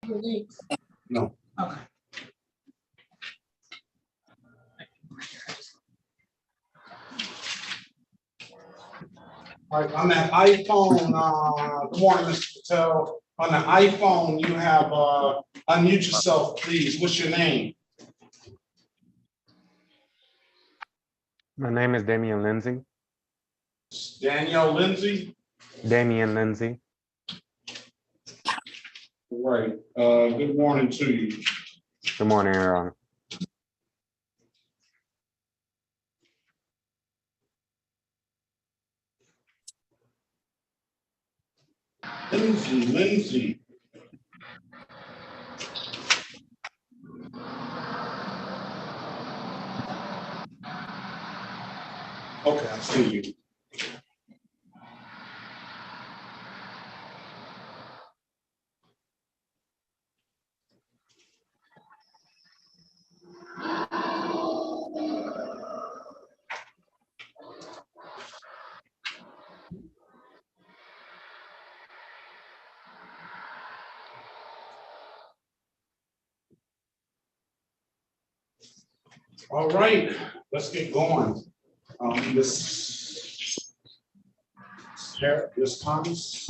No. Okay. All right, on that iPhone, good morning, Mr. Patel. On the iPhone, you have, unmute yourself, please. What's your name? My name is Damian Lindsay. Danielle Lindsay? Damian Lindsay. Right. Good morning to you. Good morning, Your Honor. Lindsay. Okay, I see you. All right, let's get going. Miss Thomas.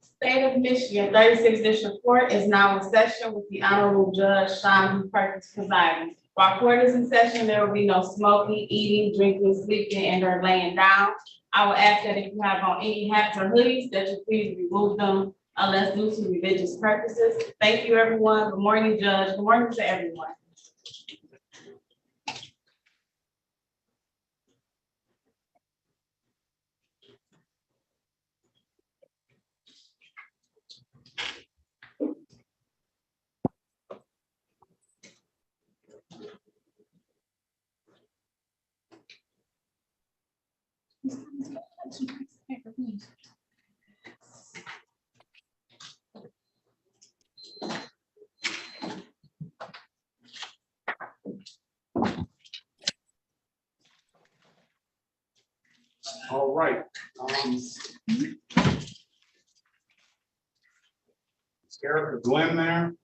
State of Michigan, 36th District Court is now in session with the Honorable Judge Sean Perkins presiding. While court is in session, there will be no smoking, eating, drinking, sleeping, and or laying down. I will ask that if you have on any hats or hoodies, that you please remove them unless due to religious purposes. Thank you, everyone. Good morning, Judge. Good morning to everyone. All right. Is Erica Glenn there?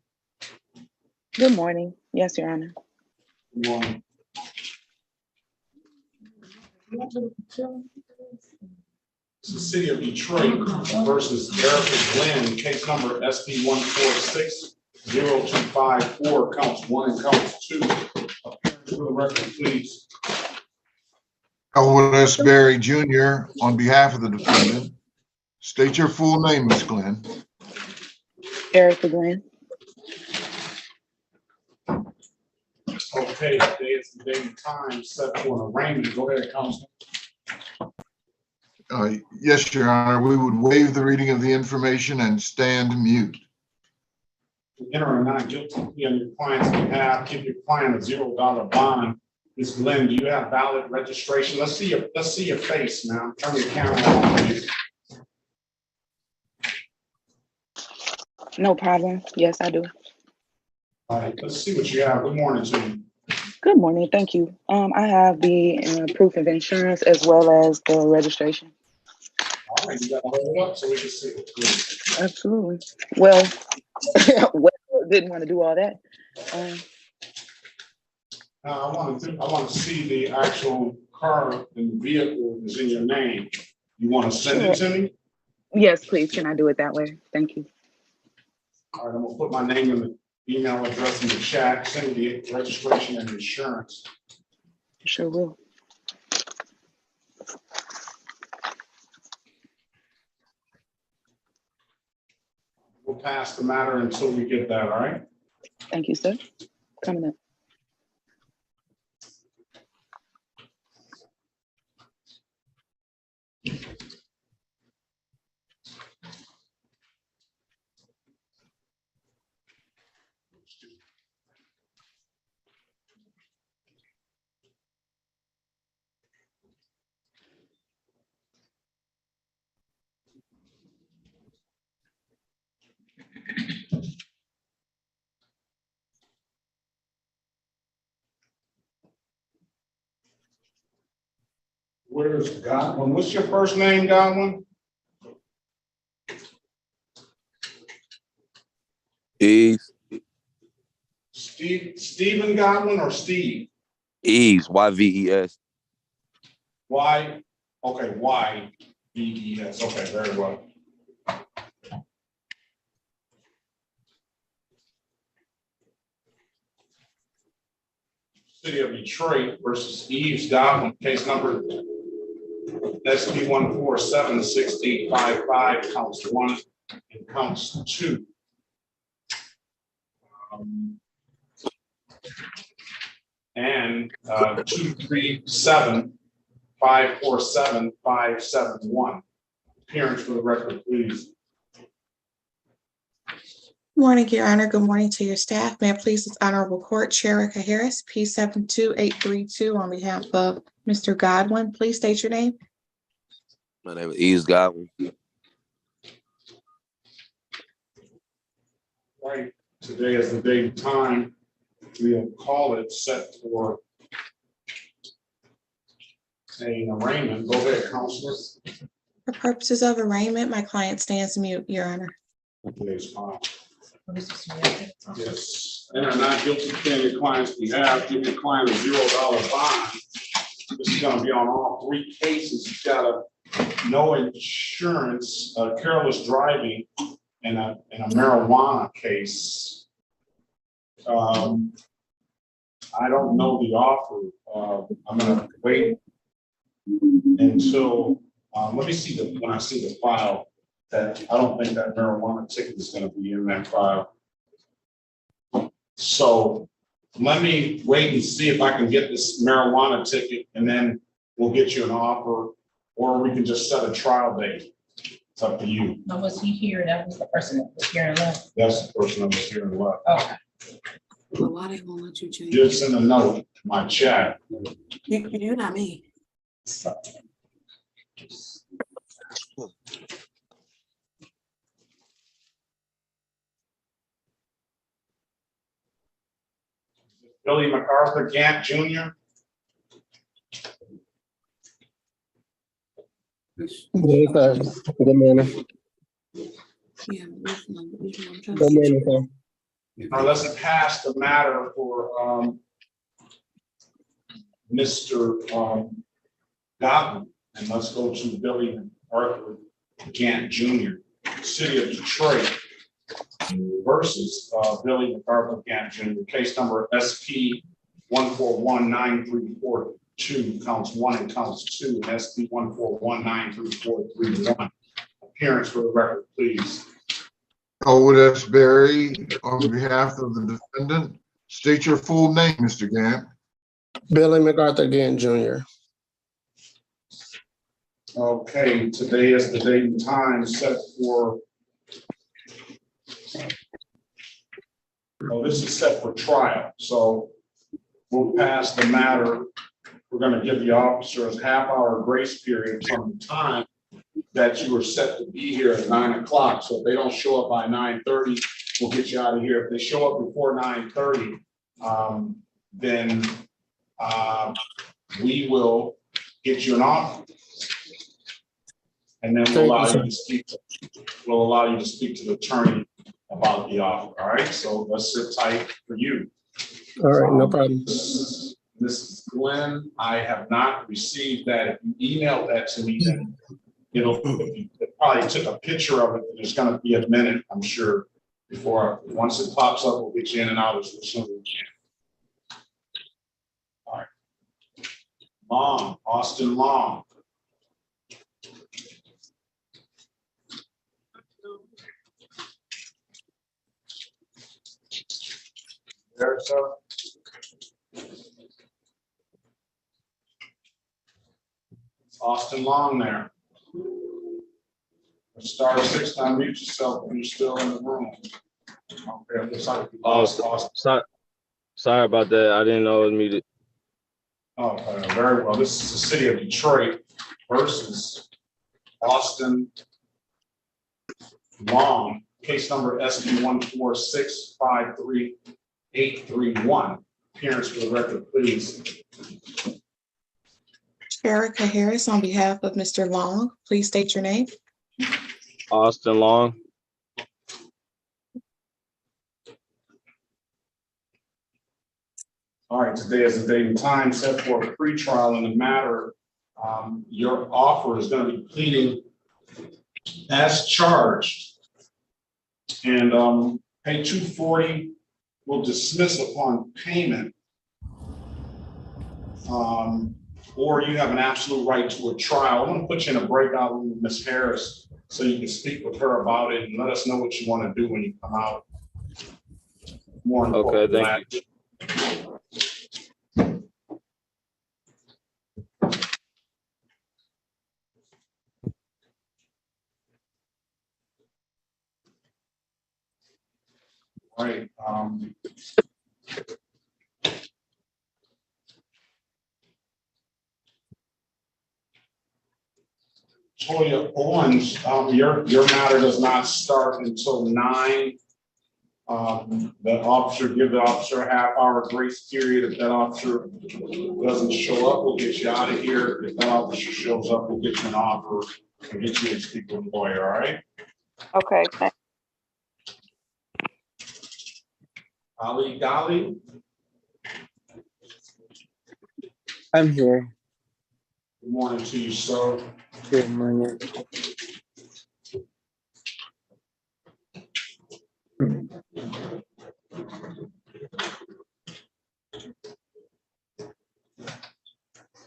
Good morning. Yes, Your Honor. Good morning. It's the city of Detroit versus Erica Glenn, case number SB 146-0254, counts 1 and counts 2. Appearance for the record, please. Elwood S. Berry Jr. on behalf of the defendant. State your full name, Ms. Glenn. Erica Glenn. Okay, today is the day and time set for an arraignment. Go ahead, Counsel. Yes, Your Honor, we would waive the reading of the information and stand mute. Enter a not guilty plea on your client's behalf. Give your client a $0 bond. Ms. Glenn, do you have valid registration? Let's see your face now. Turn your camera on, please. No problem. Yes, I do. All right, let's see what you have. Good morning to you. Good morning. Thank you. I have the proof of insurance as well as the registration. All right, you gotta hold it up so we can see it. Good. Absolutely. Well, well, didn't want to do all that. I want to see the actual car and the vehicle is in your name. You want to send it to me? Yes, please. Can I do it that way? Thank you. All right, I'm gonna put my name and the email address in the chat. Send me the registration and insurance. Sure will. We'll pass the matter until we get that, all right? Thank you, sir. Coming up. Where's Godwin? What's your first name, Godwin? Eves, Stephen Godwin or Steve? Eves, YVES. Y, okay, YVES, okay, very well. City of Detroit versus Eves Godwin, case number SP 1476855, counts 1 and counts 2. And 237547571. Appearance for the record, please. Morning, Your Honor. Good morning to your staff. May it please this honorable court, Chair Harris, P 72832 on behalf of Mr. Godwin. Please state your name. My name is Eves Godwin. Right, today is the date and time. We'll call it set for an arraignment. Go ahead, Counselor. For purposes of arraignment, my client stands mute, Your Honor. Today's fine. Yes, and are not guilty in your client's behalf, give your client a $0 bond. This is gonna be on all 3 cases. You've got a no insurance, careless driving, and a marijuana case. I don't know the offer. I'm gonna wait until, let me see when I see the file, that I don't think that marijuana ticket is gonna be in that file. So let me wait and see if I can get this marijuana ticket, and then we'll get you an offer, or we can just set a trial date. It's up to you. No, was he here? That was the person that was here and left. That's the person that was here and left. Okay. Well, why they won't let you change? Just send a note to my chat. You're not me. So, Billy MacArthur Gant Jr. Which- Good morning. Yeah, which one I'm trying Good to see. morning, sir. Let's pass the matter for Mr. Godwin, and let's go to Billy MacArthur Gant Jr., City of Detroit versus Billy MacArthur Gant Jr., case number SP 1419342, counts 1 and counts 2, and SP 141934331. Appearance for the record, please. Elwood S. Berry, on behalf of the defendant, state your full name, Mr. Gant. Billy MacArthur again, Jr. Okay, today is the date and time set for, this is set for trial, so we'll pass the matter. We're gonna give the officers half-hour grace period from the time that you were set to be here at 9 o'clock. So if they don't show up by 9:30, we'll get you out of here. If they show up before 9:30, then we will get you an offer. And then we'll allow you to speak to the attorney about the offer. All right, so let's sit tight for you. All right, no problem. Mrs. Glenn, I have not received that. If you emailed that to me, then it probably took a picture of it. There's gonna be a minute, I'm sure, once it pops up, we'll get you in and out as soon as we can. All right. Long, Austin Long. There, sir. Austin Long there. Star 6, unmute yourself when you're still in the room. Okay, it looks like we lost Austin. Sorry about that. I didn't know it was muted. Okay, very well. This is the City of Detroit versus Austin Long, case number SP 1465381. Appearance for the record, please. Erica Harris on behalf of Mr. Long, please state your name. Austin Long. All right, today is the date and time set for a pretrial in the matter. Your offer is going to be pleading as charged. And pay $240 will dismiss upon payment. Or you have an absolute right to a trial. I'm going to put you in a breakout room with Ms. Harris so you can speak with her about it and let us know what you want to do when you come out. More Okay, important, thank you. right. Toya Owens, your matter does not start until 9. Give the officer a half-hour grace period. If that officer doesn't show up, we'll get you out of here. If that officer shows up, we'll get you an offer and get you to speak with a lawyer, all right? Okay, thank- Ali Gali, I'm here. good morning to you, sir. Good morning.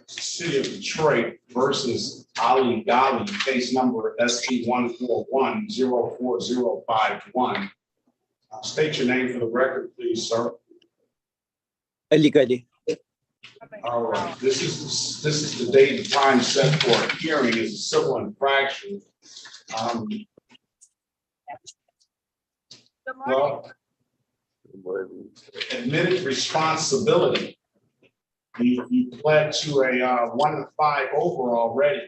City of Detroit versus Ali Gali, case number ST 141-04051. State your name for the record, please, sir. Ali Gali. All right, this is the date and time set for a hearing. Is a civil infraction. Well, admitted responsibility. You pled to a 1 to 5 over already.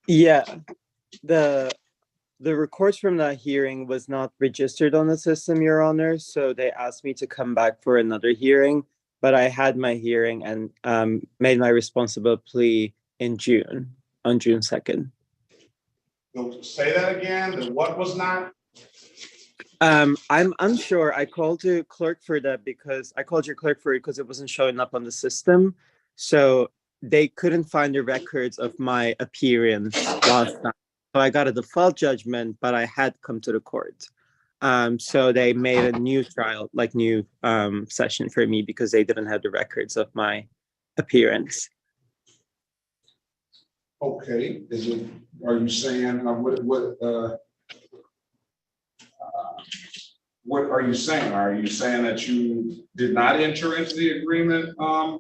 Yeah, the records from that hearing was not registered on the system, Your Honor. So they asked me to come back for another hearing, but I had my hearing and made my responsible plea in June, on June 2nd. So say that again. The what was not? I'm unsure. I called the clerk for that because I called your clerk for it because it wasn't showing up on the system. So they couldn't find the records of my appearance last time. So I got a default judgment, but I had come to the court. So they made a new trial, like new session for me because they didn't have the records of my appearance. Okay. Are you saying what are you saying? Are you saying that you did not enter into the agreement? No.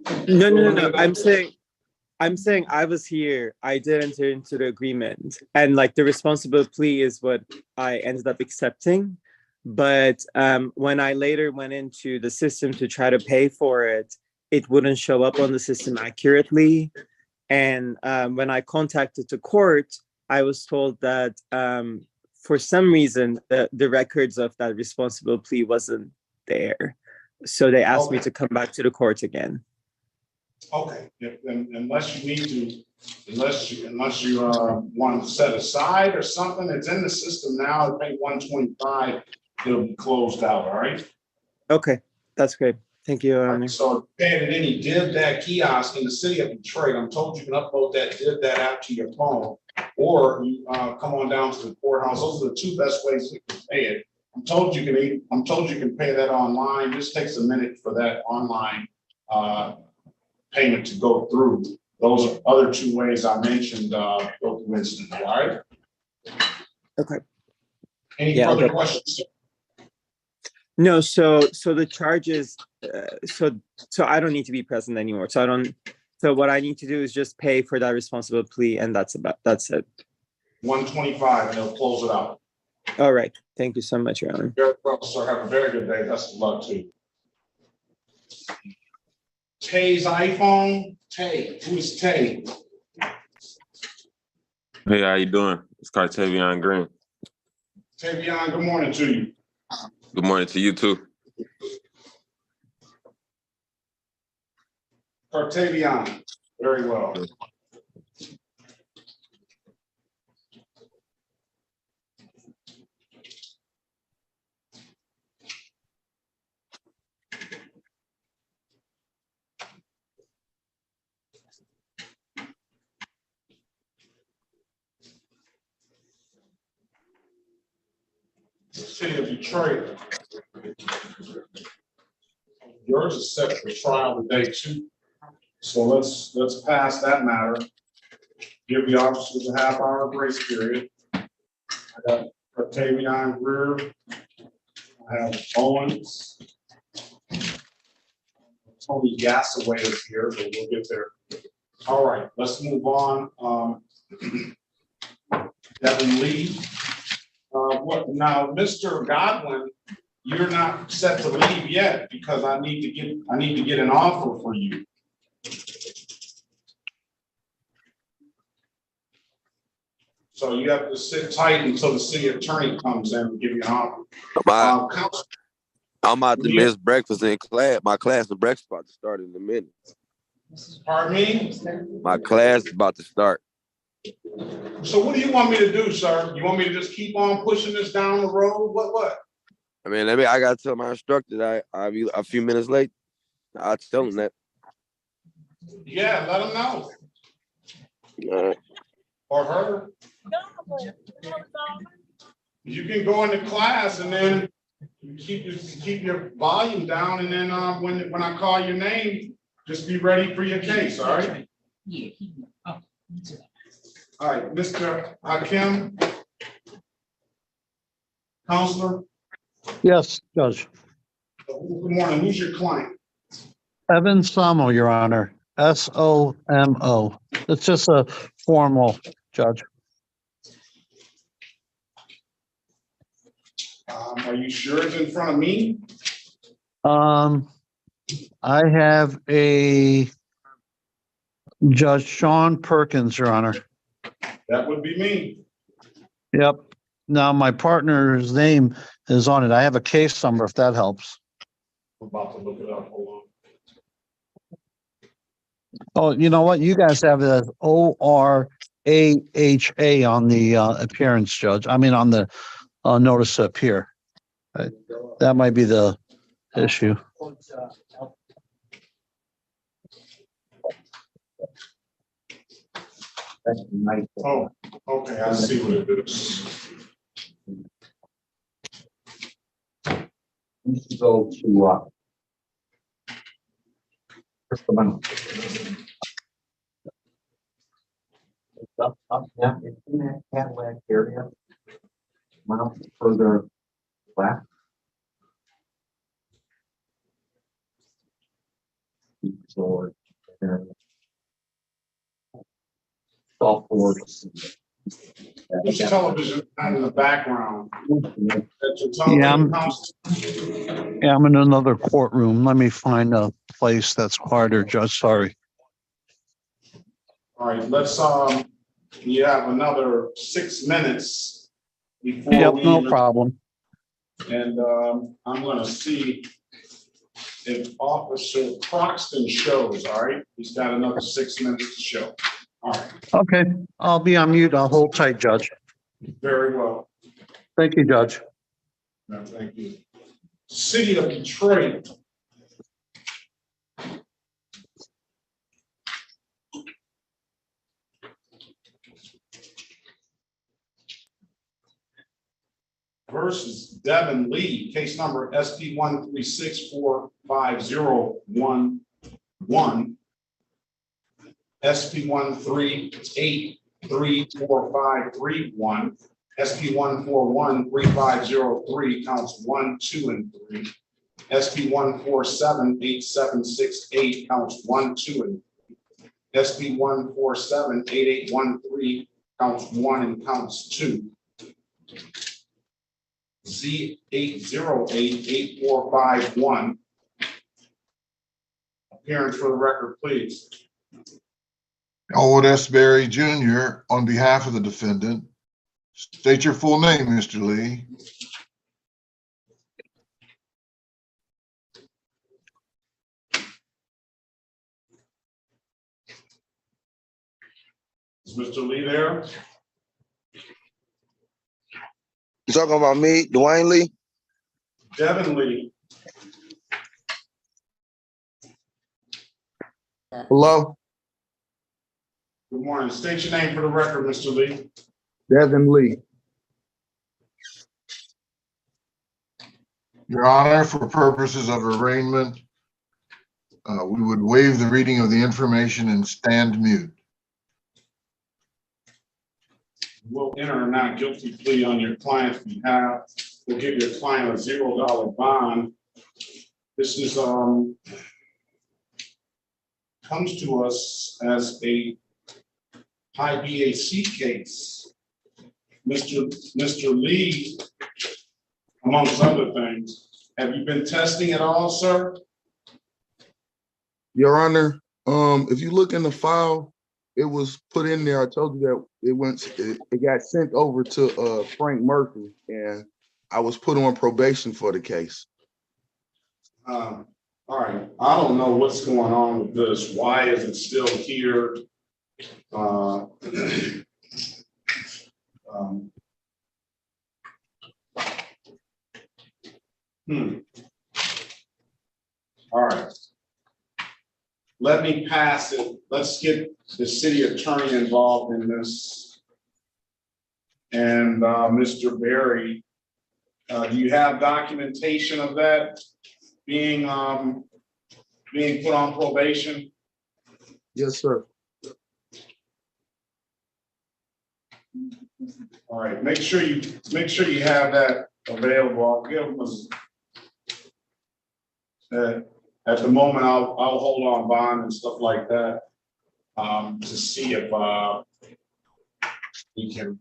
I'm saying I was here. I did enter into the agreement, and like the responsible plea is what I ended up accepting. But when I later went into the system to try to pay for it, it wouldn't show up on the system accurately. And when I contacted the court, I was told that for some reason the records of that responsible plea wasn't there. So they asked me to come back to the court again. Okay, unless you want to set aside or something, it's in the system now. I think 125, it'll be closed out. All right. Okay, that's great. Thank you, Your Honor. So paying at any DivDat kiosk in the city of Detroit, I'm told you can upload that DivDat app to your phone, or you come on down to the courthouse. Those are the two best ways you can pay it. I'm told you can pay that online. This takes a minute for that online payment to go through. Those other two ways I mentioned go through instantly. All right. Okay. Any further questions? No. So the charges. So I don't need to be present anymore. So what I need to do is just pay for that responsible plea, and that's it. 125, and they'll close it out. All right. Thank you so much, Your Honor. Very well, sir. Have a very good day. Best of luck to you. Tay's iPhone. Tay, who is Tay? Hey, how you doing? It's Cartavion Green. Tavion, good morning to you. Good morning to you too. Cartavian, very well. City of Detroit. Yours is set for trial today too. So let's pass that matter. Give the officers a half-hour grace period. I got Octavian Greer. I have Owens. Tony Gassaway is here, but we'll get there. All right, let's move on. Devin Lee. What now, Mr. Godwin? You're not set to leave yet because I need to get an offer for you. So you have to sit tight until the city attorney comes in and give you an offer. I'm about to miss breakfast in class. My class and breakfast about to start in a minute. Pardon me? My class is about to start. So what do you want me to do, sir? You want me to just keep on pushing this down the road? What? I mean, I gotta tell my instructor that I'll be a few minutes late. I'll tell him that. Yeah, let him know. All right. Or her. You can go into class and then keep your volume down, and then when I call your name, just be ready for your case. All right. Yeah. All right, Mr. Hakim, counselor. Yes, Judge. Good morning. Who's your client? Evan Samo, Your Honor. SOMO. It's just a formal, Judge. Are you sure it's in front of me? I have a Judge Sean Perkins, Your Honor. That would be me. Yep. Now, my partner's name is on it. I have a case number if that helps. I'm about to look it up. Hold on. Oh, you know what? You guys have it as ORAHA on the appearance, Judge. I mean, on the notice to appear. That might be the issue. Oh, okay. I see what it is. Go to up in that Cadillac area, mile further left. So, There's television in the background. Yeah, I'm in another courtroom. Let me find a place that's quieter, Judge. Sorry. All right, let's you have another 6 minutes before Yep, we no even- problem. And I'm gonna see if Officer Croxton shows. All right, he's got another 6 minutes to show. All right, Okay, I'll be on mute. I'll hold tight, Judge. very well. Thank you, Judge. No, thank you. City of Detroit. Versus Devin Lee, case number SP 136450111, SP 1383451, SP 1413503, counts 1, 2, and 3, SP 1478768, counts 1, 2, and 3, SP 1478813, counts 1 and counts 2. Z80888451. Appearance for the record, please. Elwood S. Berry Jr. on behalf of the defendant. State your full name, Mr. Lee. Is Mr. Lee there? You talking about me, Dwayne Lee? Devin Lee. Hello? Good morning. State your name for the record, Mr. Lee. Devin Lee. Your Honor, for purposes of arraignment, we would waive the reading of the information and stand mute. We'll enter a not guilty plea on your client's behalf. We'll give your client a $0 bond. This is, comes to us as a high BAC case. Mr. Lee, amongst other things, have you been testing at all, sir? Your Honor, if you look in the file, it was put in there. I told you that it got sent over to Frank Murphy, and I was put on probation for the case. All right, I don't know what's going on with this. Why is it still here? All right. Let me pass it. Let's get the city attorney involved in this. And Mr. Berry, do you have documentation of that being put on probation? Yes, sir. All right, make sure you have that available. I'll give them at the moment, I'll hold on bond and stuff like that to see if we can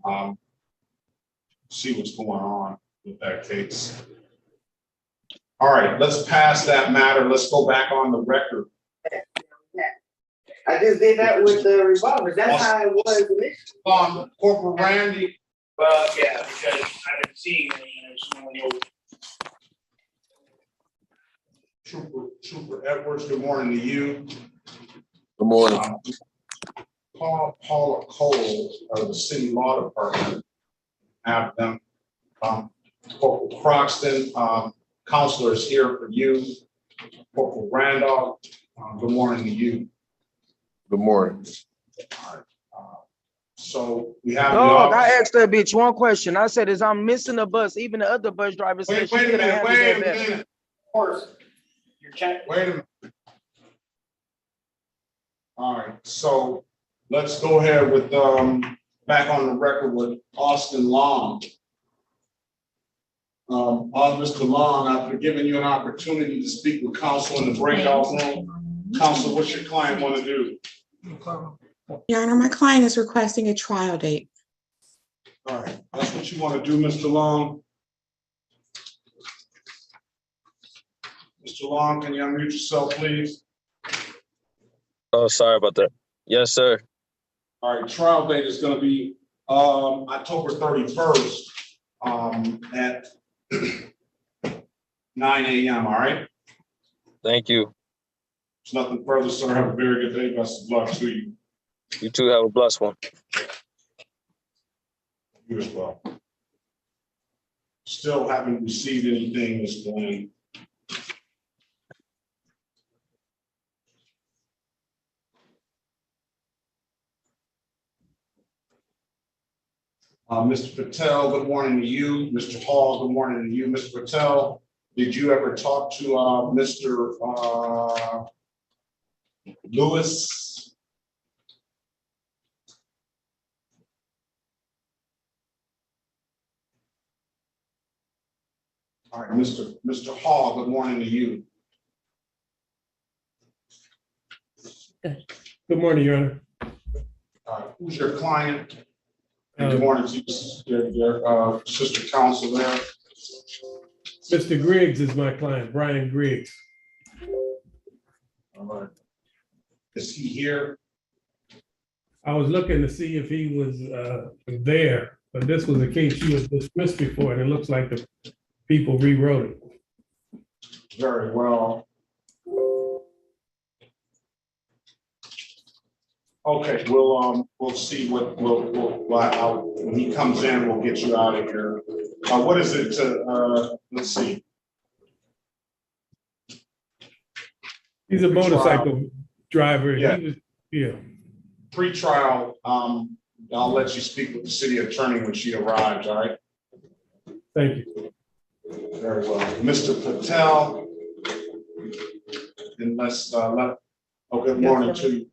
see what's going on with that case. All right, let's pass that matter. Let's go back on the record. I just did that with the revolvers. That's how it was initially. Corporal Randy. Well, yeah, because I didn't see any. Trooper Edwards, good morning to you. Good morning. Paula Cole of the City Law Department have them. Corporal Croxton, counselor is here for you. Corporal Randolph, good morning to you. Good morning. All right. So we have. Dog, I asked that bitch one question. I said, "Is I'm missing a bus?" Even the other bus driver said she could have handled that better. Of course. Wait a minute. All right, so let's go ahead with back on the record with Austin Long. Mr. Long, after giving you an opportunity to speak with counsel in the breakout room, counsel, what's your client want to do? Your Honor, my client is requesting a trial date. All right, that's what you want to do, Mr. Long. Mr. Long, can you unmute yourself, please? Oh, sorry about that. Yes, sir. All right, trial date is going to be October 31st at 9 a.m. All right. Thank you. There's nothing further, sir. Have a very good day. Best of luck to you. You too. Have a blessed one. You as well. Still haven't received anything, Ms. Glenn. Mr. Patel, good morning to you. Mr. Hall, good morning to you. Mr. Patel, did you ever talk to Mr. Lewis? All right, Mr. Hall, good morning to you. Good morning, Your Honor. Who's your client? Good morning to your sister counsel there. Mr. Griggs is my client, Brian Griggs. All right. Is he here? I was looking to see if he was there, but this was a case she was dismissed before, and it looks like the people rewrote it. Very well. Okay, we'll see when he comes in, we'll get you out of here. What is it, let's see. He's a motorcycle driver. Yeah. Yeah. Pre-trial, I'll let you speak with the city attorney when she arrives, all right? Thank you. Very well. Mr. Patel, unless, good morning to you.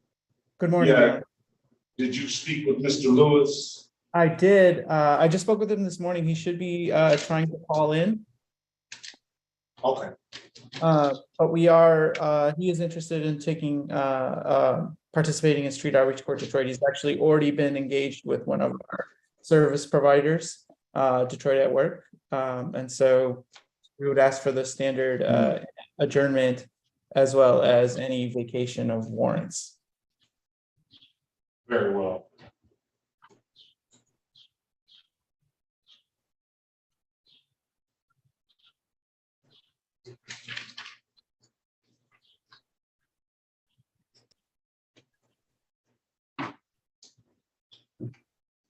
Good morning. Yeah. Aaron. Did you speak with Mr. Lewis? I did. I just spoke with him this morning. He should be trying to call in. Okay. But we are, he is interested in taking, participating in Street Outreach Court Detroit. He's actually already been engaged with one of our service providers, Detroit at Work. And so we would ask for the standard adjournment as well as any vacation of warrants. Very well.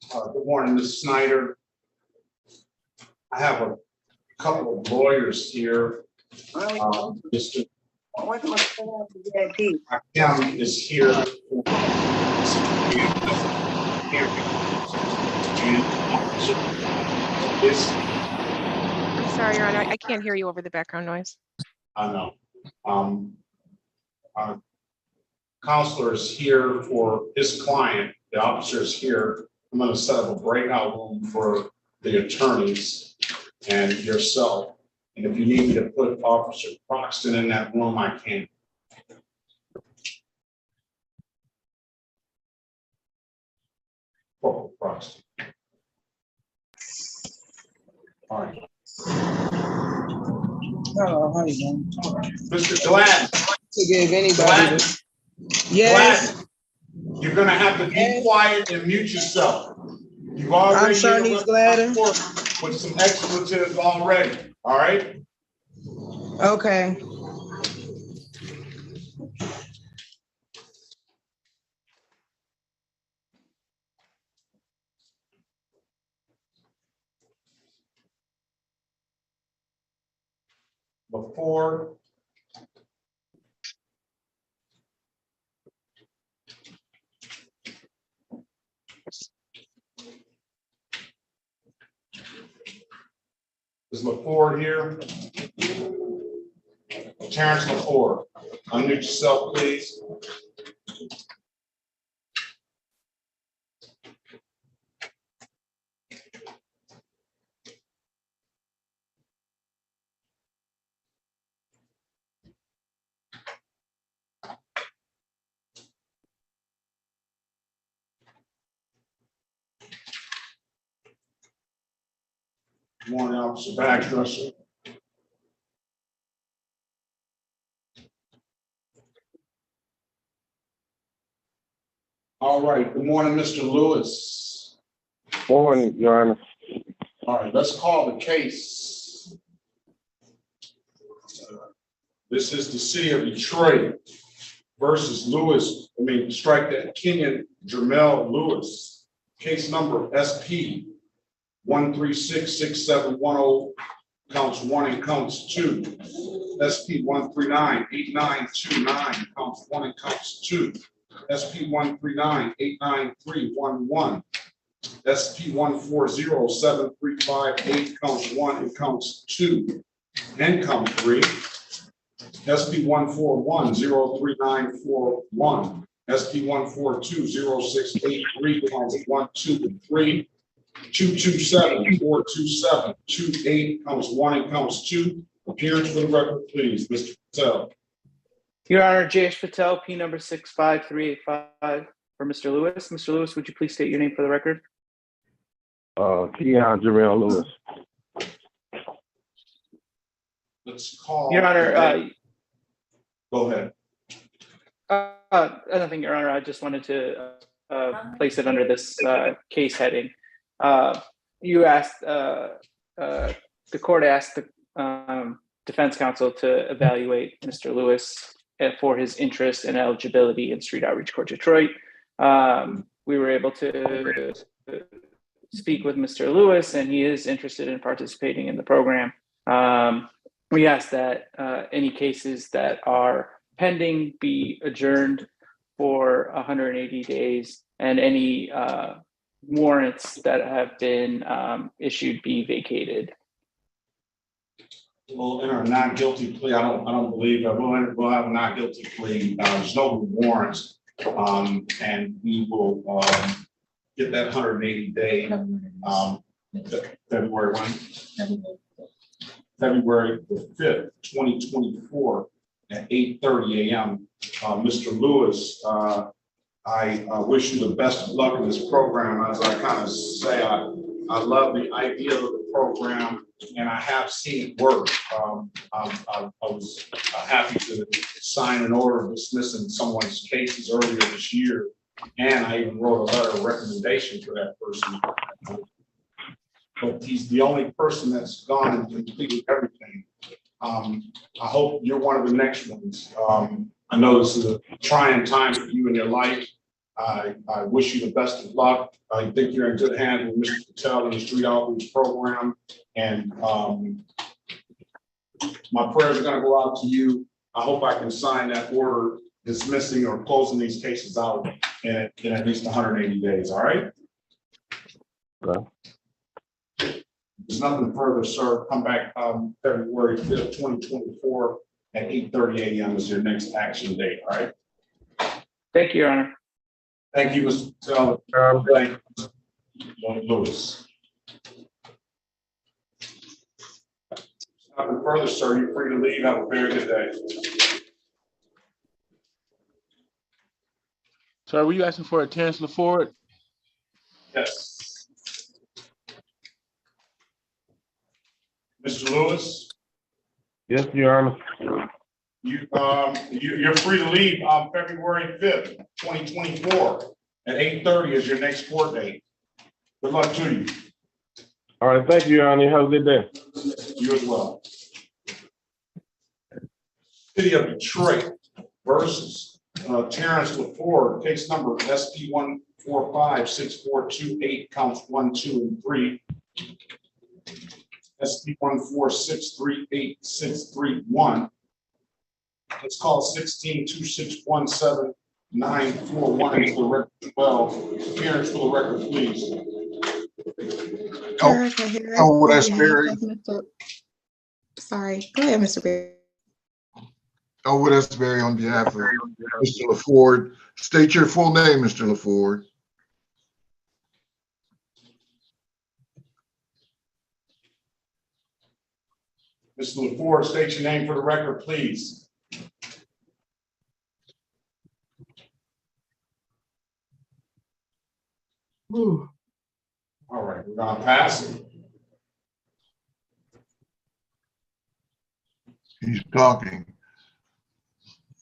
Good morning, Ms. Snyder. I have a couple of lawyers here. Mr. Kim is here. I'm sorry, Your Honor, I can't hear you over the background noise. I know. Counselor is here for his client. The officer is here. I'm going to set up a breakout room for the attorneys and yourself. And if you need me to put Officer Croxton in that room, I can. Corporal Croxton. All right. Oh, how you doing? Mr. Gladden. Gave anybody. Gladden. Yes. Gladden. You're going to have to be quiet and mute yourself. You've already I'm Shawnee's Gladden. With some expletives already. All right. Okay. Before is LaFour here? Terrence LaFour, unmute yourself, please. Good morning, Officer Backdresser. All right, good morning, Mr. Lewis. Morning, Your Honor. All right, let's call the case. This is the city of Detroit versus strike that Kenyon Jermel Lewis. Case number SP 1366710, counts 1 and counts 2. SP 1398929, counts 1 and counts 2. SP 1398911, SP 1407358, counts 1 and counts 2 and count 3. SP 1410391, SP 1420683, counts 1, 2, and 3. 227-427-28, counts 1 and counts 2. Appearance for the record, please, Mr. Patel. Your Honor, J.H. Patel, P number 65385 for Mr. Lewis. Mr. Lewis, would you please state your name for the record? Keon Jarrell Lewis. Let's call. Your Honor, go ahead. Nothing, Your Honor. I just wanted to place it under this case heading. You asked, the court asked the defense counsel to evaluate Mr. Lewis for his interest and eligibility in Street Outreach Court Detroit. We were able to speak with Mr. Lewis, and he is interested in participating in the program. We ask that any cases that are pending be adjourned for 180 days, and any warrants that have been issued be vacated. We'll enter a not guilty plea. I don't believe that we'll have a not guilty plea. There's no warrants, and we will get that 180 day February 5th, 2024 at 8:30 a.m. Mr. Lewis, I wish you the best of luck in this program. As I kind of say, I love the idea of the program, and I have seen it work. I was happy to sign an order dismissing someone's cases earlier this year, and I even wrote a letter of recommendation for that person. But he's the only person that's gone and completed everything. I hope you're one of the next ones. I know this is a trying time for you in your life. I wish you the best of luck. I think you're in good hands with Mr. Patel and the Street Outreach Program. And my prayers are going to go out to you. I hope I can sign that order dismissing or closing these cases out in at least 180 days. All right? Okay. There's nothing further, sir. Come back February 5th, 2024 at 8:30 a.m. is your next action date. All right? Thank you, Your Honor. Thank you, Mr. Patel. Thank you, Lewis. Nothing further, sir. You're free to leave. Have a very good day. Sir, were you asking for a Terrence LaFord? Yes. Mr. Lewis? Yes, Your Honor. You're free to leave on February 5th, 2024 at 8:30 is your next court date. Good luck to you. All right, thank you, Your Honor. Have a good day. You as well. City of Detroit versus Terrence LaFord, case number SP 1456428, counts 1, 2, and 3. SP 1463861. Let's call 16261791 for the record as well. Appearance for the record, please. That's Barry. Sorry, go ahead, Mr. Barry. Elwood Esberry on behalf of Mr. LaFord. State your full name, Mr. LaFord. Mr. LaFord, state your name for the record, please. Whew. All right, we're gonna pass it. He's talking.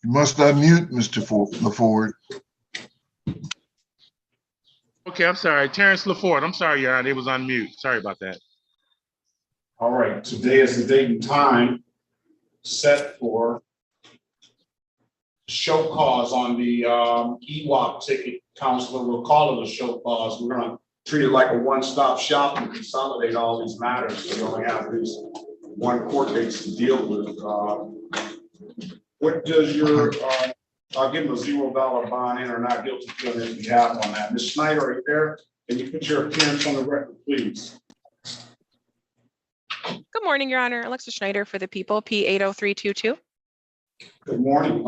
You must unmute, Mr. LaFord. Okay, I'm sorry. Terrence LaFord. I'm sorry, Your Honor. It was on mute. Sorry about that. All right, today is the date and time set for show cause on the EWAP ticket. Counselor will call it a show cause. We're gonna treat it like a one-stop shop and consolidate all these matters. So we only have these one court dates to deal with. What does your, I'll give him a $0 bond in or not guilty plea if you have on that. Ms. Schneider, are you there? Can you put your appearance on the record, please? Good morning, Your Honor. Alexa Schneider for the people, P80322. Good morning.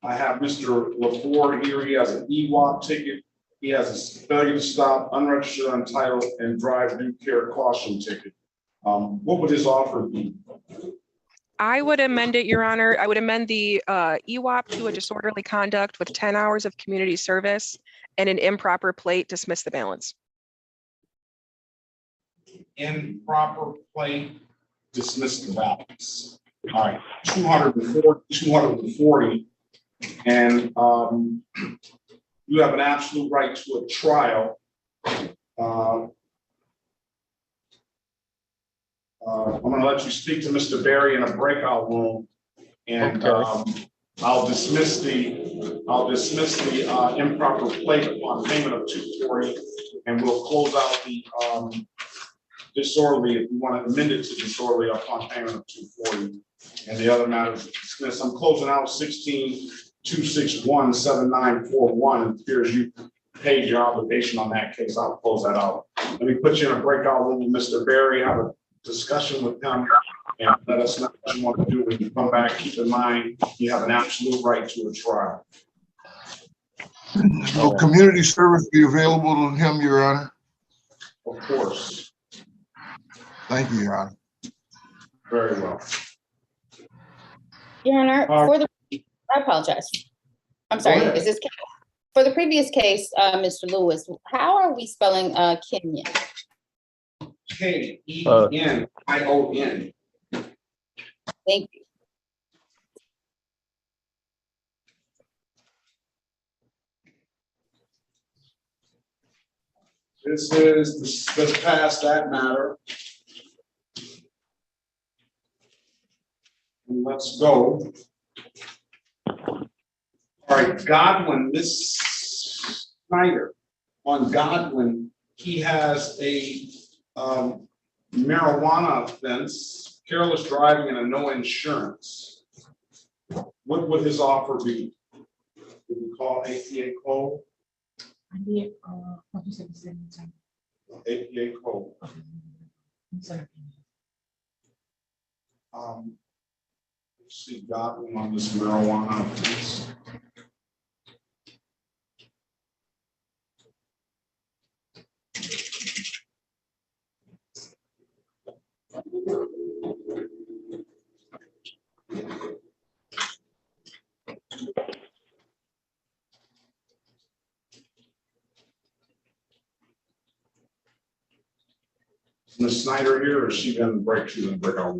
I have Mr. LaFord here. He has an EWAP ticket. He has a failure to stop, unregistered, untitled, and drive due care caution ticket. What would his offer be? I would amend it, Your Honor. I would amend the EWAP to a disorderly conduct with 10 hours of community service and an improper plate, dismiss the balance. Improper plate, dismiss the balance. All right, 240, and you have an absolute right to a trial. I'm going to let you speak to Mr. Barry in a breakout room, and okay. I'll dismiss the I'll dismiss the improper plate upon payment of $240, and we'll close out the disorderly, if you want to amend it to disorderly upon payment of $240, and the other matters dismissed. I'm closing out 16-261-7941. It appears you paid your obligation on that case. I'll close that out. Let me put you in a breakout room with Mr. Berry, have a discussion with him, and let us know what you want to do when you come back. Keep in mind, you have an absolute right to a trial. Will community service be available to him, Your Honor? Of course. Thank you, Your Honor. Very well. Your Honor, I apologize. I'm sorry, is this for the previous case, Mr. Lewis, how are we spelling Kenyon? K-E-N-I-O-N. Thank you. This is, let's pass that matter. And let's go. All right, Godwin, Miss Snyder, on Godwin, he has a marijuana offense, careless driving and a no insurance. What would his offer be? Would we call APA code? I did, what you said the second time. APA code. I'm sorry. Let's see, Godwin on this marijuana offense. Ms. Snyder here, or is she gonna break? She's gonna break out.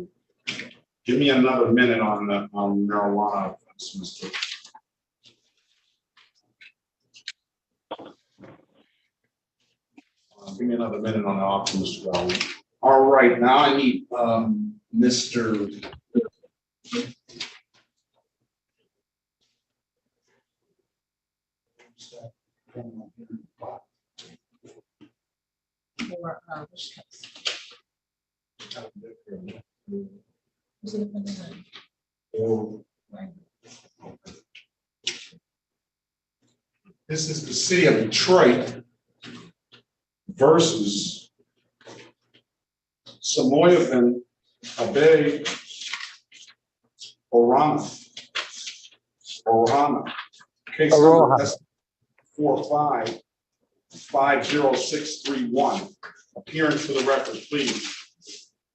Give me another minute on the marijuana offense, Mr. Give me another minute on the office, Mr. Godwin. All right, now I need Mr. For, which case? Was it the This is the city of Detroit versus Samoyevin Abe Orana. Case number 45-50631. Appearance for the record, please.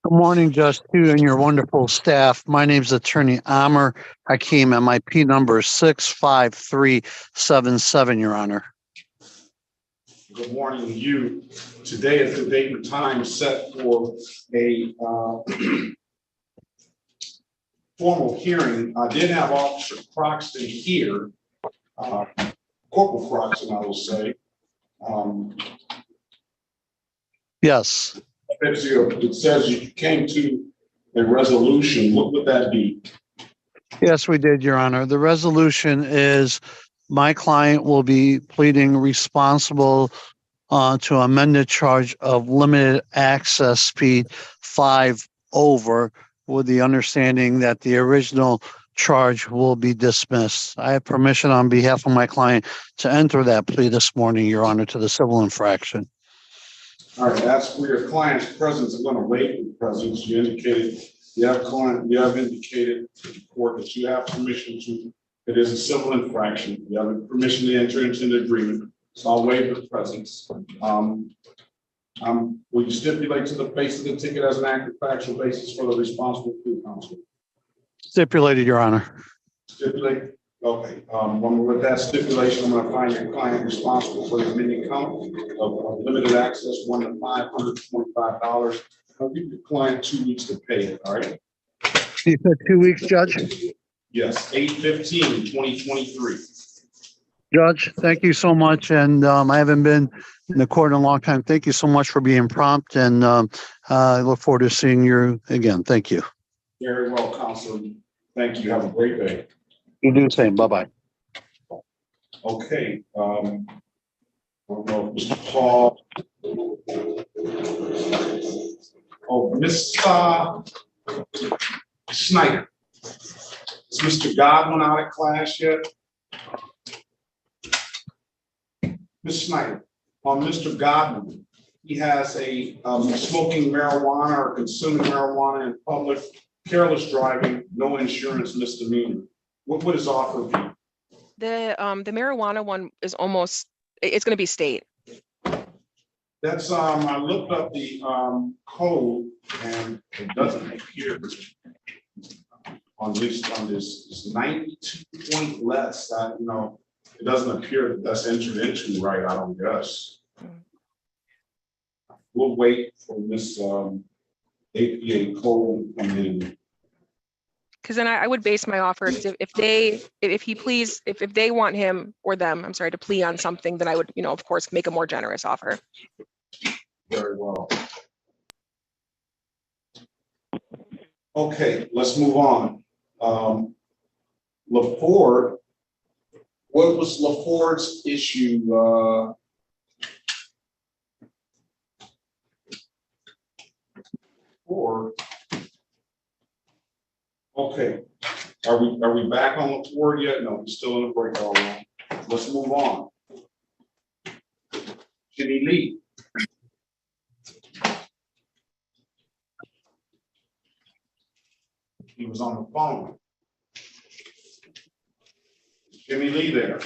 Good morning, Judge, to you and your wonderful staff. My name is Attorney Amr Hakim, and my P number is 65377, Your Honor. Good morning to you. Today is the date and time set for a formal hearing. I did have Officer Croxton here, Corporal Croxton, I will say. Yes. It says you came to a resolution. What would that be? Yes, we did, Your Honor. The resolution is my client will be pleading responsible to amend the charge of limited access speed 5 over, with the understanding that the original charge will be dismissed. I have permission on behalf of my client to enter that plea this morning, Your Honor, to the civil infraction. All right, as for your client's presence, I'm going to waive the presence. You indicated you have indicated to the court that you have permission to. It is a civil infraction. You have permission to enter into the agreement. So I'll waive the presence. Will you stipulate to the face of the ticket as an active factual basis for the responsible plea counsel? Stipulated, Your Honor. Stipulate. Okay. With that stipulation, I'm going to find your client responsible for the amending count of limited access, $1 to $525. I'll give your client 2 weeks to pay it. All right. You said 2 weeks, Judge? Yes, 8/15/2023. Judge, thank you so much. And I haven't been in the court in a long time. Thank you so much for being prompt. And I look forward to seeing you again. Thank you. Very well, Counselor. Thank you. Have a great day. You do the same. Bye-bye. Okay, I don't know, if Mr. Paul. Oh, Miss Snyder. Is Mr. Godwin out of class yet? Ms. Snyder, on Mr. Godwin, he has a smoking marijuana or consuming marijuana in public, careless driving, no insurance misdemeanor. What would his offer be? The marijuana one is almost, it's gonna be state. That's, I looked up the code and it doesn't appear on this, it's 92 point less, you know, it doesn't appear that that's entered into right, I don't guess. We'll wait for this APA code to come in. Because then I would base my offer, if they want him or them, I'm sorry, to plea on something, then I would, you know, of course, make a more generous offer. Very well. Okay, let's move on. LaFord, what was LaFord's issue? Okay, are we back on LaFord yet? No, we're still in the breakout room. Let's move on. Jimmy Lee. He was on the phone. Jimmy Lee there.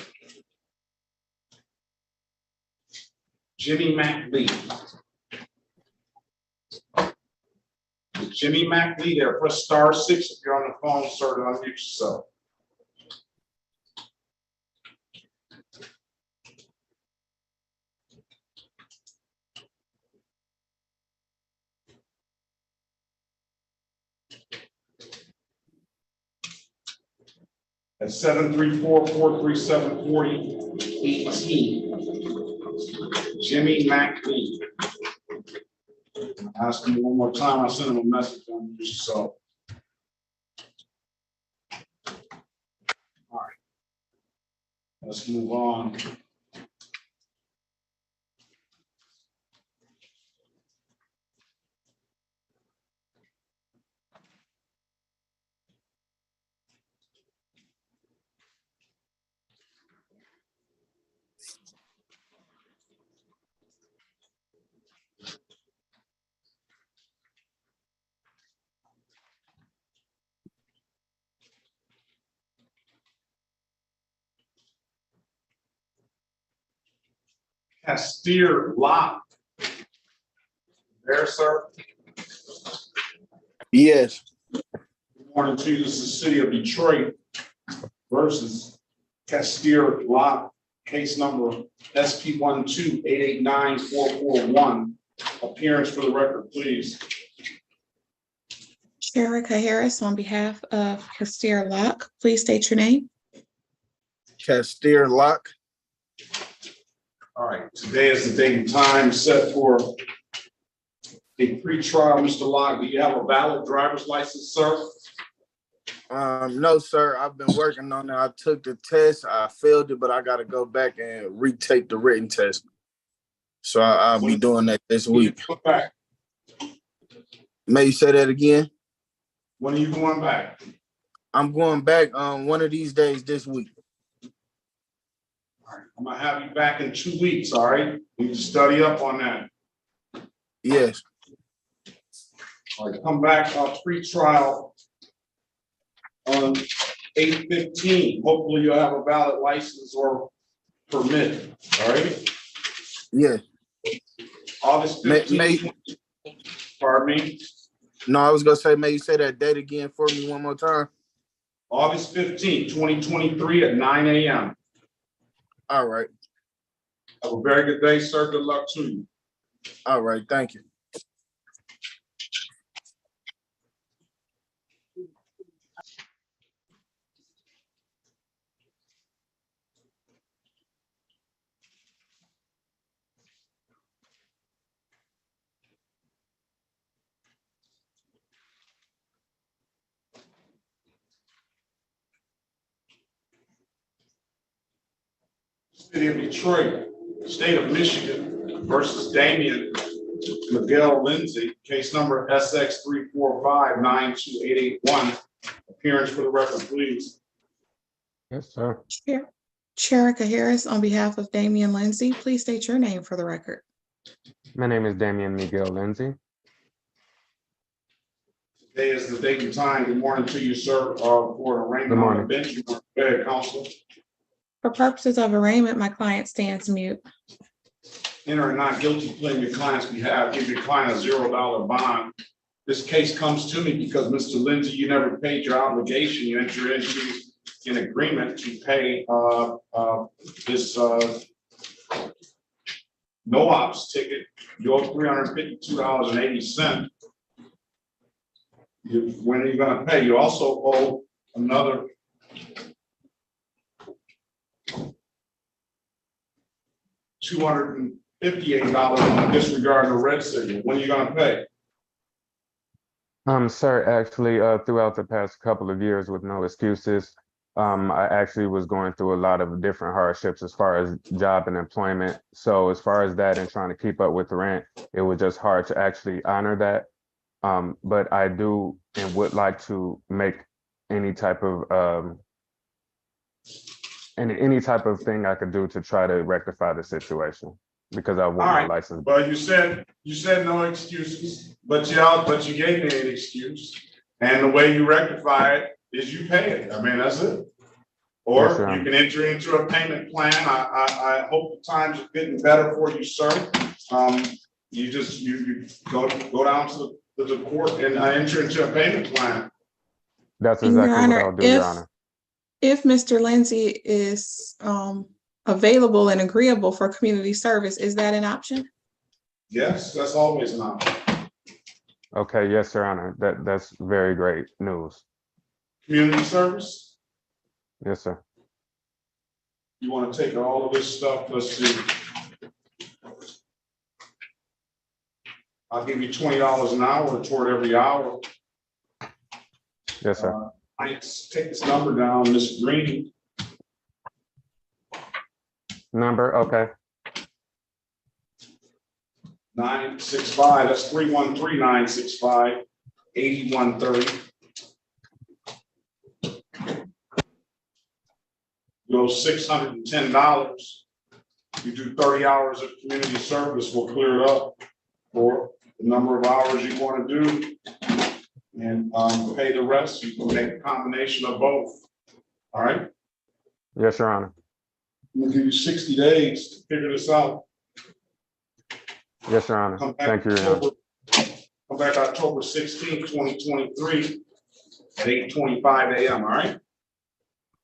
Jimmy McLee. Jimmy McLee there. Press *6 if you're on the phone, sir, to unmute yourself. At 734-437-4018. Jimmy McLee. Ask him one more time. I'll send him a message on you. So, all right, let's move on. Castir Lock. There, sir. Yes. Good morning to you. This is the city of Detroit versus Castir Lock, case number SP12889-441. Appearance for the record, please. Sherika Harris on behalf of Castir Lock, please state your name. Castir Lock. All right, today is the date and time set for a pre-trial. Mr. Locke, do you have a valid driver's license, sir? No, sir. I've been working on it. I took the test. I failed it, but I got to go back and retake the written test. So I'll be doing that this week. Back. May you say that again? When are you going back? I'm going back one of these days this week. All right, I'm gonna have you back in 2 weeks. All right, you need to study up on that. Yes. All right, come back pre-trial on 8/15. Hopefully you'll have a valid license or permit. All right. Yeah. August 15th. Pardon me? No, I was gonna say, may you say that date again for me one more time? August 15th, 2023 at 9 a.m. All right. Have a very good day, sir. Good luck to you. All right, thank you. City of Detroit, State of Michigan versus Damian Miguel Lindsay, case number SX345928881. Appearance for the record, please. Yes, sir. Cherica Harris, on behalf of Damian Lindsay, please state your name for the record. My name is Damian Miguel Lindsay. Today is the date and time. Good morning to you, sir, for an arraignment on the bench. Go ahead, Counselor. For purposes of arraignment, my client stands mute. Enter a not guilty plea on your client's behalf. Give your client a $0 bond. This case comes to me because, Mr. Lindsay, you never paid your obligation. You entered into an agreement to pay this no ops ticket. You owe $352.80. When are you going to pay? You also owe another $258 on disregard the red signal. When are you going to pay? Sir, actually, throughout the past couple of years with no excuses, I actually was going through a lot of different hardships as far as job and employment. So as far as that and trying to keep up with the rent, it was just hard to actually honor that. But I do and would like to make any type of any type of thing I could do to try to rectify the situation because I want my license. Well, you said no excuses, but you gave me an excuse, and the way you rectify it is you pay it. I mean, that's it. Or Yes, you can enter into a payment plan. I hope the times are getting better for you, sir. You go down to the court and enter into a payment plan. That's exactly what I'll do, Your Honor. If Mr. Lindsay is available and agreeable for community service, is that an option? Yes, that's always an option. Okay, yes, Your Honor. That's very great news. Community service? Yes, sir. You want to take all of this stuff? Let's see. I'll give you $20 an hour toward every hour. Yes, sir. I take this number down, Miss Green. Number, okay. 965, that's 313-965-8130. Go $610. You do 30 hours of community service, we'll clear it up for the number of hours you want to do. And pay the rest. You can make a combination of both. All right? Yes, Your Honor. We'll give you 60 days to figure this out. Yes, Your Honor. Thank you, Your Honor. Come back October 16, 2023 at 8:25 a.m. All right?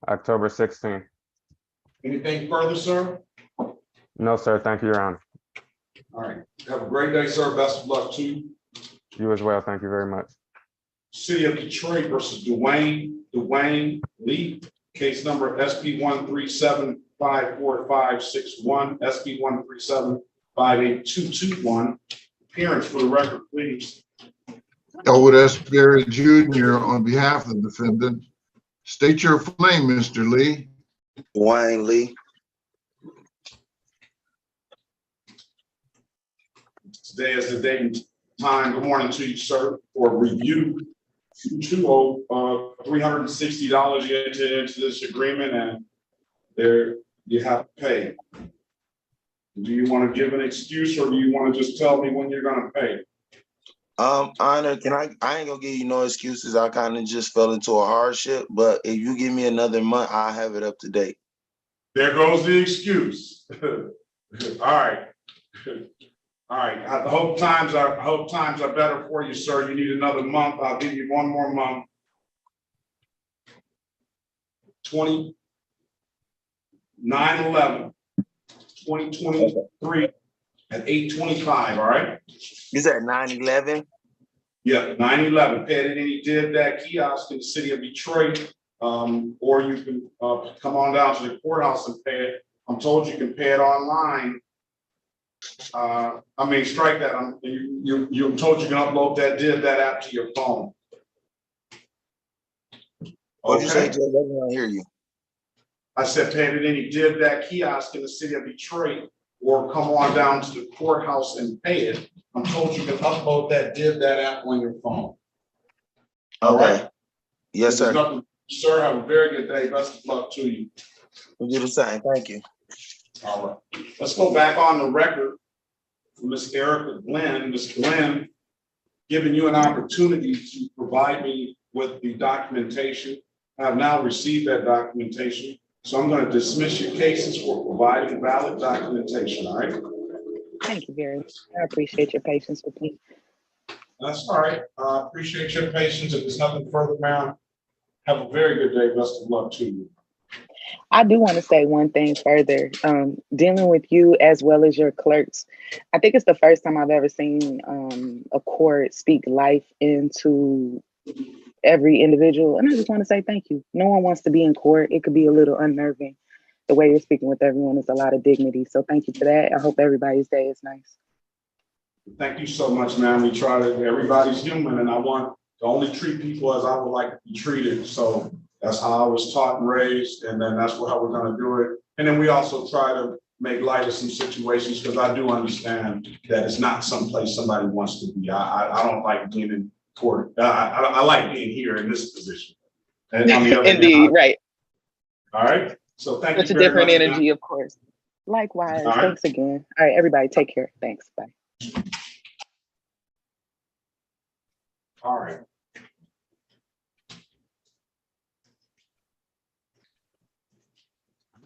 October 16th. Anything further, sir? No, sir. Thank you, Your Honor. All right. Have a great day, sir. Best of luck to you. You as well. Thank you very much. City of Detroit versus Dwayne Lee, case number SP137-54561, SP137-58221. Appearance for the record, please. Elwood S. Berry Jr. on behalf of the defendant. State your full name, Mr. Lee. Dwayne Lee. Today is the date and time. Good morning to you, sir, for review. You owe $360 you entered into this agreement, and there you have to pay. Do you want to give an excuse, or do you want to just tell me when you're going to pay? Honor, I ain't gonna give you no excuses. I kind of just fell into a hardship, but if you give me another month, I'll have it up to date. There goes the excuse. All right. All right. I hope times are better for you, sir. You need another month. I'll give you one more month. 9/11/2023 at 8:25. All right. Is that 9/11? Yeah, 9/11. Pay it any did that kiosk in the city of Detroit, or you can come on down to the courthouse and pay it. I'm told you can pay it online. Strike that. You're told you can upload that app to your phone. What'd you say, Jay? I didn't hear you. I said, pay it, and he did that kiosk in the city of Detroit, or come on down to the courthouse and pay it. I'm told you can upload that app on your phone. All Okay. right? Yes, There's sir. nothing- Sir, have a very good day. Best of luck to you. You do the same. Thank you. All right. Let's go back on the record for Ms. Erica Glenn. Ms. Glenn, giving you an opportunity to provide me with the documentation. I have now received that documentation, so I'm going to dismiss your cases for providing valid documentation, all right? Thank you very much. I appreciate your patience with me. That's all right. I appreciate your patience. If there's nothing further, ma'am, have a very good day. Best of luck to you. I do want to say one thing further. Dealing with you as well as your clerks, I think it's the first time I've ever seen a court speak life into every individual. And I just want to say thank you. No one wants to be in court. It could be a little unnerving. The way you're speaking with everyone is a lot of dignity. So thank you for that. I hope everybody's day is nice. Thank you so much, ma'am. We try to, everybody's human, and I want to only treat people as I would like to be treated. So that's how I was taught and raised, and then that's how we're going to do it. And then we also try to make light of some situations, because I do understand that it's not someplace somebody wants to be. I don't like being in court. I like being here in this position. And on the other Indeed, hand, right. all right. So thank Such you a very different much, energy, ma'am. of course. Likewise. All right. Thanks again. All right, everybody, take care. Thanks. Bye. All right.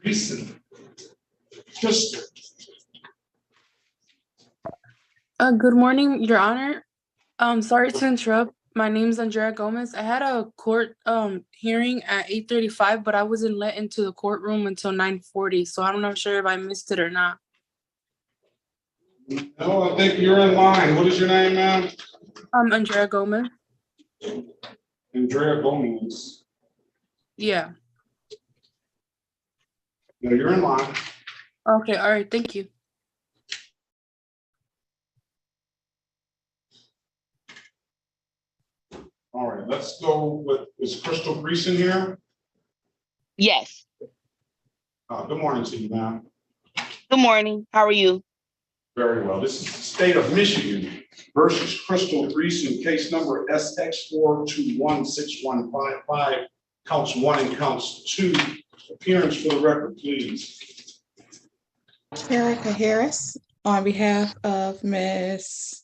Recent. Just Good morning, Your Honor. Sorry to interrupt. My name is Andrea Gomez. I had a court hearing at 8:35, but I wasn't let into the courtroom until 9:40, so I'm not sure if I missed it or not. No, I think you're in line. What is your name, ma'am? Andrea Gomez. Andrea Gomez. Yeah. No, you're in line. Okay, all right, thank you. All right, let's go with, is Crystal Greason here? Yes. Good morning to you, ma'am. Good morning. How are you? Very well. This is the state of Michigan versus Crystal Greason, case number SX4216155, counts 1 and counts 2. Appearance for the record, please. Erica Harris, on behalf of Ms.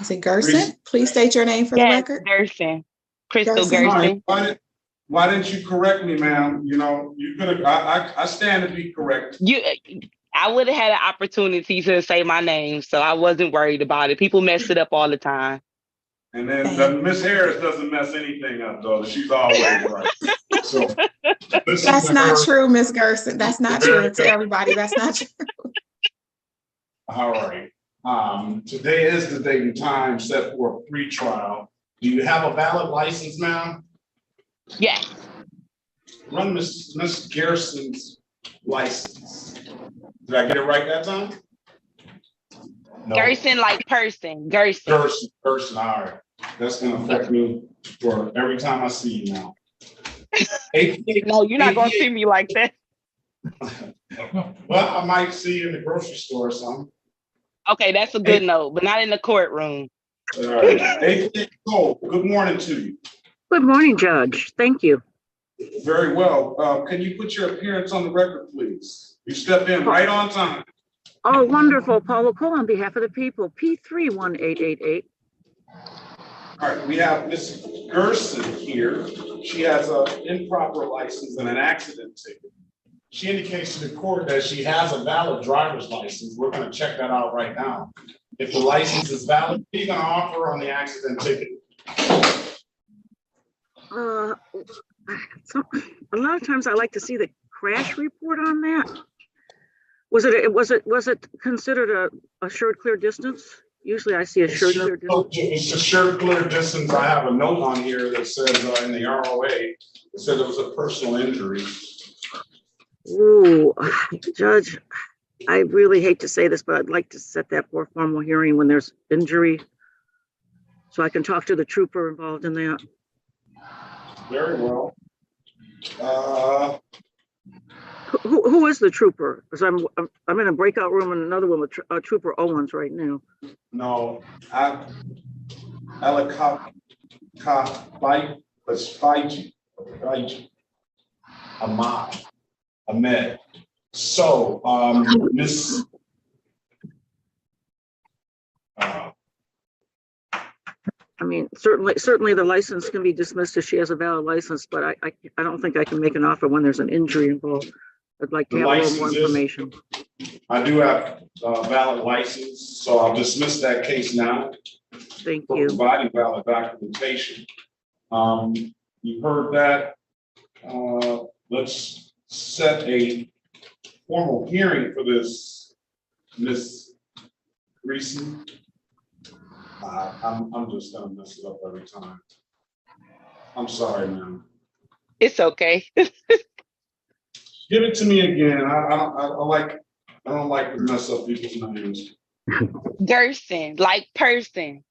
Is it Gerson? Please state your name for the record. Gerson. Crystal Gerson. Gerson. Why didn't you correct me, ma'am? You know, you could have, I stand to be correct. I would have had an opportunity to say my name, so I wasn't worried about it. People mess it up all the time. And then Miss Harris doesn't mess anything up, though. She's always right. So That's not true, Ms. Gerson. That's not true to everybody. That's not true. All right. Today is the date and time set for a pre-trial. Do you have a valid license, ma'am? Yes. Run Miss Gerson's license. Did I get it right that time? No. Gerson, like person. Gerson. Gerson. All right. That's gonna affect me for every time I see you now. No, you're not gonna see me like that. Well, I might see you in the grocery store or something. Okay, that's a good note, but not in the courtroom. All right. Hey, Cole, good morning to you. Good morning, Judge. Thank you. Very well. Can you put your appearance on the record, please? You stepped in right on time. Oh, wonderful. Paula Cole on behalf of the people, P31888. All right, we have Miss Gerson here. She has an improper license and an accident ticket. She indicates to the court that she has a valid driver's license. We're going to check that out right now. If the license is valid, what are you going to offer on the accident ticket? A lot of times I like to see the crash report on that. Was it considered a assured clear distance? Usually I see assured clear distance. It's assured clear distance. I have a note on here that says in the ROA, it said it was a personal injury. Ooh, Judge, I really hate to say this, but I'd like to set that for a formal hearing when there's injury, so I can talk to the trooper involved in that. Very well. Who is the trooper? Because I'm in a breakout room and another one with Trooper Owens right now. No, Ahmed, Ahmed. So, Miss. I mean, certainly the license can be dismissed if she has a valid license, but I don't think I can make an offer when there's an injury involved. I'd like to have a little more information. I do have a valid license, so I'll dismiss that case now. Thank for you. Providing valid documentation. You heard that. Let's set a formal hearing for this, Miss Reese. I'm just gonna mess it up every time. I'm sorry, ma'am. It's okay. Give it to me again. I don't like to mess up people's names. Gerson, like person.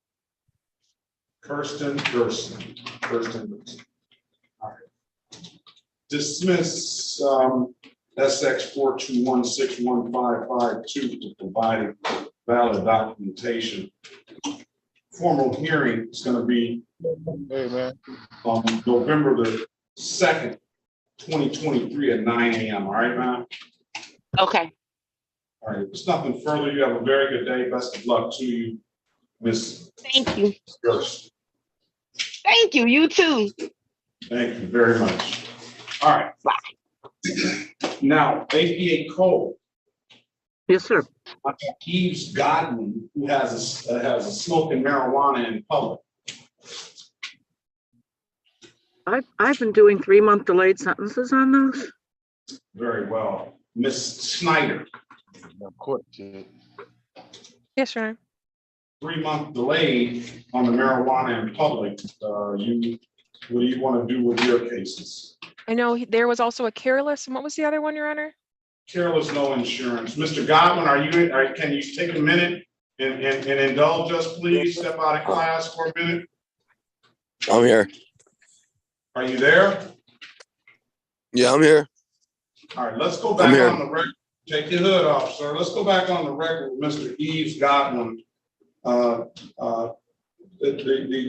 Kirsten Gerson. All right. Dismiss SX 421615552 for providing valid documentation. Formal hearing is going to be on November the 2nd, 2023 at 9 a.m. All right, ma'am? Okay. All right. If there's nothing further, you have a very good day. Best of luck to you, Miss. Thank you. Gerson. Thank you. You too. Thank you very much. All right. Bye. Now, APA code. Yes, sir. Eves Godwin, who has a smoking marijuana in public. I've been doing 3-month delayed sentences on those. Very well. Miss Snyder. Yes, sir. 3-month delay on the marijuana in public. What do you want to do with your cases? I know there was also a careless, and what was the other one, Your Honor? Careless, no insurance. Mr. Godwin, can you take a minute and indulge us, please? Step out of class for a minute. I'm here. Are you there? Yeah, I'm here. All right, let's go back on the record. Take your hood off, sir. Let's go back on the record with Mr. Eves Godwin. The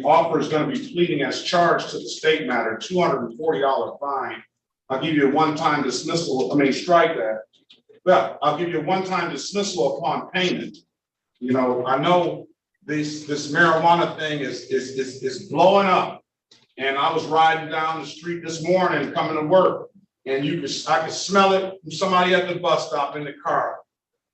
offer is going to be pleading as charged to the state matter, $240 fine. I'll give you a one-time dismissal. Strike that. Well, I'll give you a one-time dismissal upon payment. You know, I know this marijuana thing is blowing up. And I was riding down the street this morning coming to work, and I could smell it from somebody at the bus stop in the car.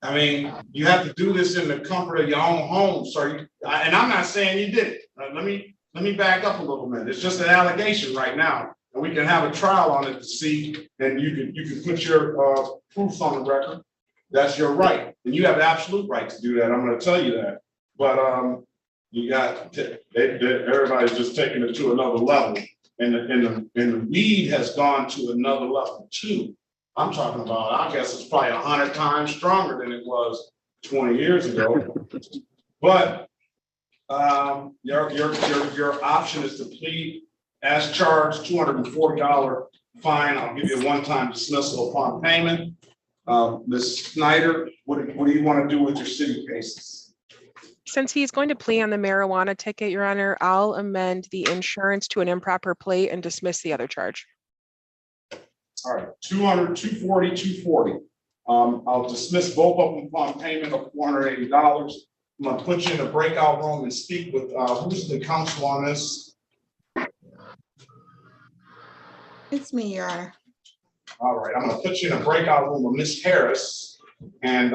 I mean, you have to do this in the comfort of your own home. So, and I'm not saying you did it. Let me back up a little bit. It's just an allegation right now, and we can have a trial on it to see. And you can put your proofs on the record. That's your right, and you have the absolute right to do that. I'm going to tell you that. But you got everybody's just taking it to another level, and the weed has gone to another level too. I'm talking about, I guess it's probably 100 times stronger than it was 20 years ago. But your option is to plead as charged, $240 fine. I'll give you a one-time dismissal upon payment. Ms. Snyder, what do you want to do with your city cases? Since he's going to plea on the marijuana ticket, Your Honor, I'll amend the insurance to an improper plate and dismiss the other charge. All right, 240. I'll dismiss both of them upon payment of $480. I'm gonna put you in a breakout room and speak with who's the counsel on this? It's me, Your Honor. All right, I'm gonna put you in a breakout room with Ms. Harris, and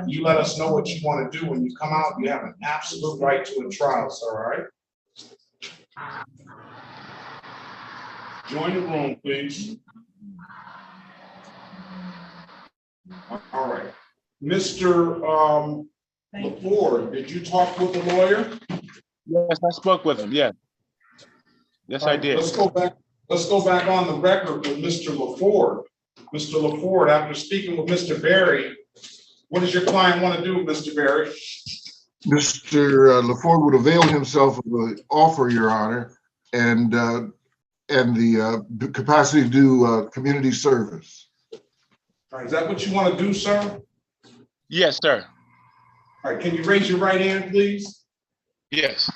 you let us know what you want to do when you come out. You have an absolute right to a trial, sir. All right. Join the room, please. All right, Mr. LaFord, did you talk with the lawyer? Yes, I spoke with him. Yes. Yes, I did. Let's go back on the record with Mr. LaFord. Mr. LaFord, after speaking with Mr. Berry, what does your client want to do, Mr. Berry? Mr. LaFord would avail himself of the offer, Your Honor, and the capacity to do community service. All right, is that what you want to do, sir? Yes, sir. All right, can you raise your right hand, please? Yes.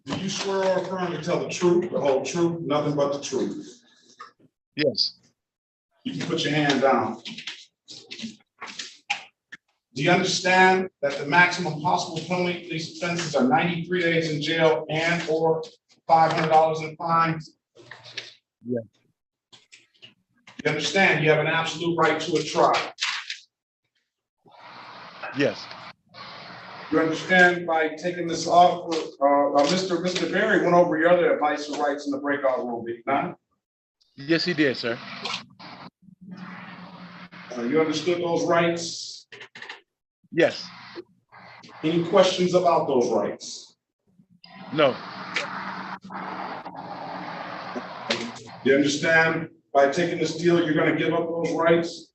Do you swear or affirm to tell the truth, the whole truth, nothing but the truth? Yes. You can put your hand down. Do you understand that the maximum possible penalty for these offenses are 93 days in jail and or $500 in fines? Yeah. You understand you have an absolute right to a trial? Yes. You understand by taking this off, Mr. Berry went over your other advice and rights in the breakout room, did he not? Yes, he did, sir. You understood those rights? Yes. Any questions about those rights? No. You understand by taking this deal, you're going to give up those rights?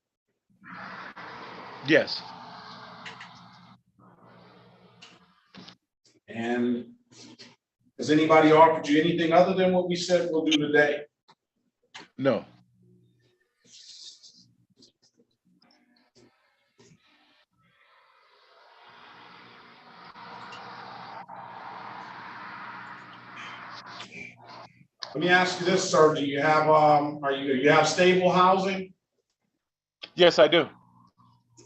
Yes. And has anybody offered you anything other than what we said we'll do today? No. Let me ask you this, sir. Do you have you have stable housing? Yes, I do.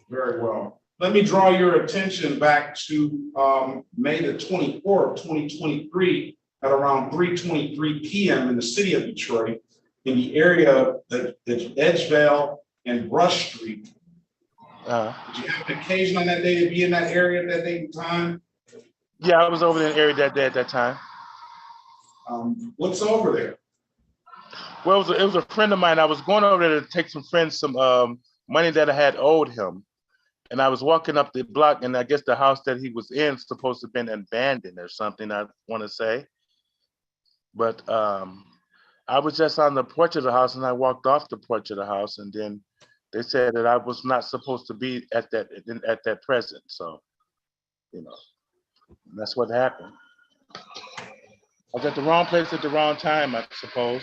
Very well. Let me draw your attention back to May the 24th, 2023 at around 3:23 p.m. in the city of Detroit in the area of the Edgevale and Brush Street. Did you have an occasion on that day to be in that area at that date and time? Yeah, I was over in the area that day at that time. What's over there? Well, it was a friend of mine. I was going over there to take some friends some money that I had owed him. And I was walking up the block, and I guess the house that he was in is supposed to have been abandoned or something, I want to say. But I was just on the porch of the house, and I walked off the porch of the house, and then they said that I was not supposed to be at that present. So, you know, that's what happened. I was at the wrong place at the wrong time, I suppose.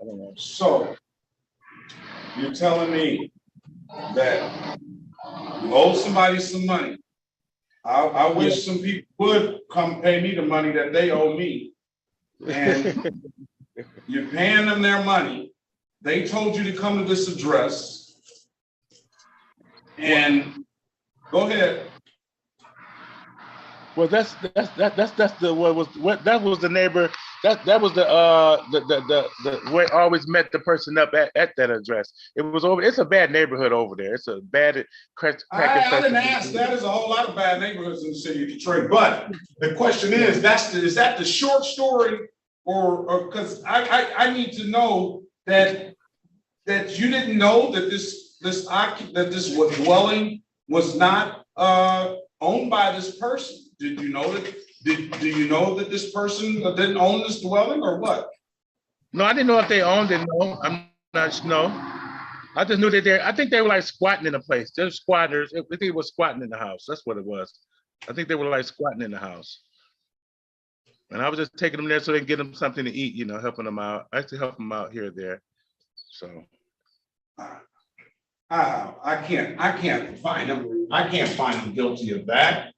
I don't know. So, you're telling me that you owe somebody some money. I wish some people would come pay me the money that they owe me. And you're paying them their money. They told you to come to this address. And go ahead. Well, that was the neighbor. That was the where I always met the person up at that address. It was over. It's a bad neighborhood over there. It's a bad crack. I didn't ask that. There's a whole lot of bad neighborhoods in the city of Detroit. But the question is, is that the short story, or because I need to know that you didn't know that this dwelling was not owned by this person. Did you know that? Do you know that this person didn't own this dwelling, or what? No, I didn't know if they owned it. No, I'm not. No, I just knew that I think they were like squatting in the place. They're squatters. I think it was squatting in the house. That's what it was. I think they were like squatting in the house. And I was just taking them there so they can get them something to eat. You know, helping them out. I actually help them out here or there. So. I can't find them. I can't find them guilty of that.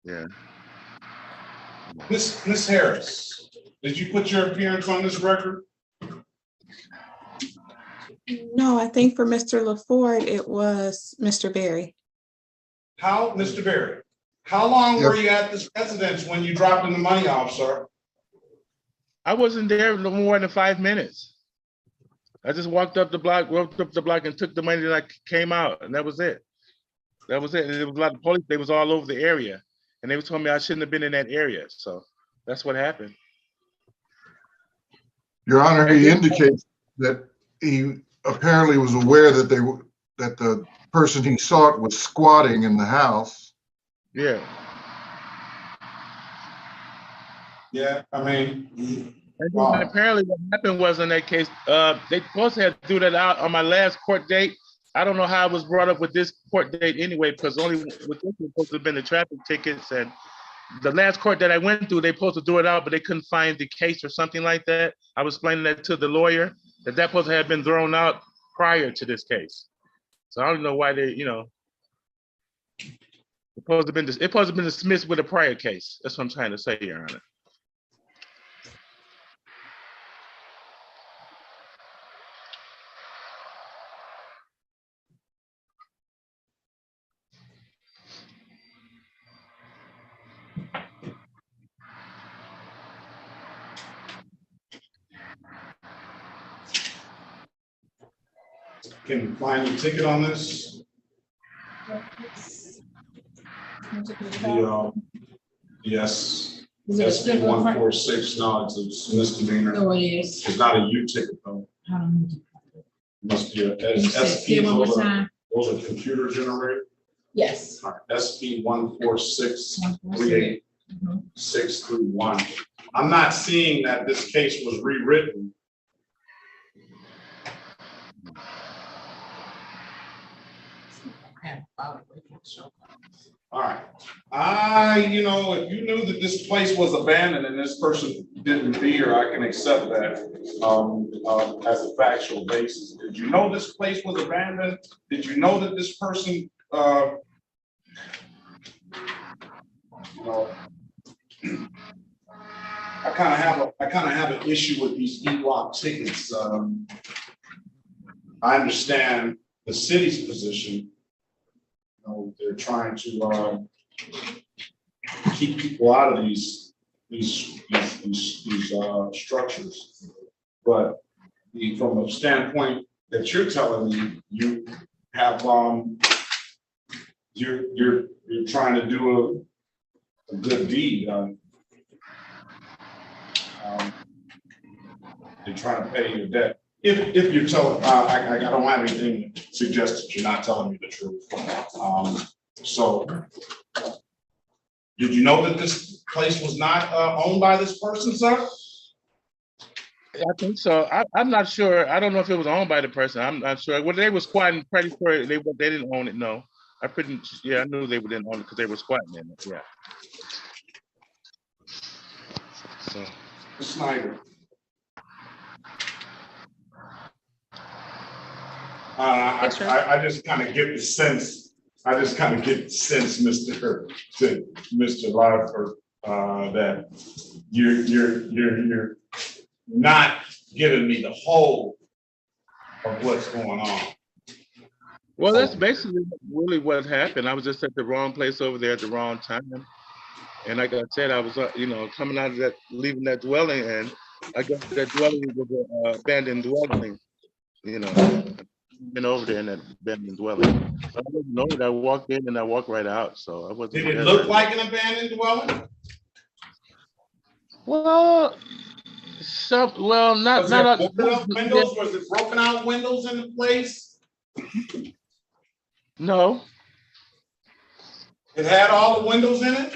Yeah. Miss Harris, did you put your appearance on this record? No, I think for Mr. LaFord, it was Mr. Berry. Mr. Berry, how long were you at this residence when you dropped the money off, sir? I wasn't there no more than 5 minutes. I just walked up the block and took the money that I came out, and that was it. That was it. And there was a lot of police. They was all over the area, and they told me I shouldn't have been in that area. So that's what happened. Your Honor, he indicates that he apparently was aware that the person he sought was squatting in the house. Yeah. Yeah, I mean. And apparently what happened was in that case, they supposed to have to do that out on my last court date. I don't know how it was brought up with this court date anyway, because only with this was supposed to have been the traffic tickets and the last court that I went through, they supposed to throw it out, but they couldn't find the case or something like that. I was explaining that to the lawyer, that supposed to have been thrown out prior to this case. So I don't know why they, it's supposed to have been dismissed with a prior case. That's what I'm trying to say, Your Honor. Can you find the ticket on this? Yes. Is it a SB civil offense? 146, no, it's a misdemeanor. No, it is. It's not a U ticket though. Must be a Can you say SP. it one more time? Those are computer generated. Yes. All right, SP 14638 631. I'm not seeing that this case was rewritten. All right. If you knew that this place was abandoned and this person didn't be here, I can accept that as a factual basis. Did you know this place was abandoned? Did you know that this person, I kind of have an issue with these EWOP tickets. I understand the city's position. They're trying to keep people out of these structures, but from a standpoint that you're telling me, you have you're trying to do a good deed. You're trying to pay your debt. If you're telling, I don't have anything to suggest that you're not telling me the truth. So, did you know that this place was not owned by this person, sir? I think so. I'm not sure. I don't know if it was owned by the person. I'm not sure. Well, they were squatting pretty sure they didn't own it. No, I knew they didn't own it because they were squatting in it. Yeah. So, Snyder. I just kind of get the sense. Mr. Lyford, that you're not giving me the whole of what's going on. well, that's basically really what happened. I was just at the wrong place over there at the wrong time, and like I said, I was coming out of leaving that dwelling, and I guess that dwelling was an abandoned dwelling. Been over there in that abandoned dwelling. So I didn't know it. I walked in and I walked right out. So I wasn't. Did it look like an abandoned dwelling? Well, not. Was there windows? Was it broken out windows in the place? No. It had all the windows in it?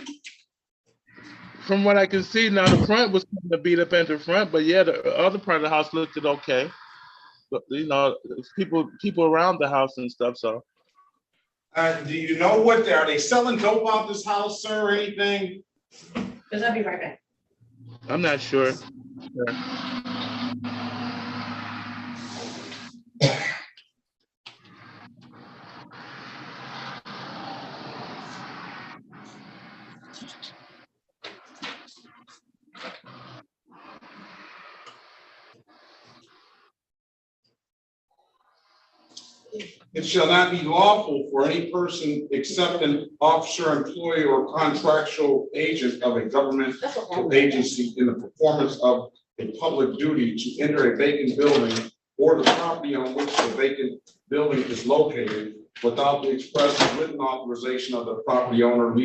From what I can see now, the front was kind of beat up at the front, but yeah, the other part of the house looked okay. But, people around the house and stuff. So, do you know are they selling dope out this house, sir, or anything? Because I'll be right back. I'm not sure. It shall not be lawful for any person except an officer, employee, or contractual agent of a governmental agency in the performance of a public duty to enter a vacant building or the property on which the vacant building is located without the express written authorization of the property owner,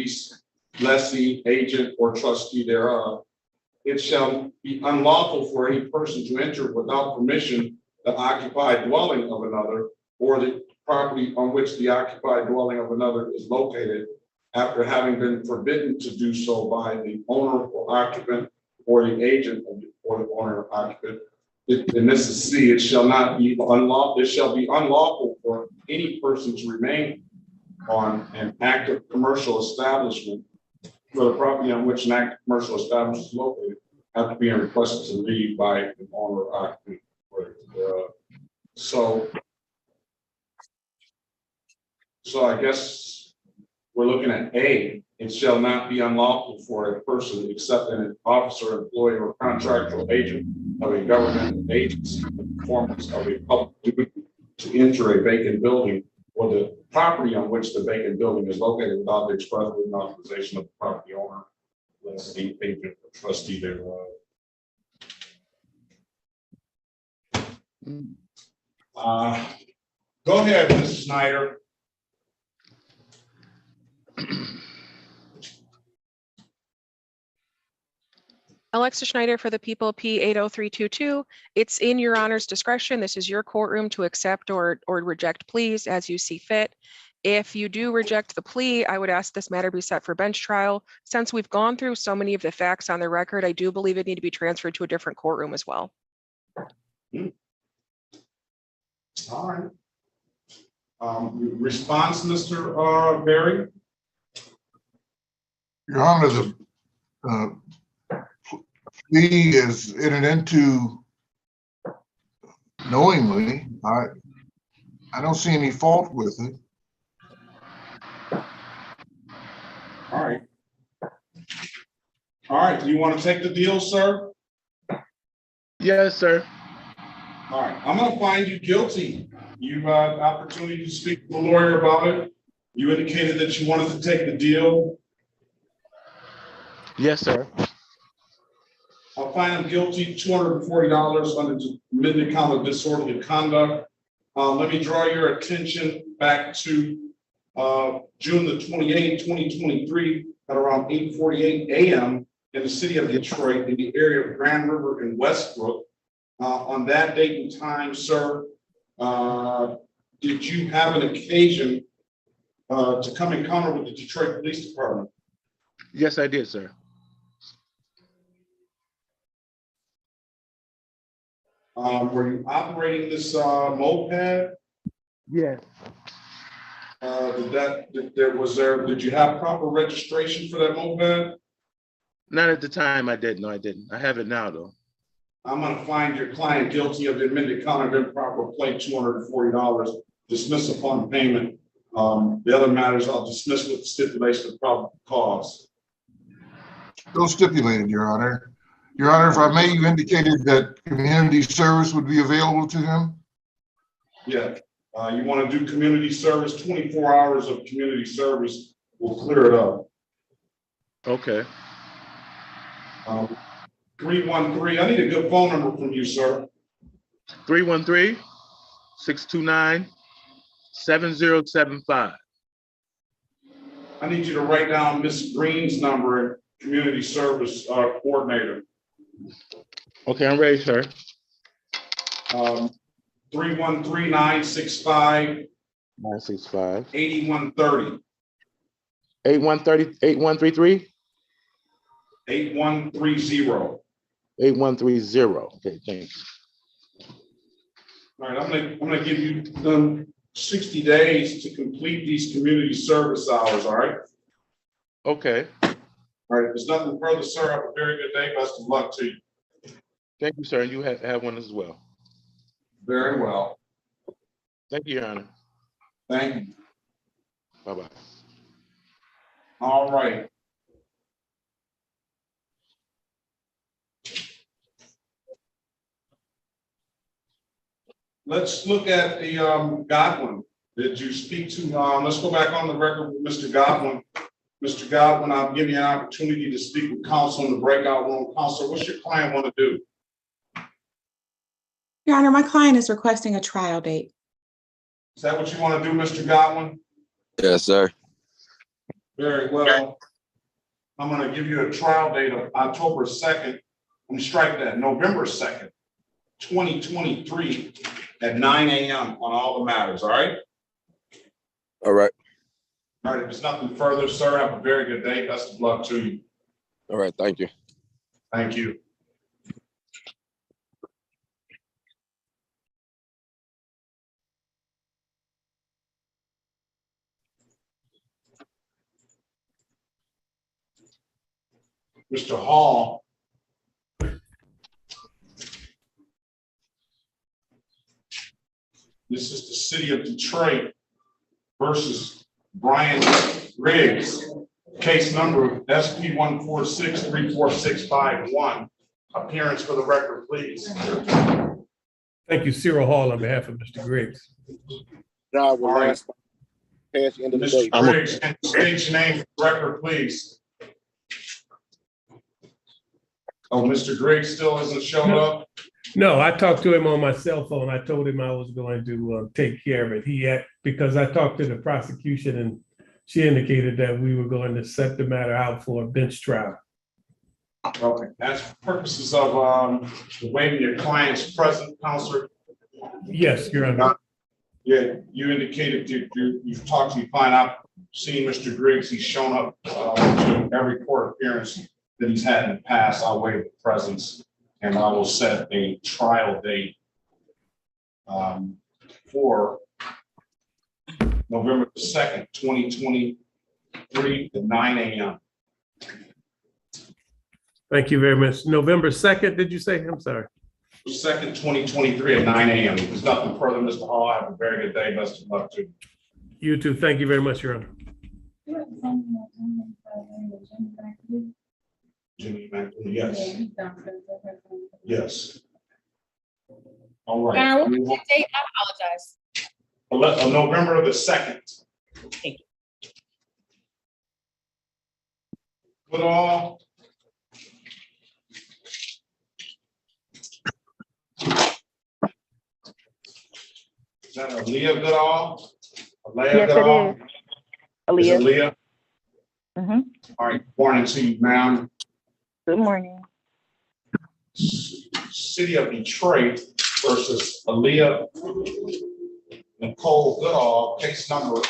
lessee, agent, or trustee thereof. It shall be unlawful for any person to enter without permission the occupied dwelling of another or the property on which the occupied dwelling of another is located after having been forbidden to do so by the owner or occupant or the agent or the owner or occupant. And this is C, it shall be unlawful for any person to remain on an active commercial establishment for the property on which an active commercial establishment is located have to be requested to leave by the owner or occupant. So I guess we're looking at A, it shall not be unlawful for a person except an officer, employee, or contractual agent of a government agency in the performance of a public duty to enter a vacant building or the property on which the vacant building is located without the express written authorization of the property owner, unless the agent or trustee thereof. Go ahead, Mrs. Snyder. Alexa Schneider for the people, P80322. It's in your honor's discretion. This is your courtroom to accept or reject pleas as you see fit. If you do reject the plea, I would ask this matter be set for bench trial. Since we've gone through so many of the facts on the record, I do believe it need to be transferred to a different courtroom as well. All right. Response, Mr. Berry? Your Honor, the plea is entered into knowingly. I don't see any fault with it. All right. All right, do you want to take the deal, sir? Yes, sir. All right, I'm gonna find you guilty. You've had opportunity to speak to the lawyer about it. You indicated that you wanted to take the deal. Yes, sir. I'll find him guilty, $240 under amended count of disorderly conduct. Let me draw your attention back to June the 28th, 2023, at around 8:48 a.m. in the city of Detroit, in the area of Grand River and Westbrook. On that date and time, sir, did you have an occasion to come encounter with the Detroit Police Department? Yes, I did, sir. Were you operating this moped? Yes. Did you have proper registration for that moped? Not at the time I did. No, I didn't. I have it now, though. I'm gonna find your client guilty of the amended count of improper plate, $240, dismiss upon payment. The other matters I'll dismiss with the stipulation of probable cause. Still stipulated, Your Honor. Your Honor, if I may, you indicated that community service would be available to him? Yeah, you wanna do community service, 24 hours of community service will clear it up. Okay. 313, I need a good phone number from you, sir. 313-629-7075. I need you to write down Miss Green's number, community service coordinator. Okay, I'm ready, sir. 313-965. 965. 8130. 8133. 8130. 8130. Okay, thanks. All right, I'm gonna give you 60 days to complete these community service hours, all right? Okay. All right, if there's nothing further, sir, have a very good day. Best of luck to you. Thank you, sir. You have one as well. Very well. Thank you, Your Honor. Thank you. Bye-bye. All right. Let's look at the Godwin. Did you speak to, let's go back on the record with Mr. Godwin. Mr. Godwin, I'll give you an opportunity to speak with counsel in the breakout room. Counsel, what's your client want to do? Your Honor, my client is requesting a trial date. Is that what you want to do, Mr. Godwin? Yes, sir. Very well. I'm going to give you a trial date of October 2nd. I'm strike that, November 2nd, 2023 at 9 a.m. on all the matters, all right? All right. All right, if there's nothing further, sir, have a very good day. Best of luck to you. All right, thank you. Thank you. Mr. Hall. This is the city of Detroit versus Brian Riggs. Case number SP 146-34651. Appearance for the record, please. Thank you, Cyril Hall, on behalf of Mr. Griggs. Job will All right. last past the end of the day. Mr. Riggs, can you state your name for the record, please? Oh, Mr. Griggs still hasn't showed up? No, I talked to him on my cell phone. I told him I was going to take care of it. Because I talked to the prosecution and she indicated that we were going to set the matter out for a bench trial. Okay, that's for purposes of waiving your client's present, counselor. Yes, Your Honor. Yeah, you indicated you've talked to your client. I've seen Mr. Griggs. He's shown up to every court appearance that he's had in the past. I'll waive the presence and I will set a trial date for November 2nd, 2023 at 9 a.m. Thank you very much. November 2nd, did you say? I'm sorry. 2nd, 2023 at 9 a.m. If there's nothing further, Mr. Hall, have a very good day. Best of luck to you. You too. Thank you very much, Your Honor. Jimmy, yes. Yes. All right. Your Honor, what was that date? I apologize. November the 2nd. Thank you. Goodall. Is that Aaliyah Goodall? Yes, it is. Aaliyah. Aaliyah? Mm-hmm. All right, morning to you, ma'am. Good morning. City of Detroit versus Aaliyah Nicole Goodall, case number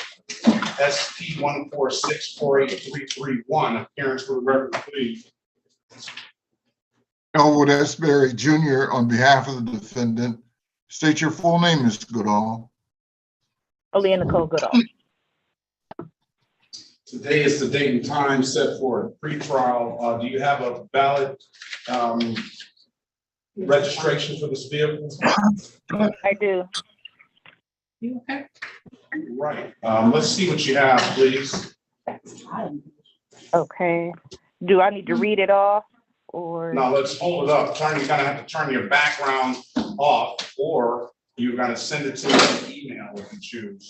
SP 146-48331. Appearance for the record, please. Elwood S. Berry Jr. on behalf of the defendant. State your full name, Ms. Goodall. Aaliyah Nicole Goodall. Today is the date and time set for a pretrial. Do you have a valid registration for this vehicle? I do. Okay. Right. Let's see what you have, please. Okay. Do I need to read it off or? No, let's hold it up. You're gonna have to turn your background off, or you're gonna send it to me in email if you choose.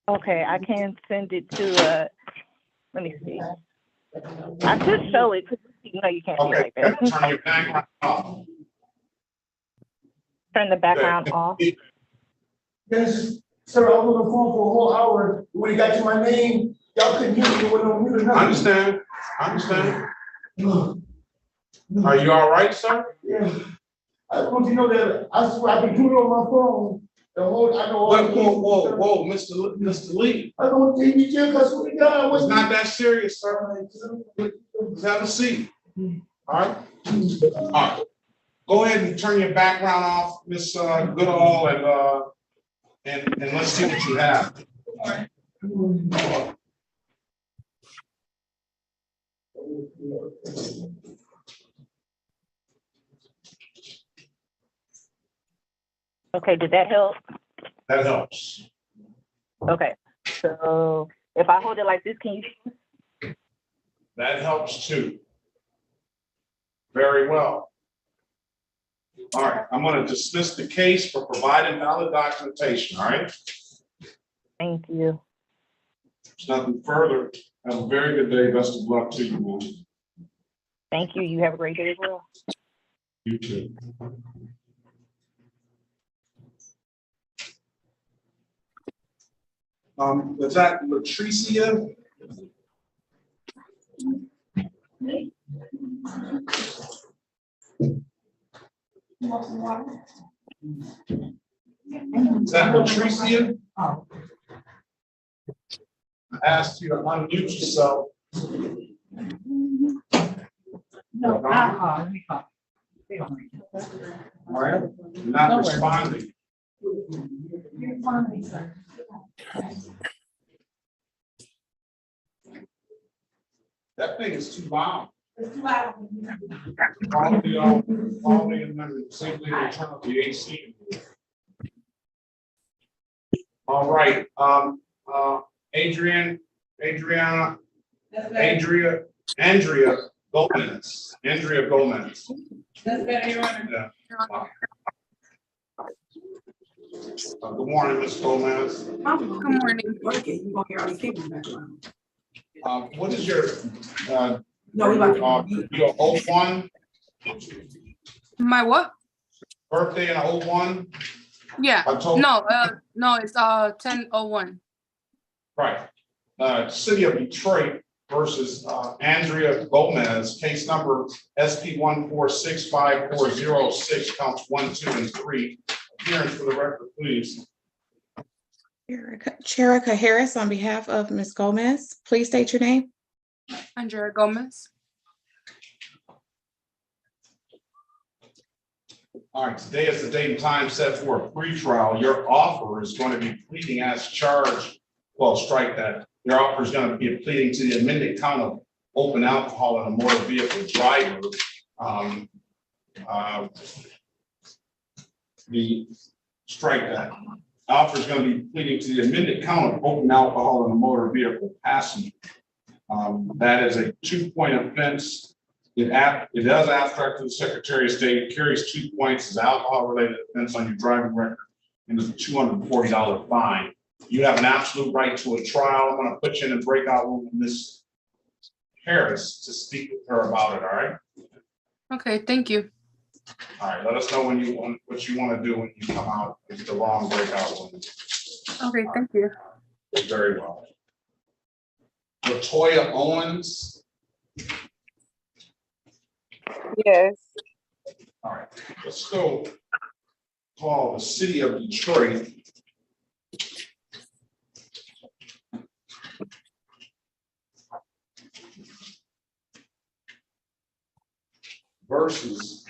Okay, I can send it to, let me see. I could show it, because you know you can't see Okay, like that. turn your background off. Turn the background off. Yes, sir, I was on the phone for a whole hour. When you got to my name, y'all couldn't hear me. It wasn't on mute or nothing. I understand. Are you all right, sir? Yeah. I want you to know that I swear I've been doing it on my phone. The whole, I know. Whoa, Mr. Lee. I don't take me jail, I swear to God. It's not that serious, sir. Just have a seat. All right? All right. Go ahead and turn your background off, Miss Goodall, and let's see what you have. All right. Okay, did that help? That helps. Okay, so if I hold it like this, can you? That helps too. Very well. All right, I'm going to dismiss the case for providing valid documentation, all right? Thank you. There's nothing further. Have a very good day. Best of luck to you, man. Thank you. You have a great day as well. You too. Was that Latricia? Is that Latricia? I asked you to unmute yourself. No, All right, you're not responding. You're fine, sir. That thing is too loud. It's too loud. Quality and then simply turn up the AC. All right, Andrea Gomez. Andrea Gomez. That's better, Your Honor. Yeah. Good morning, Ms. Gomez. Good morning. Okay, you gonna hear all these people in the background. What is your, No, we about to. your 01 My what? birthday in 01? Yeah. October? No, it's 10:01. Right. City of Detroit versus Andrea Gomez, case number SP 1465406, counts 1, 2, and 3. Appearance for the record, please. Cherica Harris on behalf of Ms. Gomez, please state your name. Andrea Gomez. All right, today is the date and time set for a pretrial. Your offer is going to be pleading as charged. Well, strike that. Your offer is going to be pleading to the amended count of open alcohol in a motor vehicle driver. Strike that. Offer is going to be pleading to the amended count of open alcohol in a motor vehicle passenger. That is a 2-point offense. It does abstract to the Secretary of State, carries 2 points as alcohol-related offense on your driving record, and is a $240 fine. You have an absolute right to a trial. I'm going to put you in a breakout room with Ms. Harris to speak with her about it, all right? Okay, thank you. All right, let us know when you want, what you want to do when you come out. It's the wrong breakout room. Okay, thank you. Very well. Latoya Owens. Yes. All right, let's go call the City of Detroit versus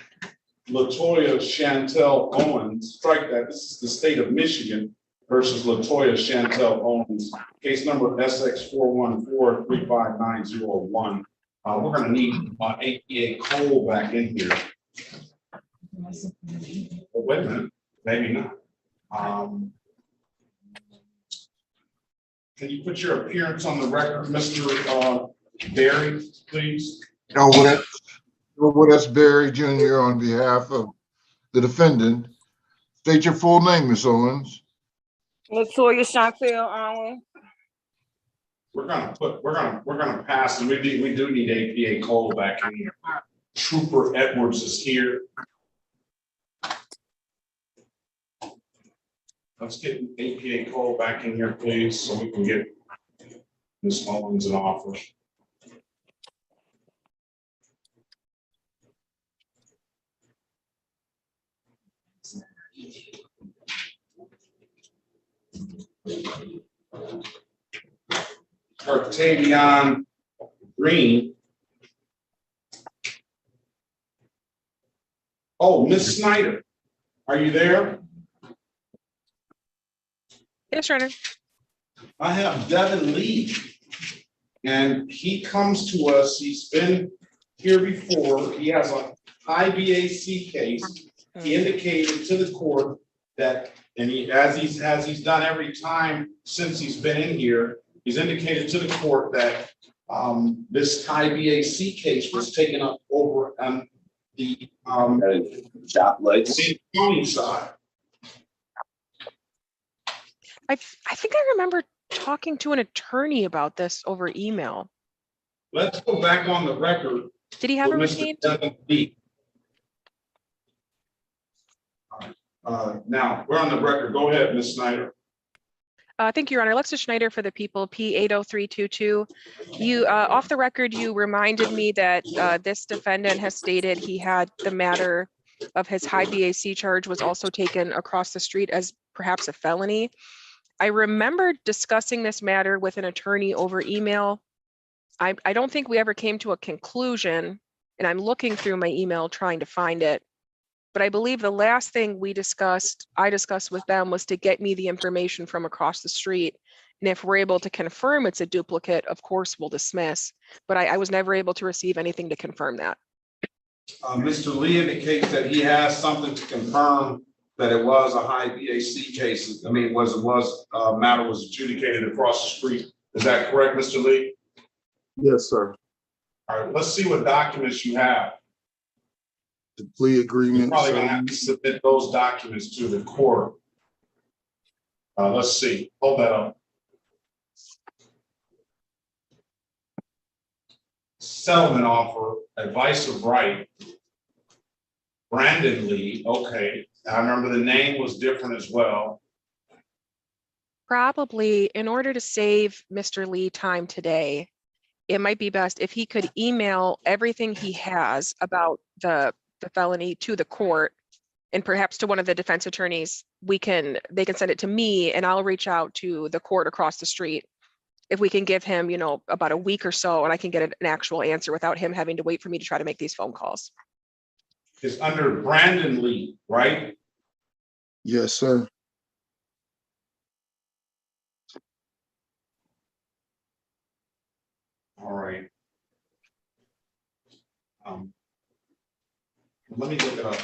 Latoya Chantel Owens. Strike that. This is the state of Michigan versus Latoya Chantel Owens. Case number SX 414-35901. We're going to need APA Cole back in here. But wait a minute, maybe not. Can you put your appearance on the record, Mr. Barry, please? Elwood S. Berry Jr. on behalf of the defendant. State your full name, Ms. Owens. Latoya Chantel Owens. We're gonna pass, and we do need APA Cole back in here. Trooper Edwards is here. Let's get APA Cole back in here, please, so we can get Ms. Owens an offer. Octavian Green. Oh, Ms. Snyder, are you there? Yes, Your Honor. I have Devin Lee, and he comes to us. He's been here before. He has a high BAC case. He indicated to the court that, and as he's done every time since he's been in here, he's indicated to the court that this high BAC case was taken up over on the county side. I think I remember talking to an attorney about this over email. Let's go back on the record. Did he have a retained? Now, we're on the record. Go ahead, Ms. Snyder. Thank you, Your Honor. Alexis Schneider for the people, P80322. You, off the record, you reminded me that this defendant has stated he had the matter of his high BAC charge was also taken across the street as perhaps a felony. I remember discussing this matter with an attorney over email. I don't think we ever came to a conclusion, and I'm looking through my email trying to find it. But I believe the last thing I discussed with them was to get me the information from across the street. And if we're able to confirm it's a duplicate, of course, we'll dismiss. But I was never able to receive anything to confirm that. Mr. Lee indicates that he has something to confirm that it was a high BAC case. I mean, matter was adjudicated across the street. Is that correct, Mr. Lee? Yes, sir. All right, let's see what documents you have. The plea You're agreement. probably gonna have to submit those documents to the court. Let's see, hold that up. Settlement offer, advice of right. Brandon Lee, okay. I remember the name was different as well. Probably in order to save Mr. Lee time today, it might be best if he could email everything he has about the felony to the court and perhaps to one of the defense attorneys. They can send it to me and I'll reach out to the court across the street. If we can give him, about a week or so, and I can get an actual answer without him having to wait for me to try to make these phone calls. It's under Brandon Lee, right? Yes, sir. All right. Let me look it up.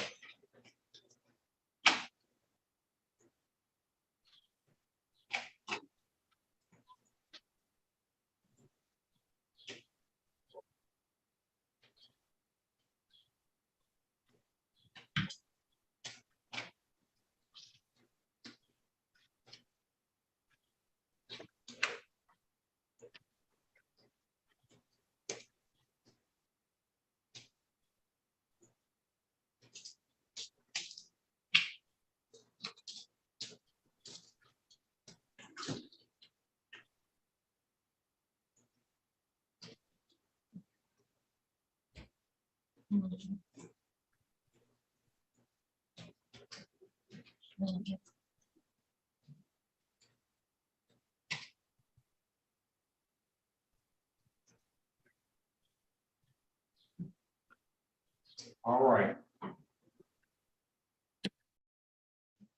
All right.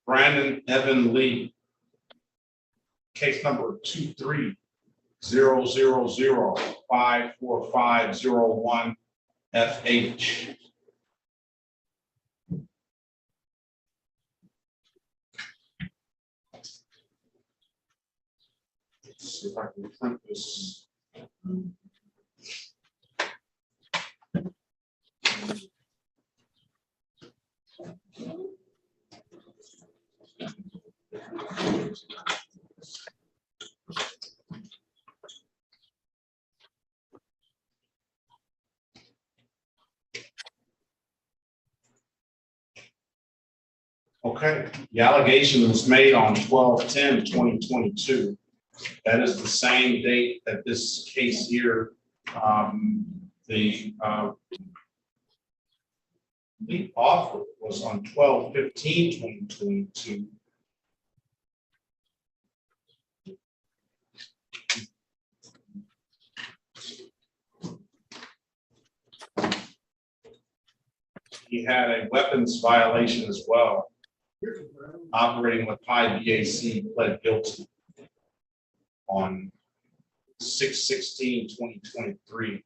Brandon Evan Lee. Case number 23-000-54501 FH. Let's see if I can print this. Okay, the allegation was made on 12/10/2022. That is the same date that this case here, the offer was on 12/15/2022. He had a weapons violation as well. Operating with high BAC, pled guilty on 6/16/2023.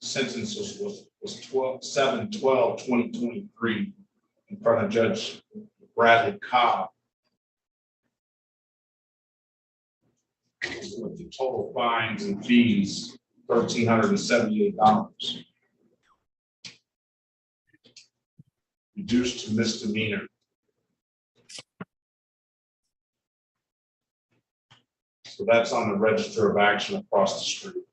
Sentence was 7/12/2023 in front of Judge Bradley Cobb. With the total fines and fees, $1,378. Reduced to misdemeanor. So that's on the register of action across the street.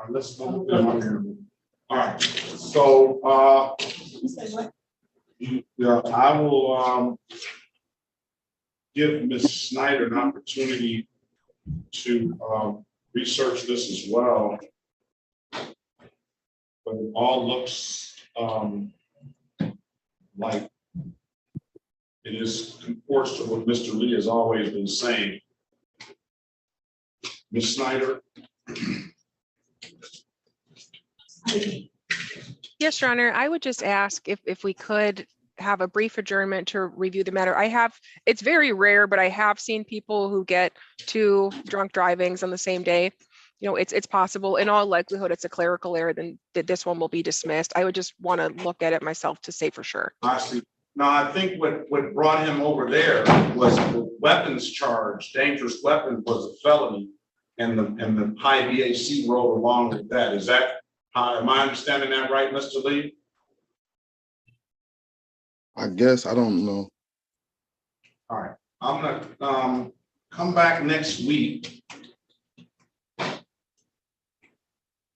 Let's move on. All right, so yeah, I will give Ms. Snyder an opportunity to research this as well. But it all looks like it is comports to what Mr. Lee has always been saying. Ms. Snyder, Yes, Your Honor, I would just ask if we could have a brief adjournment to review the matter. It's very rare, but I have seen people who get 2 drunk drivings on the same day. You know, it's possible. In all likelihood, it's a clerical error, then that this one will be dismissed. I would just want to look at it myself to say for sure. I see. Now, I think what brought him over there was the weapons charge. Dangerous weapon was a felony, and the high VAC rode along with that. Is that, am I understanding that right, Mr. Lee? I guess, I don't know. All right, I'm gonna come back next week.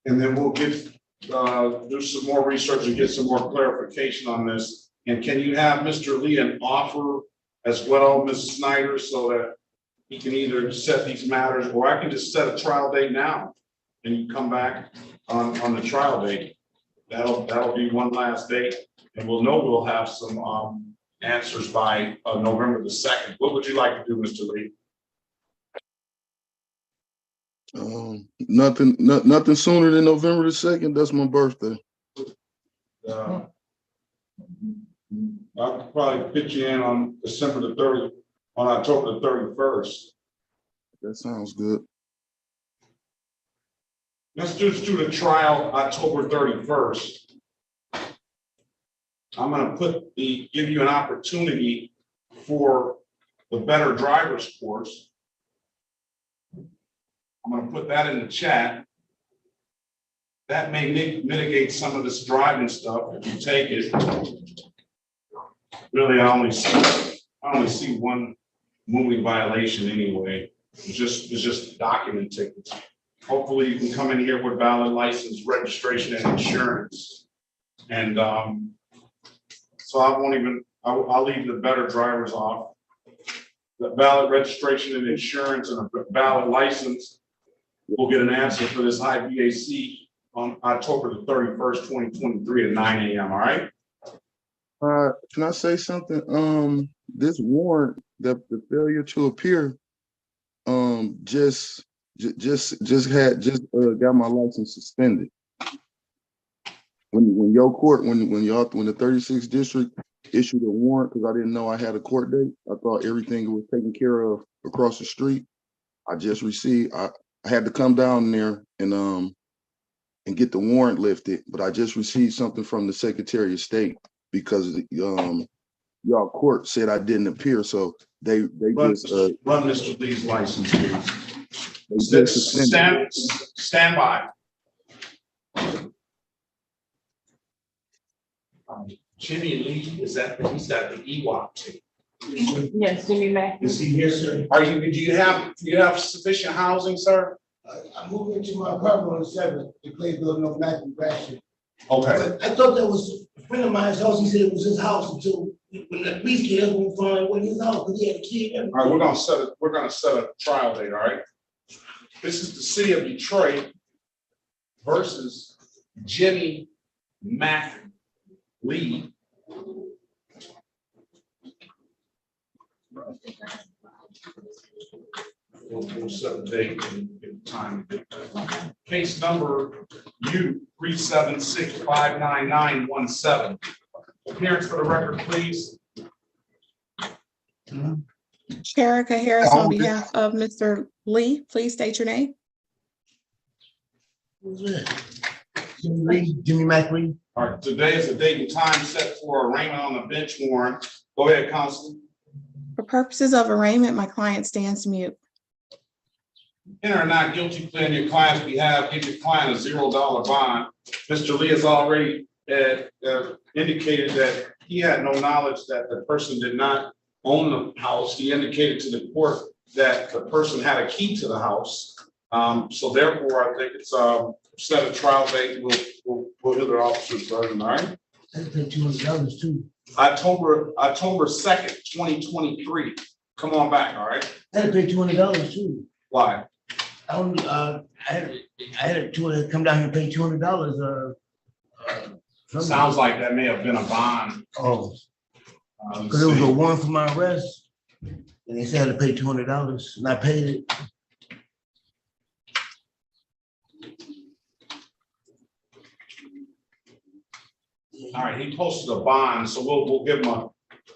And then we'll get, do some more research and get some more clarification on this. And can you have Mr. Lee an offer as well, Mrs. Snyder, so that he can either set these matters, or I can just set a trial date now and you come back on the trial date. That'll be one last date, and we'll have some answers by November the 2nd. What would you like to do, Mr. Lee? Nothing sooner than November the 2nd. That's my birthday. I could probably fit you in on December the 30th, on October the 31st. That sounds good. Let's just do the trial October 31st. I'm gonna give you an opportunity for the better driver's course. I'm gonna put that in the chat. That may mitigate some of this driving stuff if you take it. Really, I only see one moving violation anyway. It's just document tickets. Hopefully you can come in here with valid license, registration, and insurance. And so I'll leave the better drivers off. The valid registration and insurance and a valid license. We'll get an answer for this high VAC on October the 31st, 2023 at 9 a.m. All right. Can I say something? This warrant, the failure to appear, just got my license suspended. When the 36th district issued a warrant, because I didn't know I had a court date. I thought everything was taken care of across the street. I just received. I had to come down there and get the warrant lifted, but I just received something from the Secretary of State because y'all court said I didn't appear, so they run run Mr. Lee's license, please. Stand by. Jimmy Lee, he's got the EWAP tape. Yes, Jimmy Mack. Is he here, sir? Do you have sufficient housing, sir? I moved into my apartment on the 7th, the Clay Building on Matthew Gratian. Okay. But I thought that was a friend of mine's house. He said it was his house until when the police came, we found it wasn't his house because he had a key. All right, we're gonna set a trial date. All right. This is the city of Detroit versus Jimmy Mack Lee. We'll set a date and get time. Case number U376599917. Appearance for the record, please. Sherika Harris on behalf of Mr. Lee, please state your name. Who's that? Jimmy Mack Lee. All right, today is the date and time set for arraignment on the bench warrant. Go ahead, Counsel. For purposes of arraignment, my client stands mute. Enter a not guilty plea on your client's behalf, give your client a $0 bond. Mr. Lee has already indicated that he had no knowledge that the person did not own the house. He indicated to the court that the person had a key to the house. So therefore, I think it's set a trial date. We'll hear the officer's version, all right? I had to pay $200 too. October 2nd, 2023. Come on back, all right? I had to pay $200 too. Why? I had to come down here and pay $200. Sounds like that may have been a bond. Oh. Because it was a warrant for my arrest, and they said I had to pay $200, and I paid it. All right, he posted a bond, so we'll give him a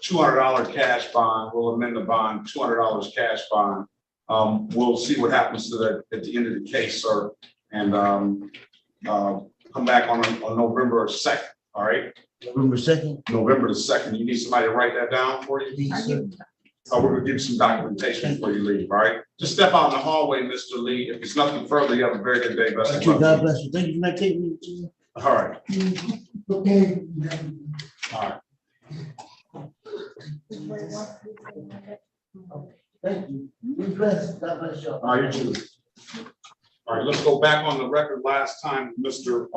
$200 cash bond. We'll amend the bond, $200 cash bond. We'll see what happens to that at the end of the case, sir, and come back on November 2nd. All right. November 2nd. November the 2nd. You need somebody to write that down for you? We're gonna give you some documentation before you leave. All right. Just step out in the hallway, Mr. Lee. If it's nothing further, you have a very good day. Best of Thank you. luck. God bless you. Thank you for not taking me. All right. Okay. All right. Thank you. Be blessed. God bless you. All right, you too. All right, let's go back on the record. Last time, Mr.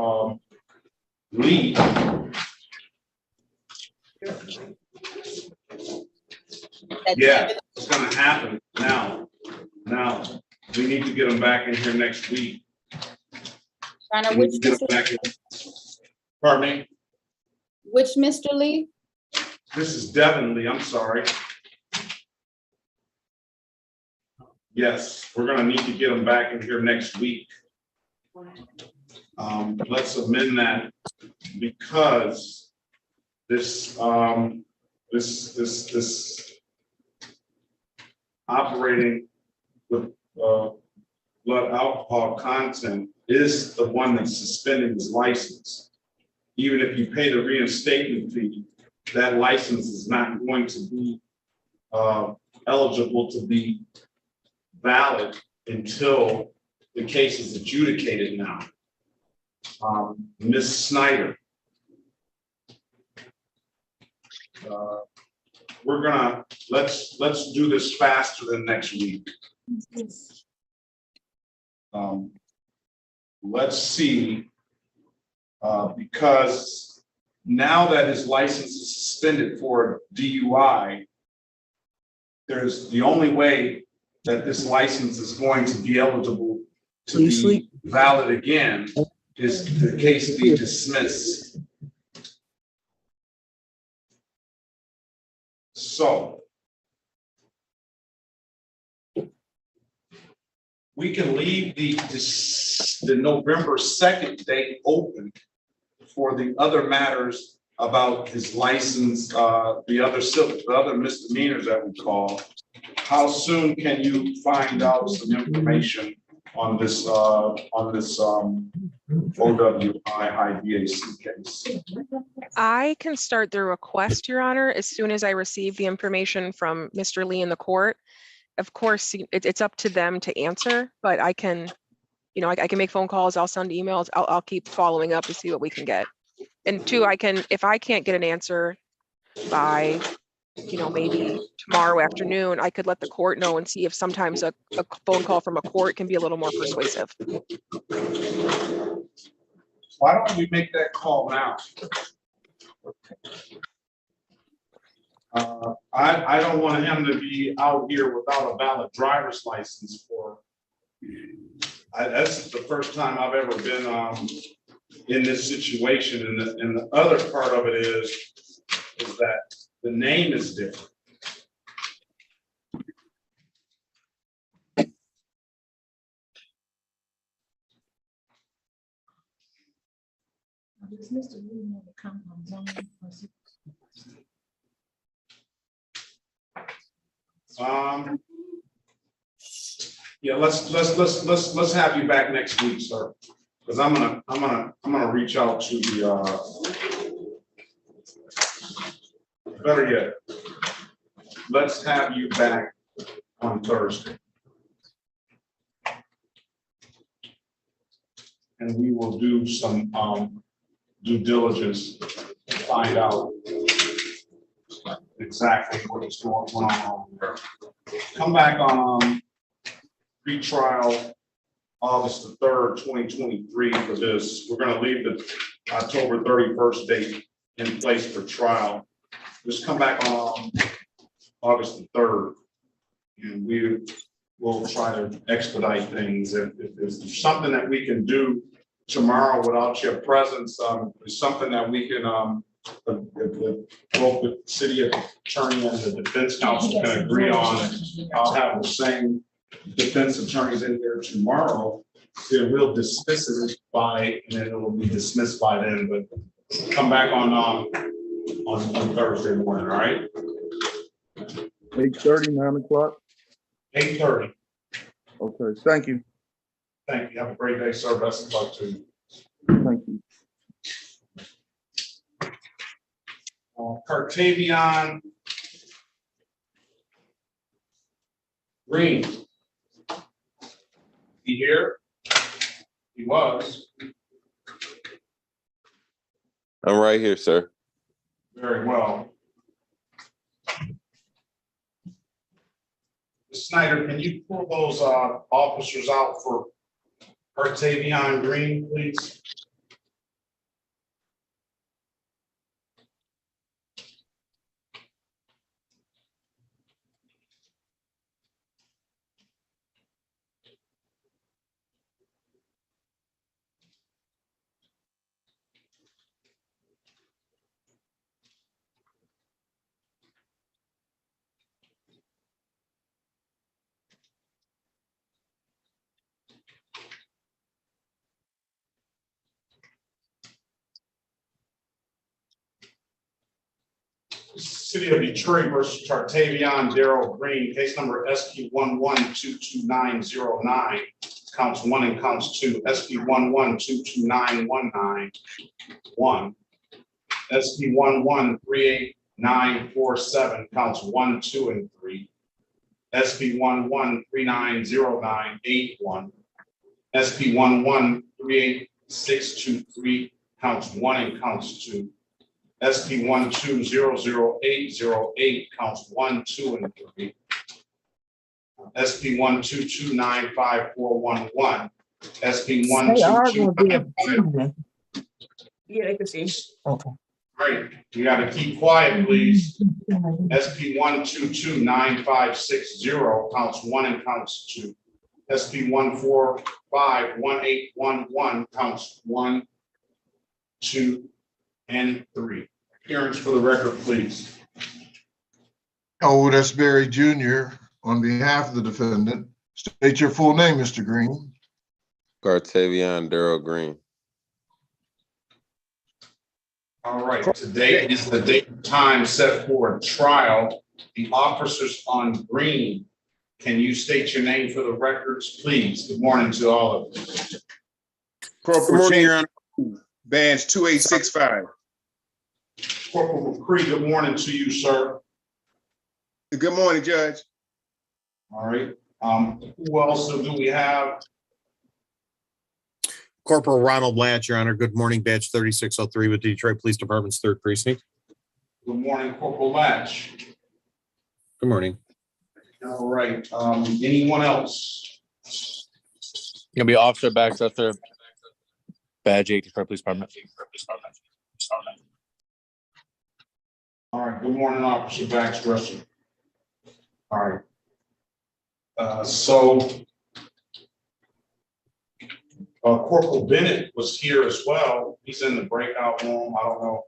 Lee. Yeah, it's gonna happen now. Now, we need to get them back in here next week. Honor, We which need to get them Mr. back in. Pardon me? Which Mr. Lee? This is Devin Lee, I'm sorry. Yes, we're gonna need to get them back in here next week. Let's amend that because this operating with blood alcohol content is the one that's suspending his license. Even if you pay the reinstatement fee, that license is not going to be eligible to be valid until the case is adjudicated now. Ms. Snyder. We're gonna, let's do this faster than next week. Let's see, because now that his license is suspended for DUI, there's the only way that this license is going to be eligible to be valid again is the case be dismissed. So we can leave the November 2nd date open for the other matters about his license, the other misdemeanors that we call. How soon can you find out some information on this OWI high DAC case? I can start the request, Your Honor, as soon as I receive the information from Mr. Lee in the court. Of course, it's up to them to answer, but I can, I can make phone calls, I'll send emails, I'll keep following up to see what we can get. And two, if I can't get an answer by, maybe tomorrow afternoon, I could let the court know and see if sometimes a phone call from a court can be a little more persuasive. Why don't we make that call now? I don't want him to be out here without a valid driver's license for. That's the first time I've ever been in this situation, and the other part of it is that the name is different. Does Mr. Lee know the compound zone? Yeah, let's have you back next week, sir. Because I'm gonna reach out to the better yet, let's have you back on Thursday. And we will do some due diligence to find out exactly what is going on there. Come back on pre-trial August the 3rd, 2023 for this. We're going to leave the October 31st date in place for trial. Just come back on August the 3rd, and we will try to expedite things. If there's something that we can do tomorrow without your presence, is something that we can, both the city attorney and the defense counsel can agree on. I'll have the same defense attorneys in here tomorrow. We'll dismiss it and then it will be dismissed by then. But come back on Thursday morning, all right? 8:30, 9 o'clock? 8:30. Okay, thank you. Thank you. Have a great day, sir. Best of luck to you. Thank you. Cartavian Green. He here? He was. I'm right here, sir. Very well. Ms. Snyder, can you pull those officers out for Cartavian Green, please? City of Detroit versus Tartavion Darrell Green, case number SP 11-22909, counts 1 and counts 2. SP 11-22919-1, SP 11-38947, counts 1, 2, and 3. SP 11-390981, SP 11-38623, counts 1 and counts 2. SP 12000808, counts 1, 2, and 3. SP 122954111, SP 122. Yeah, they can see. Okay. Great, you gotta keep quiet, please. SP 1229560, counts 1 and counts 2. SP 1451811, counts 1, 2, and 3. Appearance for the record, please. Elwood S. Berry Jr. on behalf of the defendant. State your full name, Mr. Green. Cartavian Darrell Green. All right, today is the date and time set for a trial. The officers on Green, can you state your name for the records, please? Good morning to all of you. Corporal Chain, Your Honor. Badge 2865. Corporal McCree, good morning to you, sir. Good morning, Judge. All right. Who else do we have? Corporal Ronald Blatch, Your Honor. Good morning, badge 3603 with the Detroit Police Department's 3rd Precinct. Good morning, Corporal Latch. Good morning. All right. Anyone else? Gonna be Officer Baxter, badge 8, Detroit Police Department. All right. Good morning, Officer Baxter. All right. Corporal Bennett was here as well. He's in the breakout room. I don't know.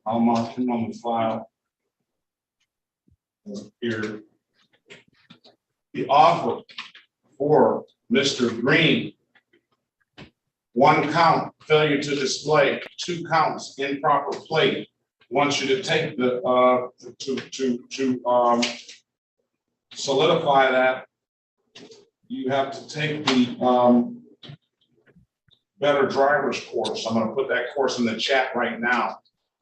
I'll mark him on the file. Here. The offer for Mr. Green: 1 count, failure to display; 2 counts, improper plate. Wants you to take the solidify that. You have to take the better driver's course. I'm going to put that course in the chat right now.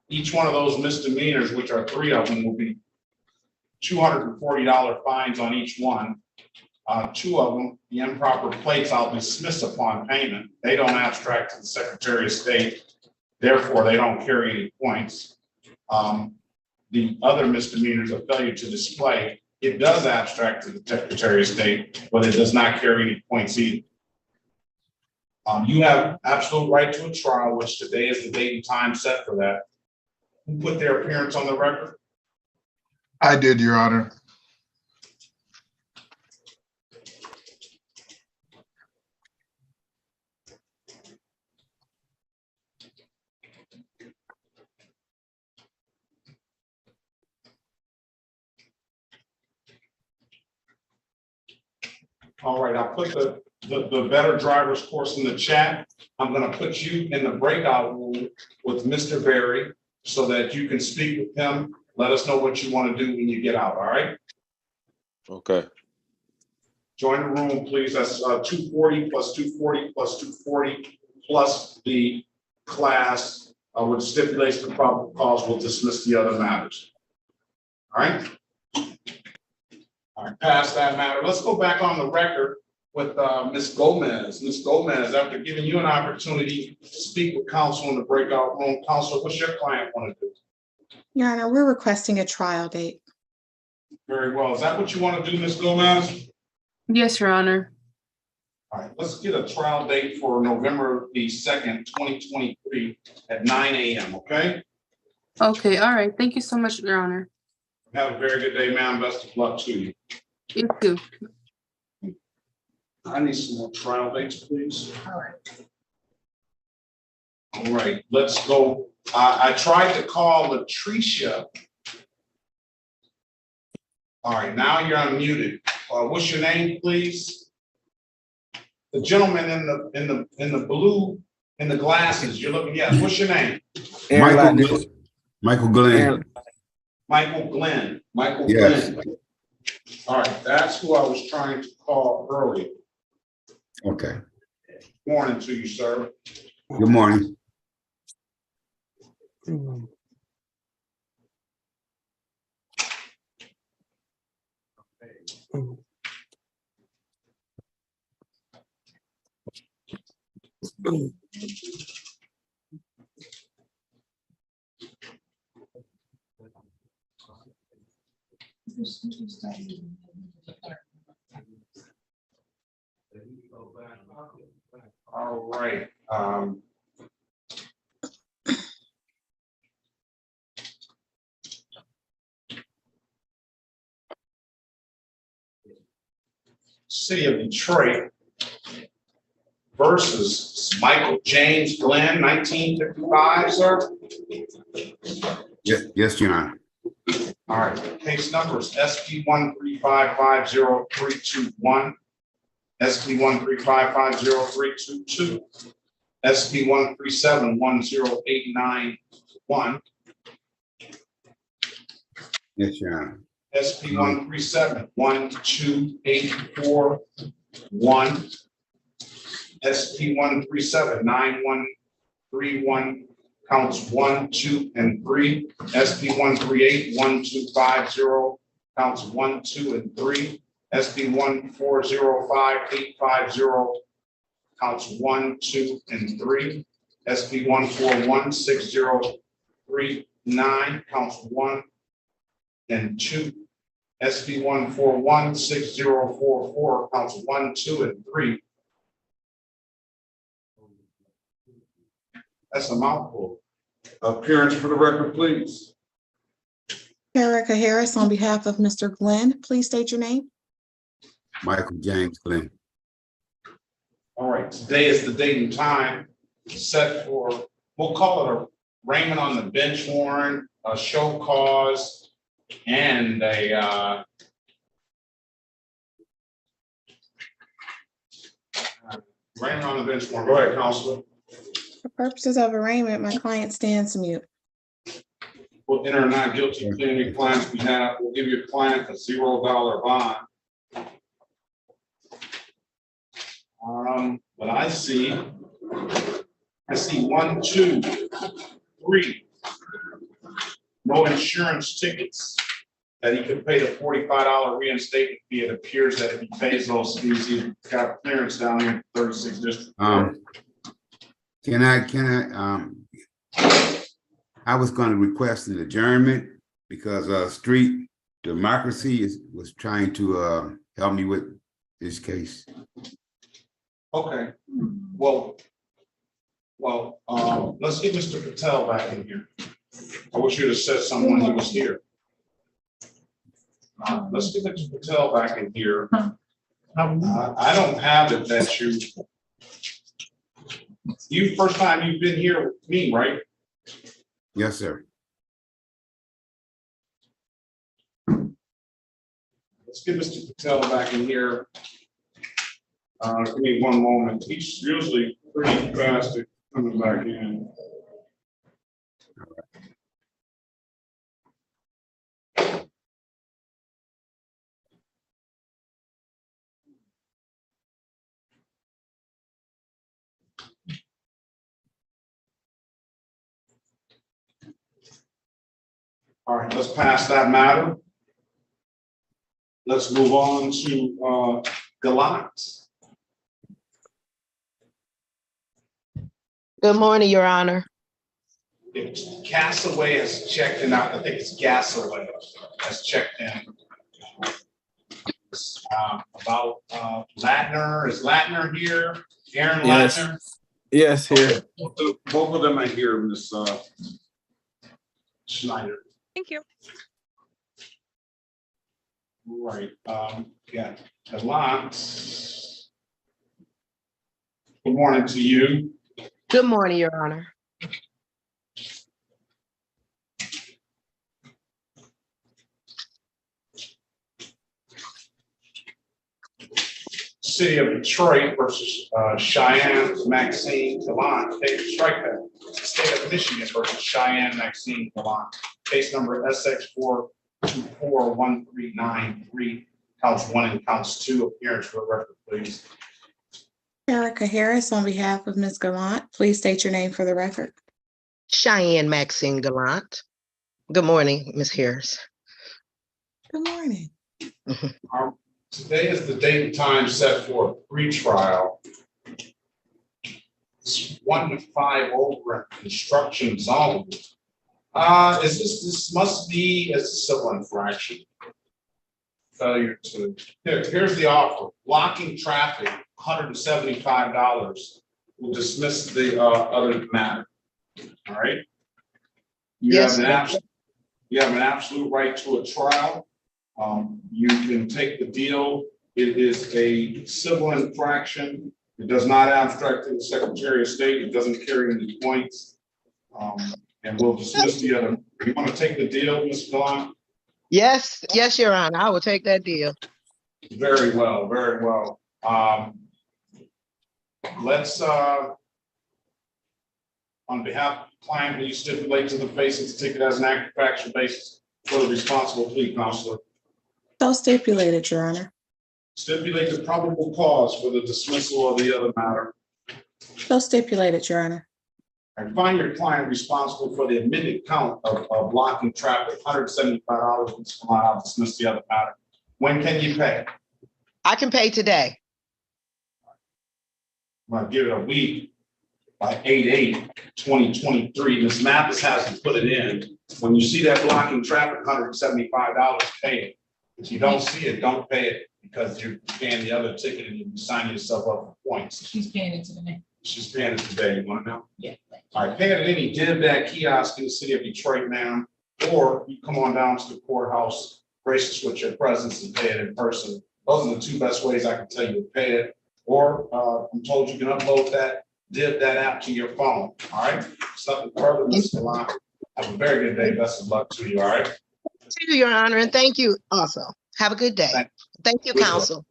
Each one of those misdemeanors, which are 3 of them, will be $240 fines on each one. 2 of them, the improper plates, I'll dismiss upon payment. They don't abstract to the Secretary of State. Therefore, they don't carry any points. The other misdemeanors of failure to display, it does abstract to the Secretary of State, but it does not carry any points either. You have absolute right to a trial, which today is the date and time set for that. Who put their appearance on the record? I did, Your Honor. All right, I'll put the the better driver's course in the chat. I'm gonna put you in the breakout room with Mr. Berry so that you can speak with him. Let us know what you want to do when you get out, all right? Okay. Join the room, please. That's 240 plus 240 plus 240 plus the class, which stipulates the probable cause. We'll dismiss the other matters. All right? All right, past that matter. Let's go back on the record with Ms. Gomez. Ms. Gomez, after giving you an opportunity to speak with counsel in the breakout room, counsel, what's your client want to do? Your Honor, we're requesting a trial date. Very well. Is that what you want to do, Ms. Gomez? Yes, Your Honor. All right, let's get a trial date for November the 2nd, 2023 at 9 a.m., okay? Okay, all right. Thank you so much, Your Honor. Have a very good day, ma'am. Best of luck to you. You too. I need some more trial dates, please. All right, let's go. I tried to call Latricia. All right, now you're unmuted. What's your name, please? The gentleman in the blue, in the glasses. You're looking. Yes. What's your name? Michael Glenn. Michael Glenn. Michael Yes. Glenn. All right, that's who I was trying to call earlier. Okay. Morning to you, sir. Good morning. All right. City of Detroit versus Michael James Glenn, 1955, sir. Yes, Your Honor. All right, case numbers SP 13550-321, SP 13550-322, SP 137-10891, Yes, Your Honor. SP 137-12841, SP 137-9131, counts 1, 2, and 3. SP 138-1250, counts 1, 2, and 3. SP 1405850, counts 1, 2, and 3. SP 1416039, counts 1 and 2. SP 1416044, counts 1, 2, and 3. That's a mouthful. Appearance for the record, please. Erica Harris, on behalf of Mr. Glenn, please state your name. Michael James Glenn. All right, today is the date and time set for, we'll call it a arraignment on the bench warrant, a show cause, and a arraignment on the bench warrant. Go ahead, Counselor. For purposes of arraignment, my client stands mute. We'll enter a not guilty plea on your client's behalf. We'll give your client a $0 bond. But I see 1, 2, 3. No insurance tickets that he could pay the $45 reinstatement fee. It appears that if he pays those fees, he's got clearance down here in 36 district. I was going to request an adjournment because Street Democracy was trying to help me with this case. Okay, well, let's get Mr. Patel back in here. I wish you'd have said something when he was here. Let's get Mr. Patel back in here. I don't have it that you first time you've been here with me, right? Yes, sir. Let's get Mr. Patel back in here. Give me one moment. He's usually pretty fast at coming back in. All right, let's pass that matter. Let's move on to Gallant. Good morning, Your Honor. Castaway has checked in. I think it's Gasaway has checked in about Latner. Is Latner here? Aaron Yes. Latner? Yes, here. Okay. Both of them are here, Ms. Schneider. Thank you. Right. Yeah. Gallant. Good morning to you. Good morning, Your Honor. City of Detroit versus Cheyenne Maxine Gallant. Strike that. State of Michigan versus Cheyenne Maxine Gallant. Case number SX4241393. Counts 1 and counts 2. Appearance for the record, please. Erica Harris, on behalf of Ms. Gallant, please state your name for the record. Cheyenne Maxine Gallant. Good morning, Ms. Harris. Good morning. Today is the date and time set for a pre-trial. It's 1 to 5 over at construction zone. This must be a civil infraction. Failure to, here's the offer. Blocking traffic, $175. We'll dismiss the other matter. All right. You have an absolute right to a trial. You can take the deal. It is a civil infraction. It does not abstract to the Secretary of State. It doesn't carry any points. And we'll dismiss the other. You want to take the deal, Ms. Gallant? Yes, Your Honor, I will take that deal. Very well, very well. Let's, on behalf of the client, will you stipulate to the face of the ticket as an active factual basis for the responsible plea, Counselor? So stipulated, Your Honor. Stipulate the probable cause for the dismissal of the other matter. So stipulated, Your Honor. And find your client responsible for the admitted count of blocking traffic, $175. I'll dismiss the other matter. When can you pay? I can pay today. I'm gonna give it a week by 8/8/2023. Ms. Mathis hasn't put it in. When you see that blocking traffic, $175, pay it. If you don't see it, don't pay it because you're paying the other ticket and you're signing yourself up for points. She's paying it today. She's paying it today. You want to know? Yeah. All right, pay it at any DIV kiosk in the city of Detroit now, or you come on down to the courthouse, grace us with your presence and pay it in person. Those are the two best ways I can tell you to pay it. Or I'm told you can upload that DIV app to your phone. All right. Something further, Ms. Gallant. Have a very good day. Best of luck to you. All right. To you, Your Honor, and thank you also. Have a good day. Thank you, counsel.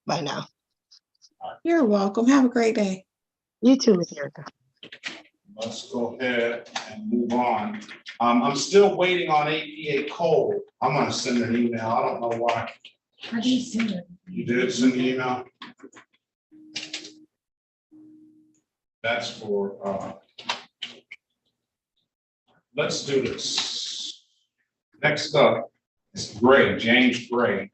Bye now. You're welcome. Have a great day. You too, Ms. Erica. Let's go ahead and move on. I'm still waiting on APA Cole. I'm gonna send an email. I don't know why. How do you send it? You did send the email? That's for, let's do this. Next up is Gray, James Gray.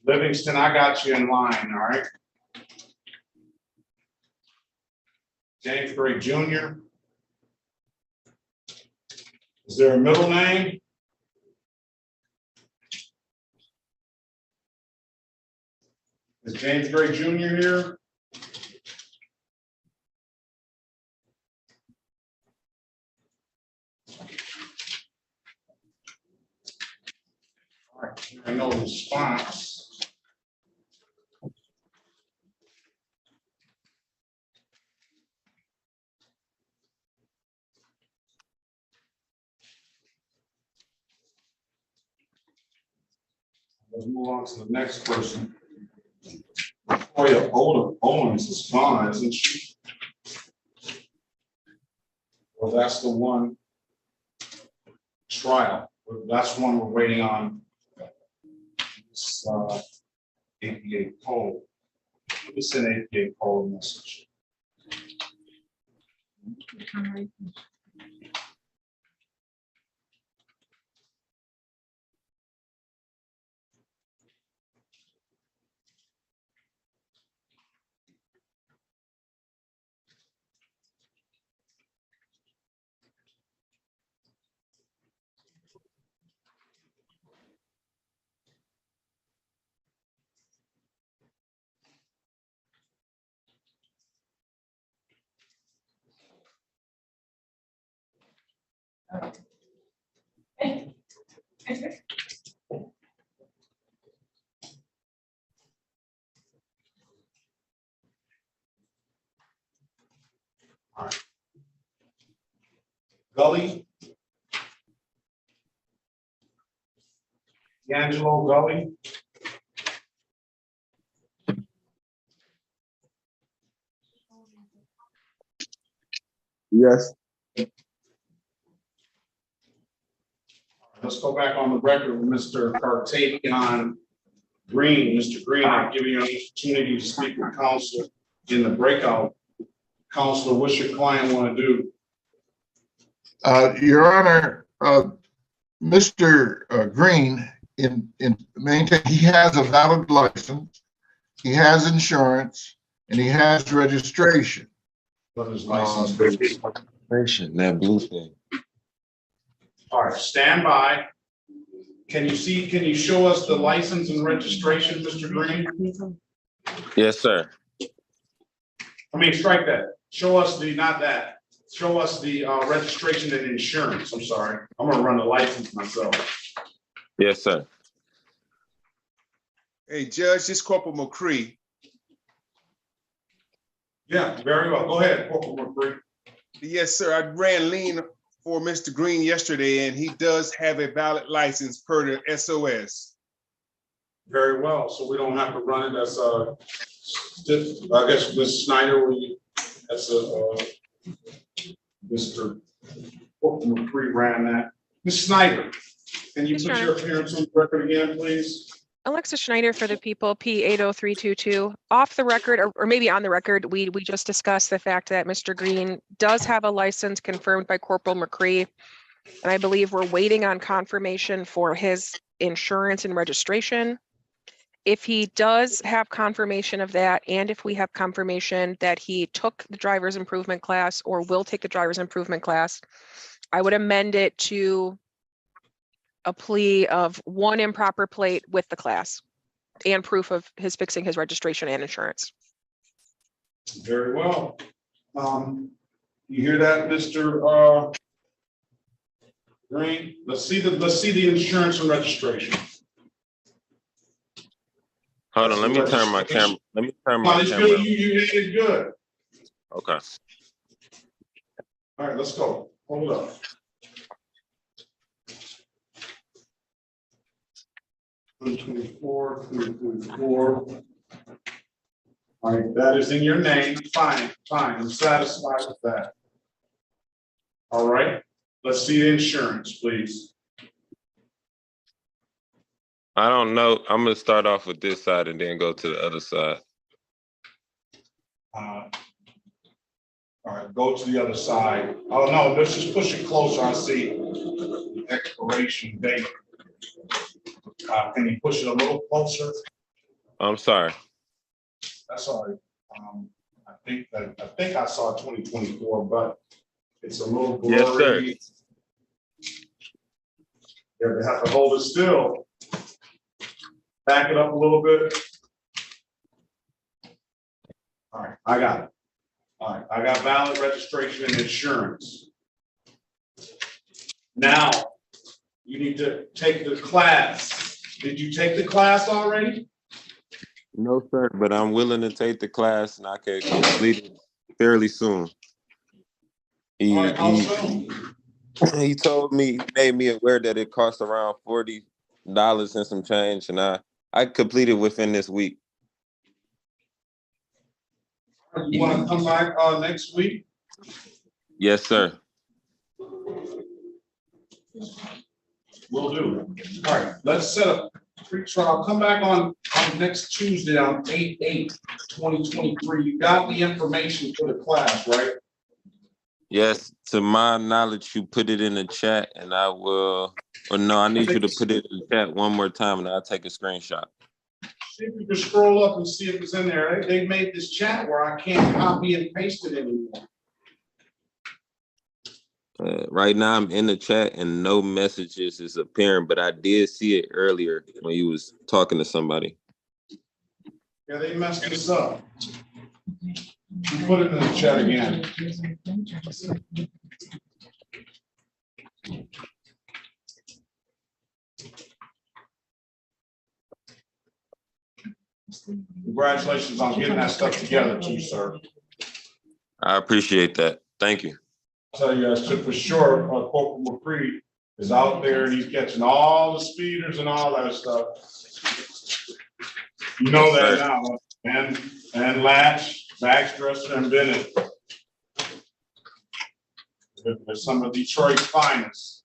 Livingston, I got you in line, all right? James Gray Jr. Is there a middle name? Is James Gray Jr. here? All right, I know response. Let's move on to the next person. Toya Owens is gone, isn't she? Well, that's the one trial. That's one we're waiting on. It's, APA poll. It's an APA poll message. All right. Gully. D'Angelo Gully. Yes. Let's go back on the record with Mr. Cartavion Green. Mr. Green, I'll give you an opportunity to speak with counsel in the breakout. Counselor, what's your client want to do? Your Honor, Mr. Green, in maintain, he has a valid license, he has insurance, and he has registration. What is license? That blue thing. All right, stand by. Can you show us the license and registration, Mr. Green? Yes, sir. I mean, strike that. Show us the, not that. Show us the registration and insurance. I'm sorry. I'm gonna run the license myself. Yes, sir. Hey, Judge, this Corporal McCree. Yeah, very well. Go ahead, Corporal McCree. Yes, sir. I ran lean for Mr. Green yesterday, and he does have a valid license per the SOS. Very well. So we don't have to run it as a, I guess, Ms. Snyder, as a, Mr. Corporal McCree ran that. Ms. Snyder, can you put your appearance on the record again, please? Alexis Schneider for the people, P80322. Off the record, or maybe on the record, we just discussed the fact that Mr. Green does have a license confirmed by Corporal McCree. And I believe we're waiting on confirmation for his insurance and registration. If he does have confirmation of that, and if we have confirmation that he took the driver's improvement class or will take the driver's improvement class, I would amend it to a plea of one improper plate with the class and proof of his fixing his registration and insurance. Very well. You hear that, Mr. Green? Let's see the insurance and registration. Hold on, let me turn my camera. Let me turn my camera. Good. You did it good. Okay. All right, let's go. Hold up. $24. All right, that is in your name. Fine. I'm satisfied with that. All right, let's see the insurance, please. I don't know. I'm gonna start off with this side and then go to the other side. All right, go to the other side. Oh no, let's just push it closer. I see the expiration date. Can you push it a little closer? I'm sorry. That's all right. I think I saw 2024, but it's a little blurry. Yes, sir. You have to hold it still. Back it up a little bit. All right, I got it. All right, I got valid registration and insurance. Now, you need to take the class. Did you take the class already? No, sir, but I'm willing to take the class and I can complete it fairly soon. All right, how soon? He told me, he made me aware that it costs around $40 and some change, and I completed within this week. You want to come back next week? Yes, sir. Will do. All right, let's set up pre-trial. Come back on next Tuesday on 8/8/2023. You got the information for the class, right? Yes, to my knowledge, you put it in the chat, and I will. Or no, I need you to put it in the chat one more time, and I'll take a screenshot. See if you can scroll up and see if it's in there. They made this chat where I can't copy and paste it anymore. Right now, I'm in the chat, and no messages is appearing, but I did see it earlier when you was talking to somebody. Yeah, they messed this up. You put it in the chat again. Congratulations on getting that stuff together too, sir. I appreciate that. Thank you. I'll tell you, for sure, Corporal McCree is out there and he's catching all the speeders and all that stuff. You know that now. And Latch, Baxter, and Bennett. They're some of Detroit's finest.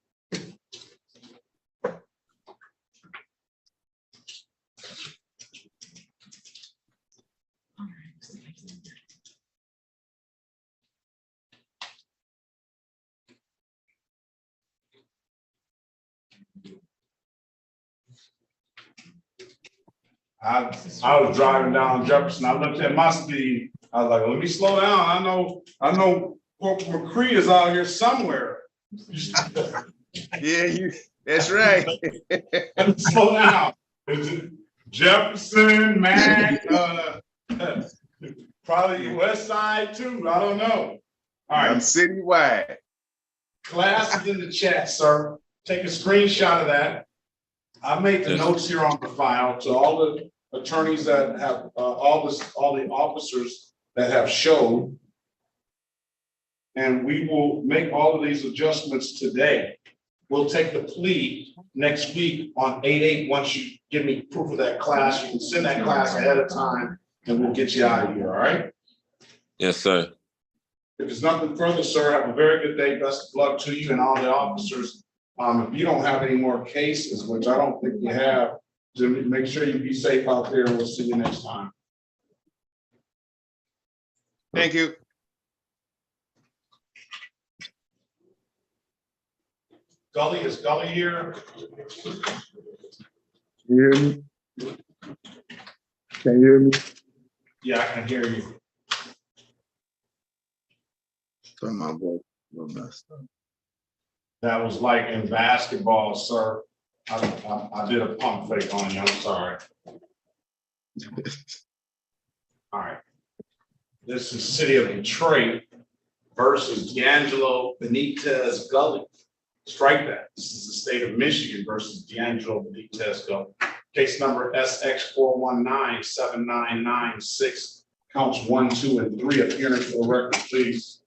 I was driving down Jefferson. I looked at my speed. I was like, let me slow down. I know Corporal McCree is out here somewhere. Yeah, that's right. Let me slow down. Is it Jefferson, Mac, probably West Side too. I don't know. All right. I'm citywide. Class is in the chat, sir. Take a screenshot of that. I made the notes here on the file to all the attorneys that have all the officers that have showed. And we will make all of these adjustments today. We'll take the plea next week on 8/8. Once you give me proof of that class, you can send that class ahead of time and we'll get you out of here, all right? Yes, sir. If there's nothing further, sir, have a very good day. Best of luck to you and all the officers. If you don't have any more cases, which I don't think you have, to make sure you be safe out there, and we'll see you next time. Thank you. Gully, is Gully here? You hear me? Can you hear me? Yeah, I can hear you. Sorry, my voice was messed up. That was like in basketball, sir. I did a pump fake on you. I'm sorry. All right. This is City of Detroit versus D'Angelo Benitez Gully. Strike that. This is the state of Michigan versus D'Angelo Benitez Gully. Case number SX4197996. Counts 1, 2, and 3. Appearance for the record, please.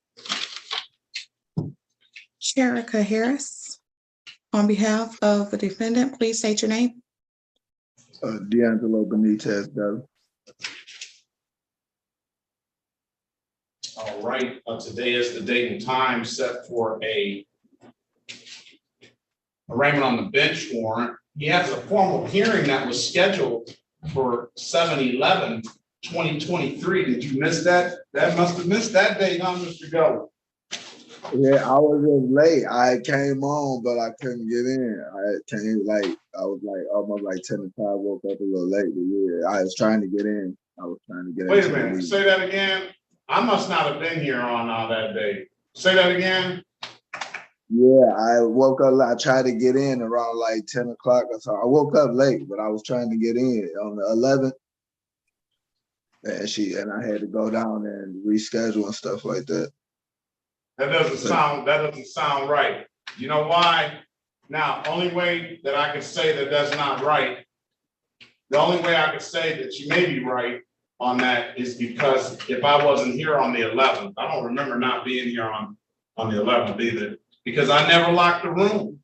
Sherika Harris, on behalf of the defendant, please state your name. D'Angelo Benitez Gully. All right, today is the date and time set for a arraignment on the bench warrant. He has a formal hearing that was scheduled for 7/11/2023. Did you miss that? That must have missed that date, huh, Mr. Gully? Yeah, I was just late. I came on, but I couldn't get in. I came almost like 10 to 5, woke up a little late. But yeah, I was trying to get in. Wait a minute, say that again. I must not have been here on that day. Say that again. Yeah, I woke up, I tried to get in around like 10 o'clock or so. I woke up late, but I was trying to get in on the 11th. And I had to go down and reschedule and stuff like that. That doesn't sound right. You know why? Now, only way that I can say that that's not right, the only way I could say that you may be right on that is because if I wasn't here on the 11th, I don't remember not being here on the 11th either, because I never locked the room.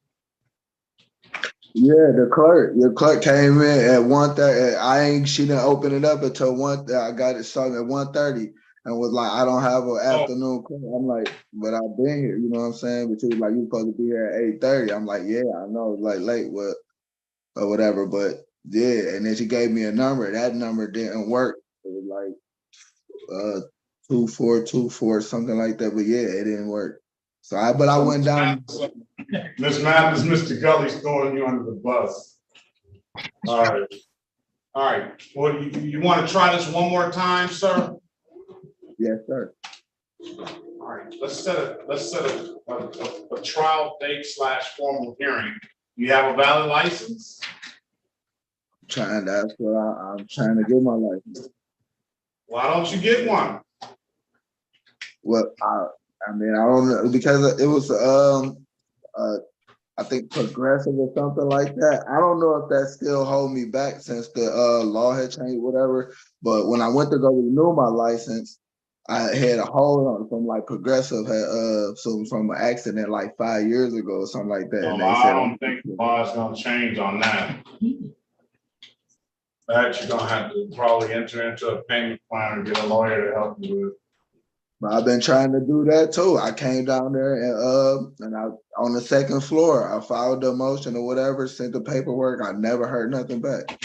Yeah, your clerk came in at 1:30. She didn't open it up until 1. I got it started at 1:30 and was like, I don't have an afternoon clerk. I'm like, but I've been here, you know what I'm saying? But she was like, you supposed to be here at 8:30. I'm like, yeah, I know, like late, what or whatever. But yeah, and then she gave me a number. That number didn't work. It was like 2424, something like that. But yeah, it didn't work. So I went down. Ms. Mathis, Mr. Gully's throwing you under the bus. All right. Well, you want to try this one more time, sir? Yes, sir. All right. Let's set a trial date / formal hearing. You have a valid license? That's what I'm trying to get my license. Why don't you get one? Well, I mean, I don't know, because it was I think Progressive or something like that. I don't know if that still hold me back since the law had changed, whatever. But when I went to go renew my license, I had a hold on from like Progressive had from an accident like 5 years ago or something like that. And they I said, don't think the law is going to change on that. That you're gonna have to probably enter into a payment plan and get a lawyer to help you with. But I've been trying to do that too. I came down there and I on the second floor, I filed the motion or whatever, sent the paperwork. I never heard nothing back.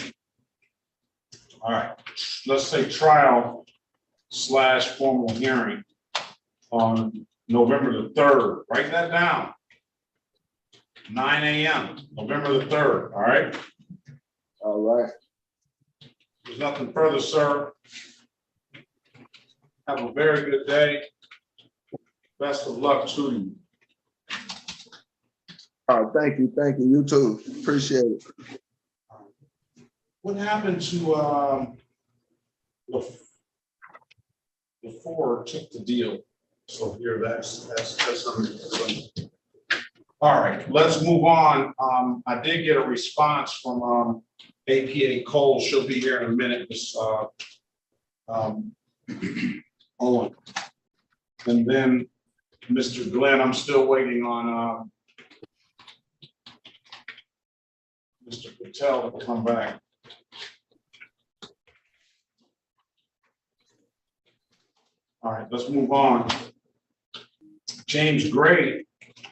All right, let's say trial / formal hearing on November the 3rd. Write that down. 9 a.m. November the 3rd. All right. All right. There's nothing further, sir. Have a very good day. Best of luck to you. Oh, thank you. You too. Appreciate it. What happened to the Ford took the deal? So here, that's something. All right, let's move on. I did get a response from APA Cole. She'll be here in a minute. This Owen. And then Mr. Glenn, I'm still waiting on Mr. Patel to come back. All right, let's move on. James Gray,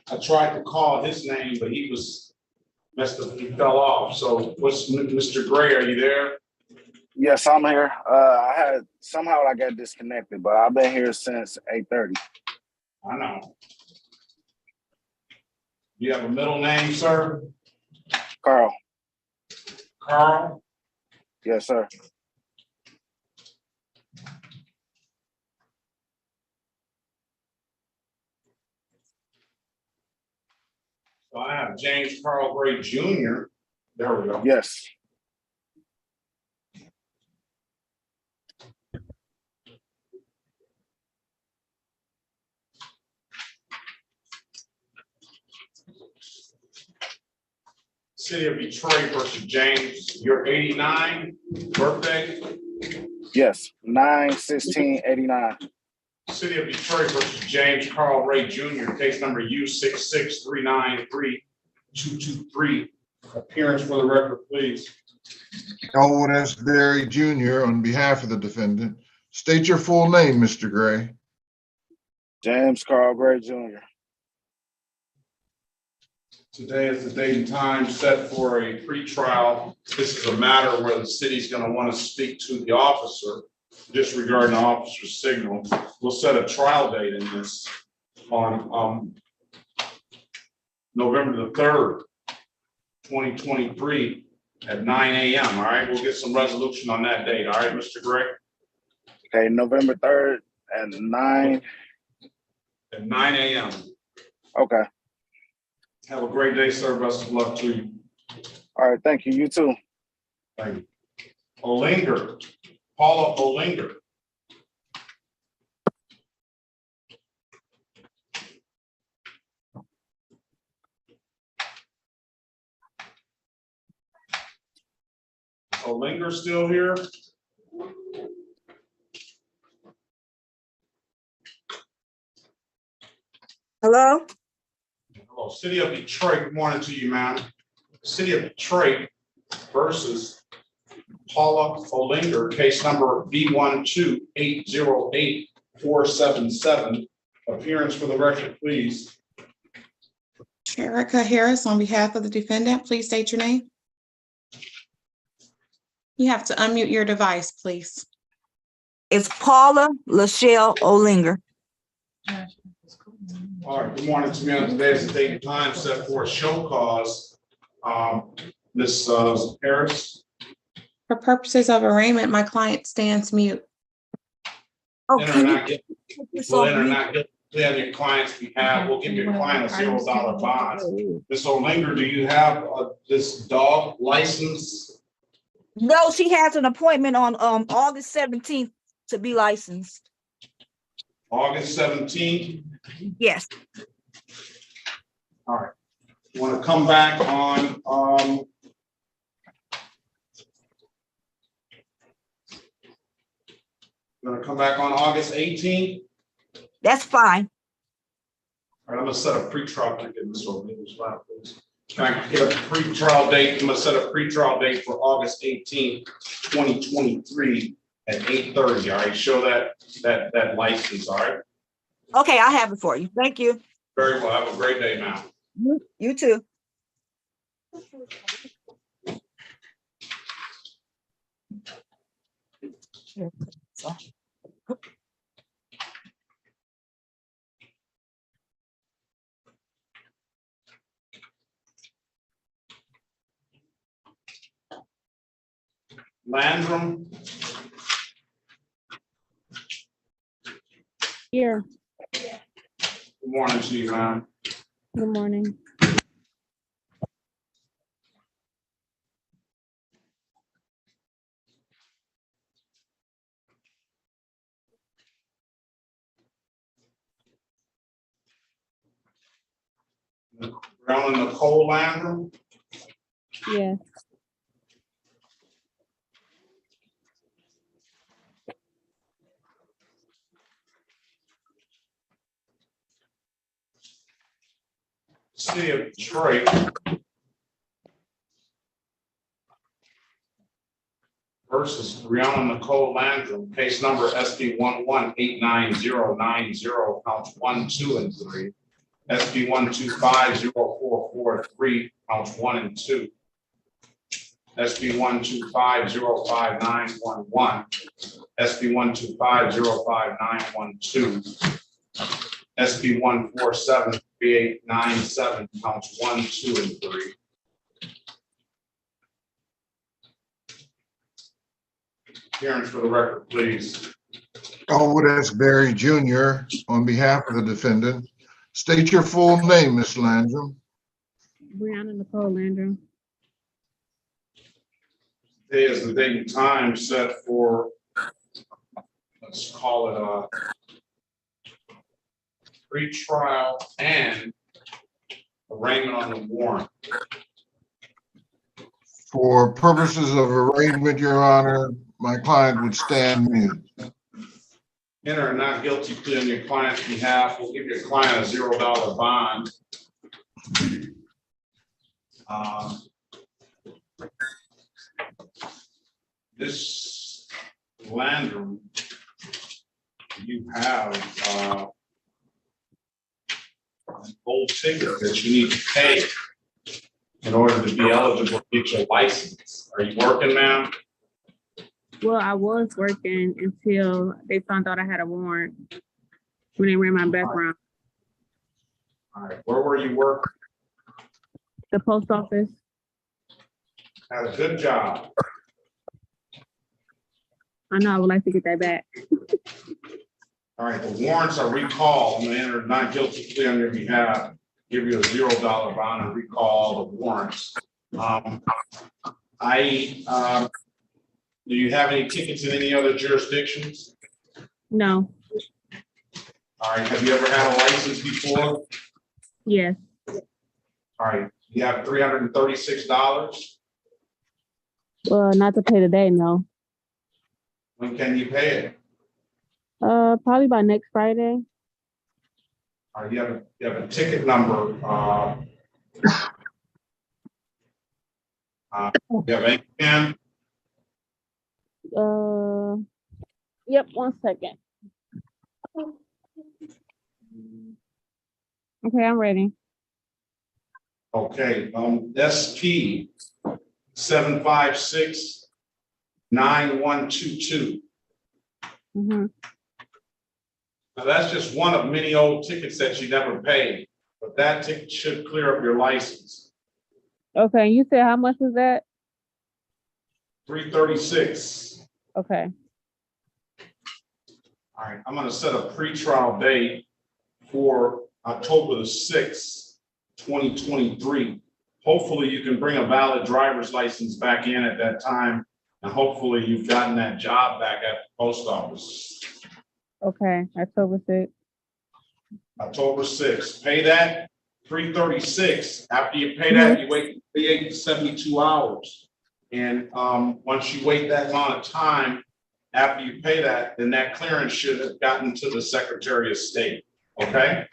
I tried to call his name, but he was messed up. He fell off. So what's Mr. Gray, are you there? Yes, I'm here. Somehow I got disconnected, but I've been here since 8:30. I know. Do you have a middle name, sir? Carl. Carl? Yes, sir. So I have James Carl Gray Jr. There we go. Yes. City of Detroit versus James. Your 89 birthday? Yes, 9/16/89. City of Detroit versus James Carl Ray Jr. Case number U663932223. Appearance for the record, please. Elwood S. Berry Jr. on behalf of the defendant. State your full name, Mr. Gray. James Carl Gray Jr. Today is the date and time set for a pretrial. This is a matter where the city's going to want to speak to the officer, disregarding the officer's signal. We'll set a trial date in this on November the 3rd, 2023 at 9 a.m. All right, we'll get some resolution on that date. All right, Mr. Gray? Okay, November 3rd at 9. At 9 a.m. Okay. Have a great day, sir. Best of luck to you. All right, thank you. You too. Thank you. Olinger, Paula Olinger. Olinger still here? Hello? Hello, City of Detroit. Good morning to you, ma'am. City of Detroit versus Paula Olinger, case number B12808-477. Appearance for the record, please. Sherika Harris, on behalf of the defendant, please state your name. You have to unmute your device, please. It's Paula Lachelle Olinger. All right, good morning to me on today's date and time set for a show cause. Ms. Harris. For purposes of arraignment, my client stands mute. Enter not guilty. We'll enter not guilty on your client's behalf. We'll give your client a $0 bond. Ms. Olinger, do you have this dog license? No, she has an appointment on August 17th to be licensed. August 17th? Yes. All right. You want to come back on August 18th? That's fine. All right, I'm gonna set a pretrial. Can I get this over this file, please? Can I get a pretrial date? I'm gonna set a pretrial date for August 18th, 2023 at 8:30. All right, show that license. All right. Okay, I have it for you. Thank you. Very well. Have a great day now. You too. Landrum. Here. Good morning to you, ma'am. Good morning. Brown and Nicole Landrum. Yes. City of Detroit versus Brianna Nicole Landrum, case number SB 1189090, counts 1, 2, and 3. SB 1250443, counts 1 and 2. SB 1250591, SB 1250591, SB 1473897, counts 1, 2, and 3. Appearance for the record, please. Elwood S. Berry Jr. on behalf of the defendant. State your full name, Ms. Landrum. Brianna Nicole Landrum. Today is the date and time set for, let's call it a pre-trial and arraignment on the warrant. For purposes of arraignment, Your Honor, my client would stand mute. Enter a not guilty plea on your client's behalf. We'll give your client a $0 bond. This Landrum, you have an gold ticket that you need to pay in order to be eligible to get your license. Are you working, ma'am? Well, I was working until they found out I had a warrant when they ran my background. All right, where were you working? The post office. Had a good job. I know I would like to get that back. All right, the warrants are recalled. I'm gonna enter a not guilty plea on your behalf, give you a $0 bond and recall the warrants. Do you have any tickets in any other jurisdictions? No. All right, have you ever had a license before? Yes. All right, you have $336. Well, not to pay today, no. When can you pay it? Probably by next Friday. All right, you have a ticket number. You have any, Pam? Yep, 1 second. Okay, I'm ready. Okay, SP 756-9122. Mm-hmm. Now, that's just one of many old tickets that you never paid, but that ticket should clear up your license. Okay, you said how much was that? 336. Okay. All right, I'm gonna set a pretrial date for October the 6th, 2023. Hopefully you can bring a valid driver's license back in at that time, and hopefully you've gotten that job back at the post office. Okay, October 6th. October 6th, pay that 336. After you pay that, you wait 38 to 72 hours. And once you wait that amount of time, after you pay that, then that clearance should have gotten to the Secretary of State, okay?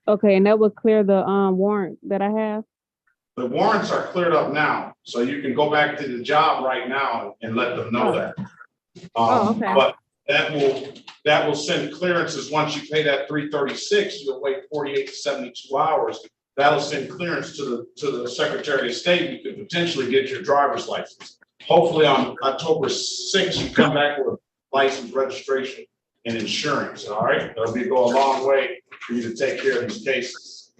Okay, and that would clear the warrant that I have? The warrants are cleared up now, so you can go back to the job right now and let them know that. Okay. But that will send clearances. Once you pay that 336, you'll wait 48 to 72 hours. That'll send clearance to the Secretary of State. You could potentially get your driver's license. Hopefully on October 6th, you come back with license, registration, and insurance. All right, that'll go a long way for you to take care of these cases.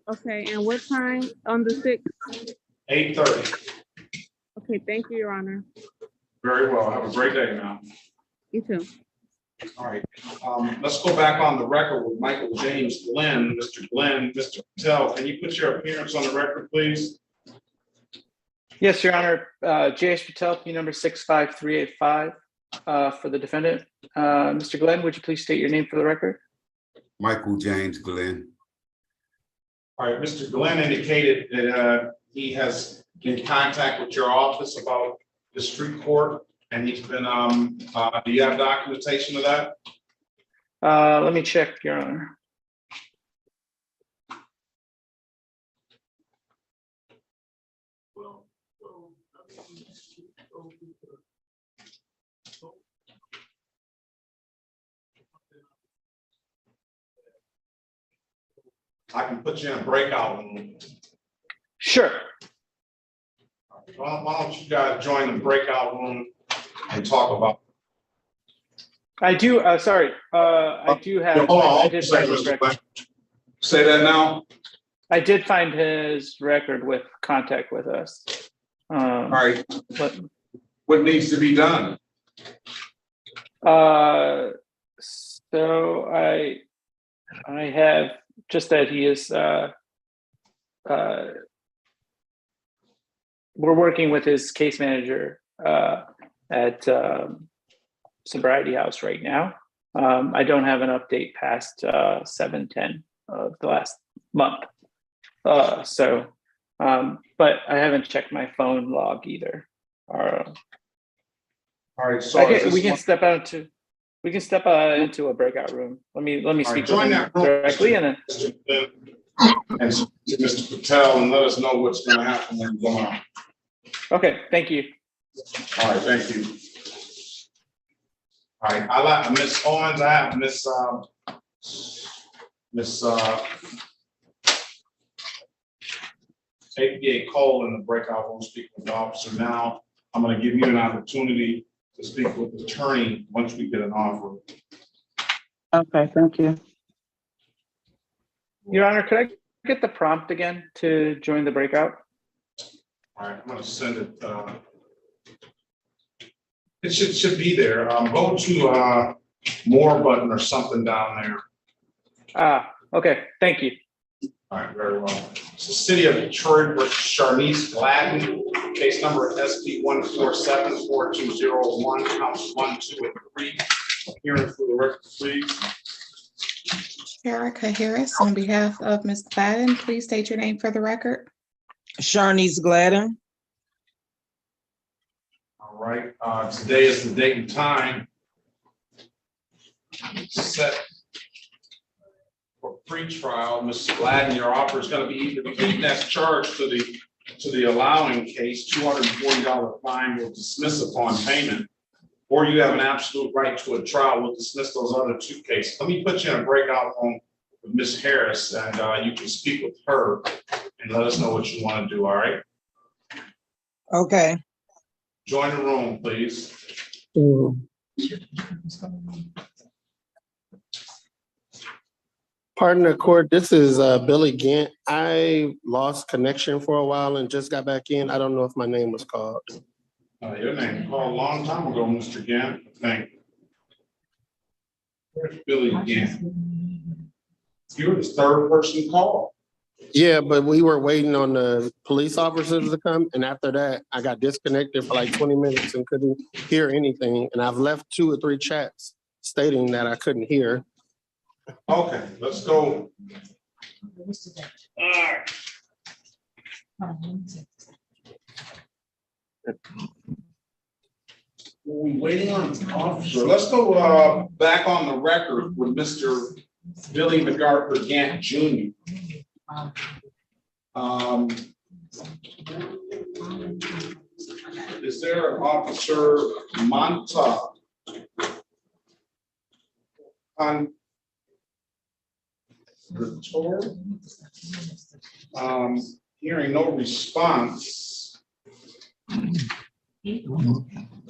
Okay, and what time on the 6th? 8:30. Okay, thank you, Your Honor. Very well. Have a great day now. You too. All right, let's go back on the record with Michael James Glenn. Mr. Glenn, Mr. Patel, can you put your appearance on the record, please? Yes, Your Honor. J.S. Patel, P number 65385 for the defendant. Mr. Glenn, would you please state your name for the record? Michael James Glenn. All right, Mr. Glenn indicated that he has been in contact with your office about the street court, and he's been, do you have documentation of that? Let me check, Your Honor. I can put you in a breakout room. Sure. Why don't you guys join the breakout room and talk about? I do, sorry, I do have. Hold on, I did find his record. Say that now. I did find his record with contact with us. All right. What needs to be done? So I have just that he is, we're working with his case manager at Sobriety House right now. I don't have an update past 7/10 of the last month. But I haven't checked my phone log either. All right, so we can step into a breakout room. Let me speak with him directly, and then. And Mr. Patel, and let us know what's going to happen when you go on. Okay, thank you. All right, thank you. All right, I like Miss Owens. I have Miss APA Cole in the breakout room speaking with the officer. Now I'm going to give you an opportunity to speak with the attorney once we get an offer. Okay, thank you. Your Honor, could I get the prompt again to join the breakout? All right, I'm going to send it. It should be there. Go to more button or something down there. Okay, thank you. All right, very well. It's the City of Detroit versus Sharnice Gladden. Case number SP 147-4201, counts 1, 2, and 3. Hearing for the record, please. Erica Harris, on behalf of Ms. Gladden, please state your name for the record. Sharnice Gladden. All right, today is the date and time set for pre-trial. Ms. Gladden, your offer is going to be either pleading as charged to the to the allowing case, $240 fine will dismiss upon payment. Or you have an absolute right to a trial, we'll dismiss those other two cases. Let me put you in a breakout room with Ms. Harris, and you can speak with her and let us know what you want to do, all right? Okay. Join the room, please. Pardon the court, this is Billy Gant. I lost connection for a while and just got back in. I don't know if my name was called. Your name called a long time ago, Mr. Gant. Thank you. Where's Billy Gant? You're the third person called. Yeah, but we were waiting on the police officers to come, and after that, I got disconnected for like 20 minutes and couldn't hear anything. And I've left 2 or 3 chats stating that I couldn't hear. Okay, let's go. All right. We're waiting on an officer. Let's go back on the record with Mr. Billy MacArthur Gant Jr. Is there an Officer Monta? Hearing no response.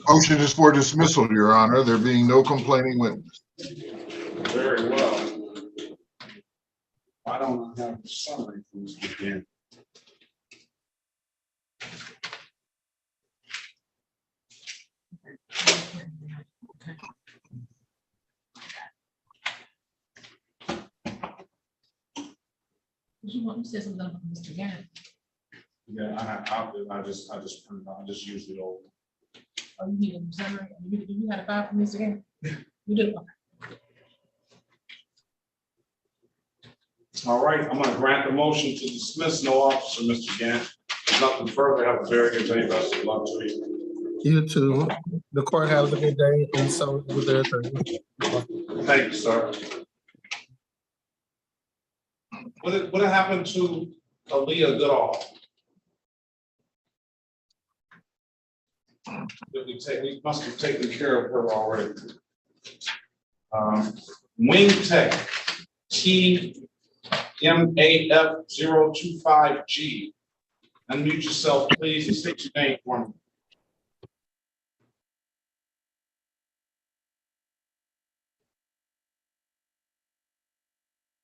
Motion is for dismissal, Your Honor. There being no complaining witness. Very well. Why don't I have the summary from Mr. Gant? You said something about Mr. Gant. Yeah, I just printed out. I just used it over. Oh, you need a summary? You had a file from Mr. Gant? You did. All right, I'm gonna grant the motion to dismiss. No officer, Mr. Gant. Nothing further. Have a very good day. Best of luck to you. You too. The court has a good day, and so was their attorney. Thank you, sir. What happened to Aaliyah Goodall? We must have taken care of her already. Wing Tech TMAF025G. Unmute yourself, please, and state your name for me.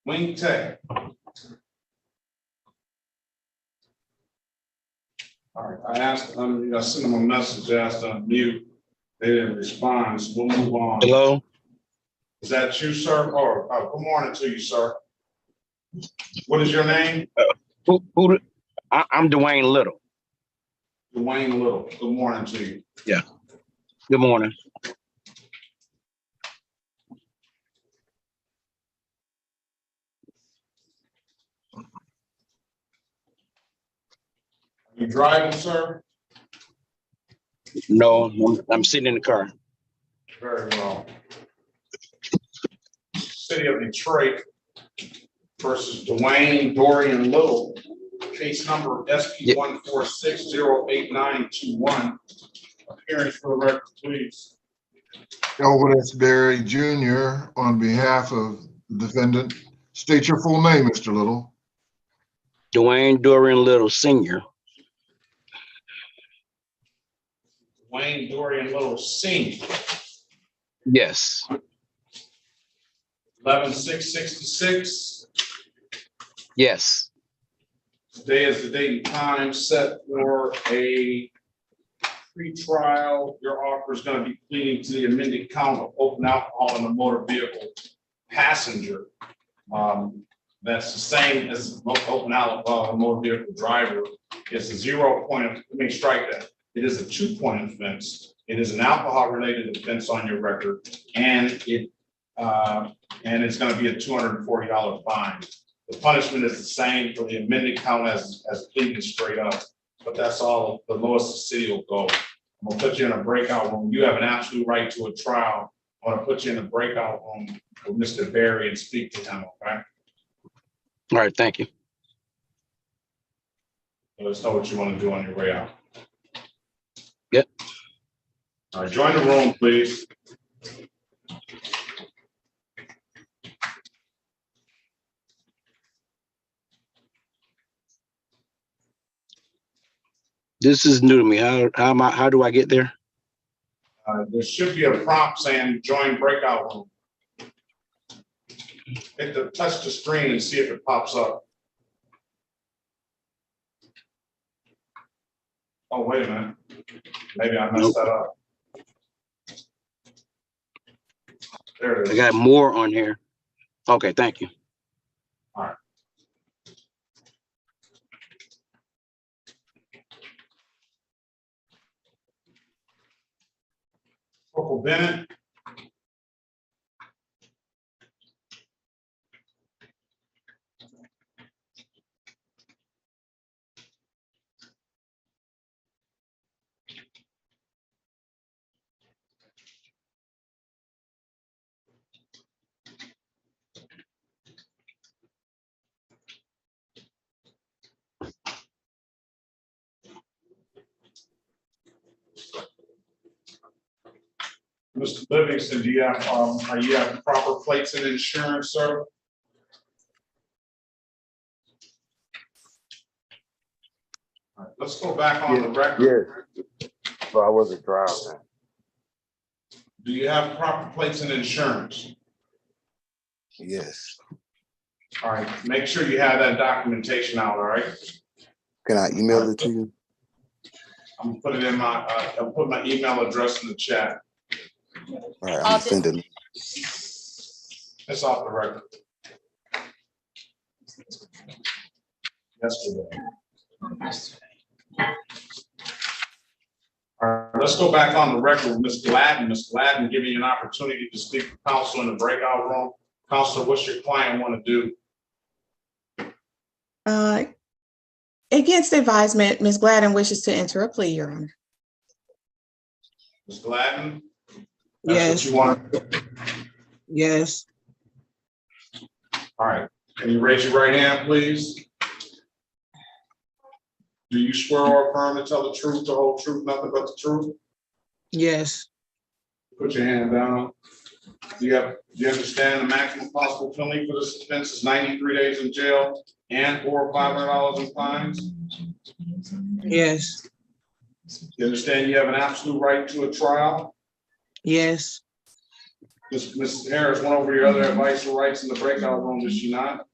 Wing Tech. All right, I asked them, I sent them a message, asked them to unmute. They didn't respond, so we'll move on. Hello? Is that you, sir? Oh, good morning to you, sir. What is your name? I'm Dwayne Little. Dwayne Little. Good morning to you. Yeah. Good morning. You driving, sir? No, I'm sitting in the car. Very well. City of Detroit versus Dwayne Dorian Little, case number SP 146-08921. Appearance for the record, please. Elvis Berry Jr. on behalf of the defendant. State your full name, Mr. Little. Dwayne Dorian Little Sr. Dwayne Dorian Little Sr. Yes. 11/6/66. Yes. Today is the date and time set for a pre-trial. Your offer is going to be pleading to the amended count of open alcohol in a motor vehicle passenger. That's the same as open alcohol in a motor vehicle driver. It's a 0 point. Let me strike that. It is a 2-point offense. It is an alcohol-related offense on your record, and it's going to be a $240 fine. The punishment is the same for the amended count as pleading straight up, but that's all the lowest the city will go. I'm gonna put you in a breakout room. You have an absolute right to a trial. I'm gonna put you in a breakout room with Mr. Berry and speak to him, okay? All right, thank you. Let us know what you want to do on your way out. Yep. All right, join the room, please. This is new to me. How do I get there? There should be a prompt saying join breakout room. Touch the screen and see if it pops up. Oh, wait a minute. Maybe I messed that up. There it is. I got more on here. Okay, thank you. All right. Corporal Bennett. Mr. Livingston, do you have proper plates and insurance, sir? All right, let's go back on the record. Yes, but I wasn't driving. Do you have proper plates and insurance? Yes. All right, make sure you have that documentation out, all right? Can I email it to you? I'm gonna put it in my, I'll put my email address in the chat. All right, I'm gonna send it. It's off the record. Yesterday. All right, let's go back on the record with Ms. Gladden. Ms. Gladden, giving you an opportunity to speak to counsel in the breakout room. Counselor, what's your client want to do? Against advisement, Ms. Gladden wishes to enter a plea, Your Honor. Ms. Gladden? Yes. That's what you want? Yes. All right, can you raise your right hand, please? Do you swear or affirm to tell the truth, the whole truth, nothing but the truth? Yes. Put your hand down. Do you understand the maximum possible penalty for this offense is 93 days in jail and or $500 in fines? Yes. You understand you have an absolute right to a trial? Yes. Mrs. Harris went over your other advice or rights in the breakout room, did she not?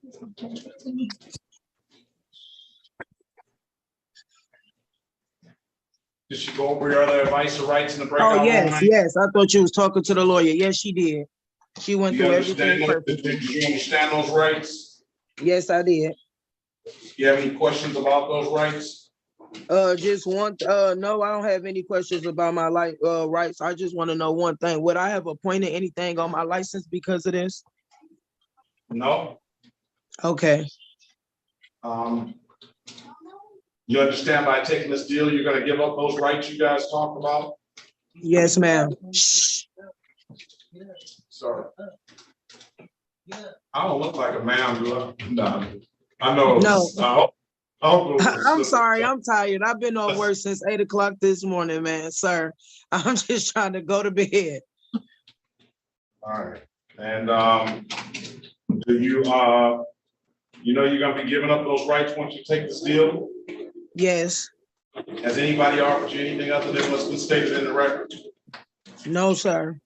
Did she go over your other advice or rights in the breakout room? Oh, yes, ma'am? yes. I thought you was talking to the lawyer. Yes, she did. She went Do you through understand everything perfectly. Did you understand those rights? Yes, I did. You have any questions about those rights? Just one, no, I don't have any questions about my rights. I just want to know one thing. Would I have appointed anything on my license because of this? No. Okay. You understand by taking this deal, you're gonna give up those rights you guys talked about? Yes, ma'am. Sorry. I don't look like a man, do I? No. I know. No. I'm I'm sorry, I'm tired. I've been on work since 8 o'clock this morning, man, sir. I'm just trying to go to bed. All right, and do you, you know you're gonna be giving up those rights once you take this deal? Yes. Has anybody offered you anything other than what's been stated in the record? No, sir.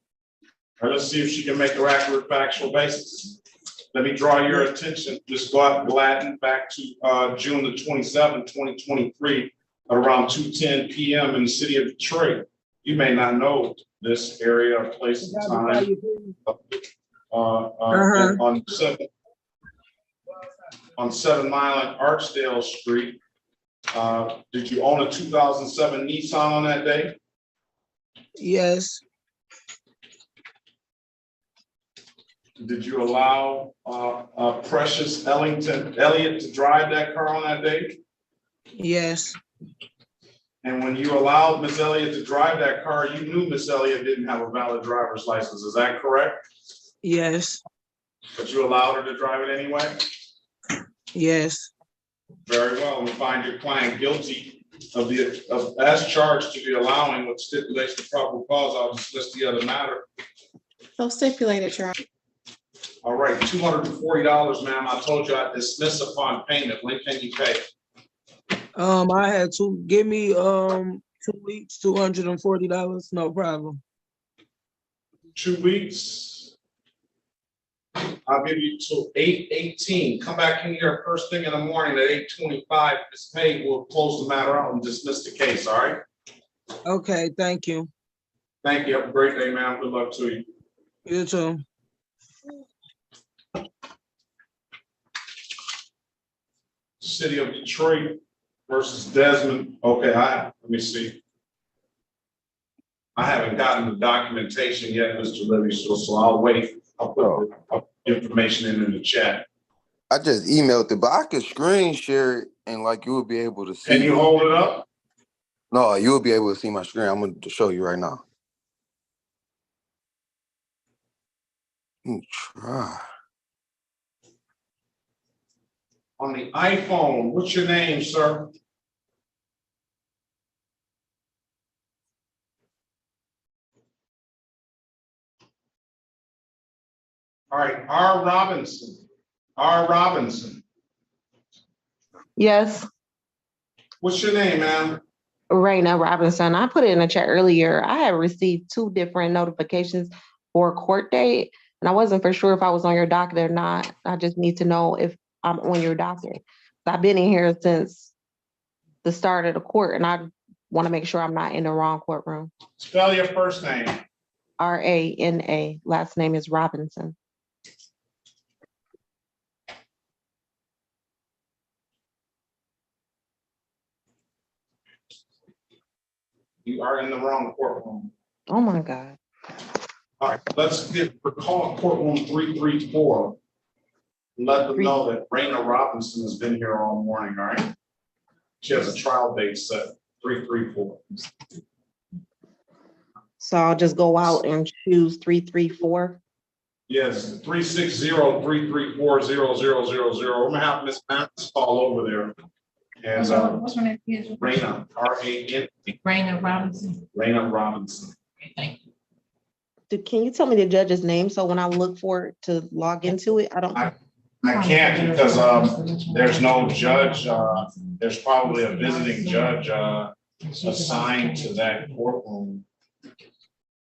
All right, let's see if she can make an accurate factual basis. Let me draw your attention, Ms. Gladden, back to June the 27th, 2023, at around 2:10 p.m. in the city of Detroit. You may not know this area, place, and time. On 7 Mile and Archdale Street. Did you own a 2007 Nissan on that day? Yes. Did you allow Precious Elliott to drive that car on that day? Yes. And when you allowed Miss Elliott to drive that car, you knew Miss Elliott didn't have a valid driver's license. Is that correct? Yes. But you allowed her to drive it anyway? Yes. Very well, and find your client guilty of as charged to the allowing which stipulates the probable cause. I'll dismiss the other matter. So stipulated, Your Honor. All right, $240, ma'am. I told you I dismiss upon payment. When can you pay? I had to give me 2 weeks, $240, no problem. 2 weeks. I'll give you till 8:18. Come back in here first thing in the morning at 8:25. If it's paid, we'll close the matter out and dismiss the case, all right? Okay, thank you. Thank you. Have a great day, ma'am. Good luck to you. You too. City of Detroit versus Desmond. Okay, let me see. I haven't gotten the documentation yet, Mr. Livingston, so I'll wait. I'll put the information in the chat. I just emailed it, but I could screen share it and like you will be able to see. Can you hold it up? No, you will be able to see my screen. I'm going to show you right now. Try. On the iPhone, what's your name, sir? All right, R. Robinson. R. Robinson. Yes, What's your name, ma'am? Raina Robinson. I put it in the chat earlier. I have received 2 different notifications for a court date, and I wasn't for sure if I was on your docket or not. I just need to know if I'm on your docket. I've been in here since the start of the court, and I want to make sure I'm not in the wrong courtroom. Spell your first name. Rana. Last name is Robinson. You are in the wrong courtroom. Oh my God. All right, call courtroom 334. Let them know that Raina Robinson has been here all morning, all right? She has a trial date set, 334. So I'll just go out and choose 334. Yes, 360-334-0000. We're gonna have Miss Mathis call over there. And What's her name? Raina, R-A-N. Raina Robinson. Raina Robinson. Okay, thank you. Can you tell me the judge's name so when I look for it to log into it, I don't. I can't because there's no judge. There's probably a visiting judge assigned to that courtroom.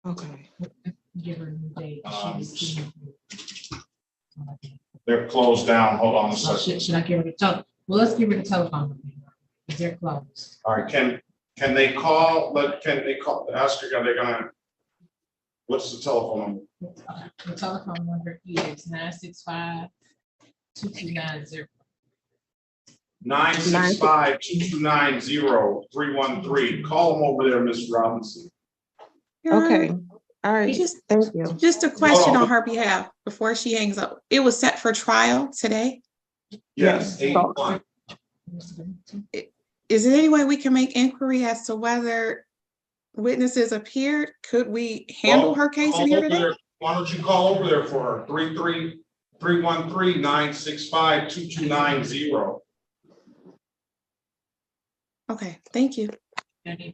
Okay. Give her a new date. They're closed down. Hold on a second. Should I give her the telephone? Well, let's give her the telephone. Because they're closed. All right, can they call, ask her, are they gonna, what's the telephone number? The telephone number is 965-2290. 965-2290-313. Call them over there, Ms. Robinson. Okay. All right. Thank you. Just a question on her behalf before she hangs up. It was set for trial today. Yes, 8-1. Is there any way we can make inquiry as to whether witnesses appeared? Could we handle her case in here today? Why don't you call over there for her? 313-965-2290. Okay, thank you. I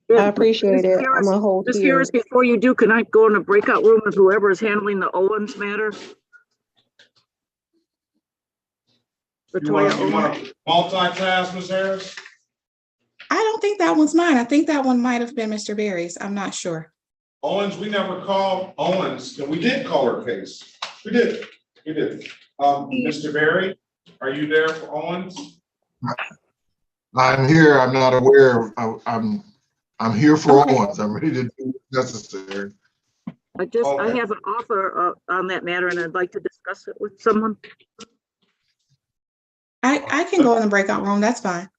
appreciate it. I'm gonna hold Ms. here. Harris, before you do, can I go in a breakout room with whoever is handling the Owens matter? You want to multitask, Ms. Harris? I don't think that one's mine. I think that one might have been Mr. Berry's. I'm not sure. Owens, we never called Owens. We did call her case. We did. Mr. Berry, are you there for Owens? I'm here. I'm not aware. I'm here for Owens. I'm ready to do what's necessary. I have an offer on that matter and I'd like to discuss it with someone. I can go in the breakout room. That's fine.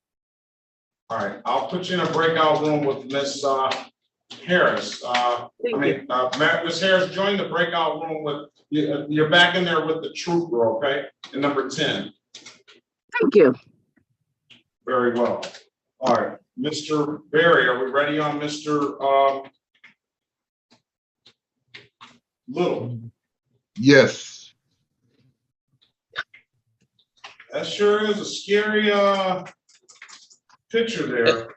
All right, I'll put you in a breakout room with Miss Harris. Miss Harris, join the breakout room with you're back in there with the trooper, okay? And number 10. Thank you. Very well. All right, Mr. Berry, are we ready on Mr. Little? Yes. That sure is a scary picture there.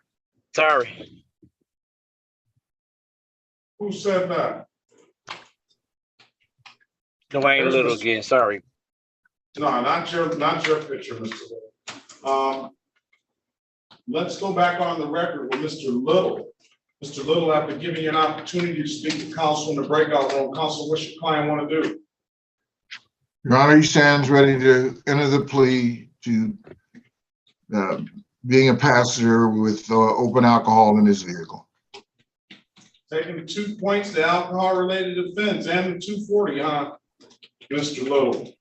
Sorry. Who said that? Dwayne There's Little this- again, sorry. No, not your picture, Mr. Little. Let's go back on the record with Mr. Little. Mr. Little, after giving you an opportunity to speak to counsel in the breakout room, counsel, what's your client want to do? Your Honor, he stands ready to enter the plea to being a passenger with open alcohol in his vehicle. Taking the 2 points, the alcohol-related offense, and the 240, huh, Mr. Little?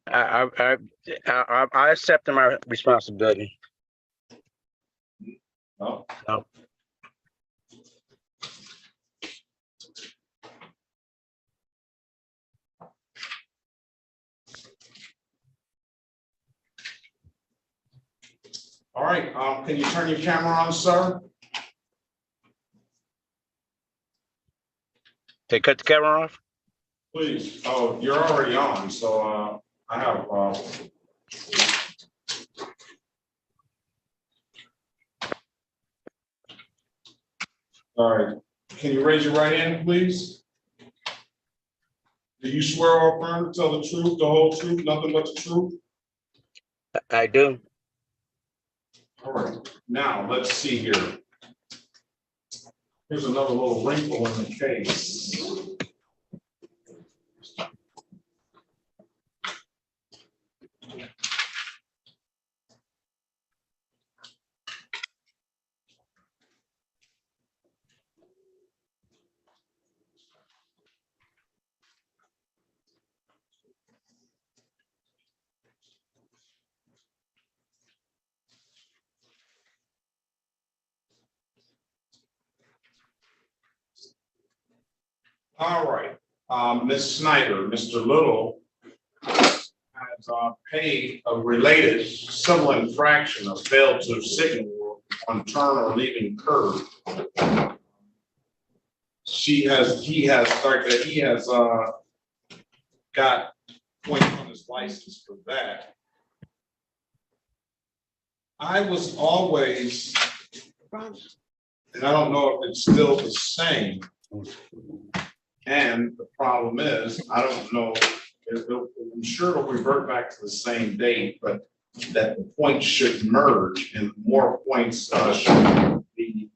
I accept my responsibility. No. No. All right, can you turn your camera on, sir? They cut the camera off? Please. Oh, you're already on, so I have all right. Can you raise your right hand, please? Do you swear or affirm to tell the truth, the whole truth, nothing but the truth? I do. All right. Now, let's see here. Here's another little wrinkle in the case. All right, Ms. Snyder, Mr. Little has paid a related civil infraction of failed to signal on turn or leaving curb. He has got points on his license for that. I was always, and I don't know if it's still the same. And the problem is, I don't know, I'm sure it'll revert back to the same date, but that the points should merge and more points should be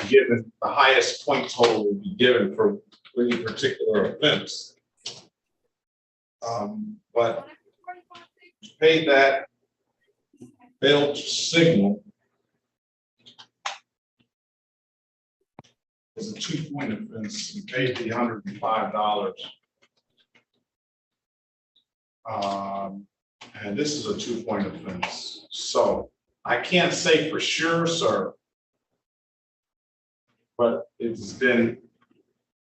given, the highest point total will be given for any particular offense. But paid that, failed to signal, is a 2-point offense. You paid the $105. And this is a 2-point offense. So I can't say for sure, sir, but it's been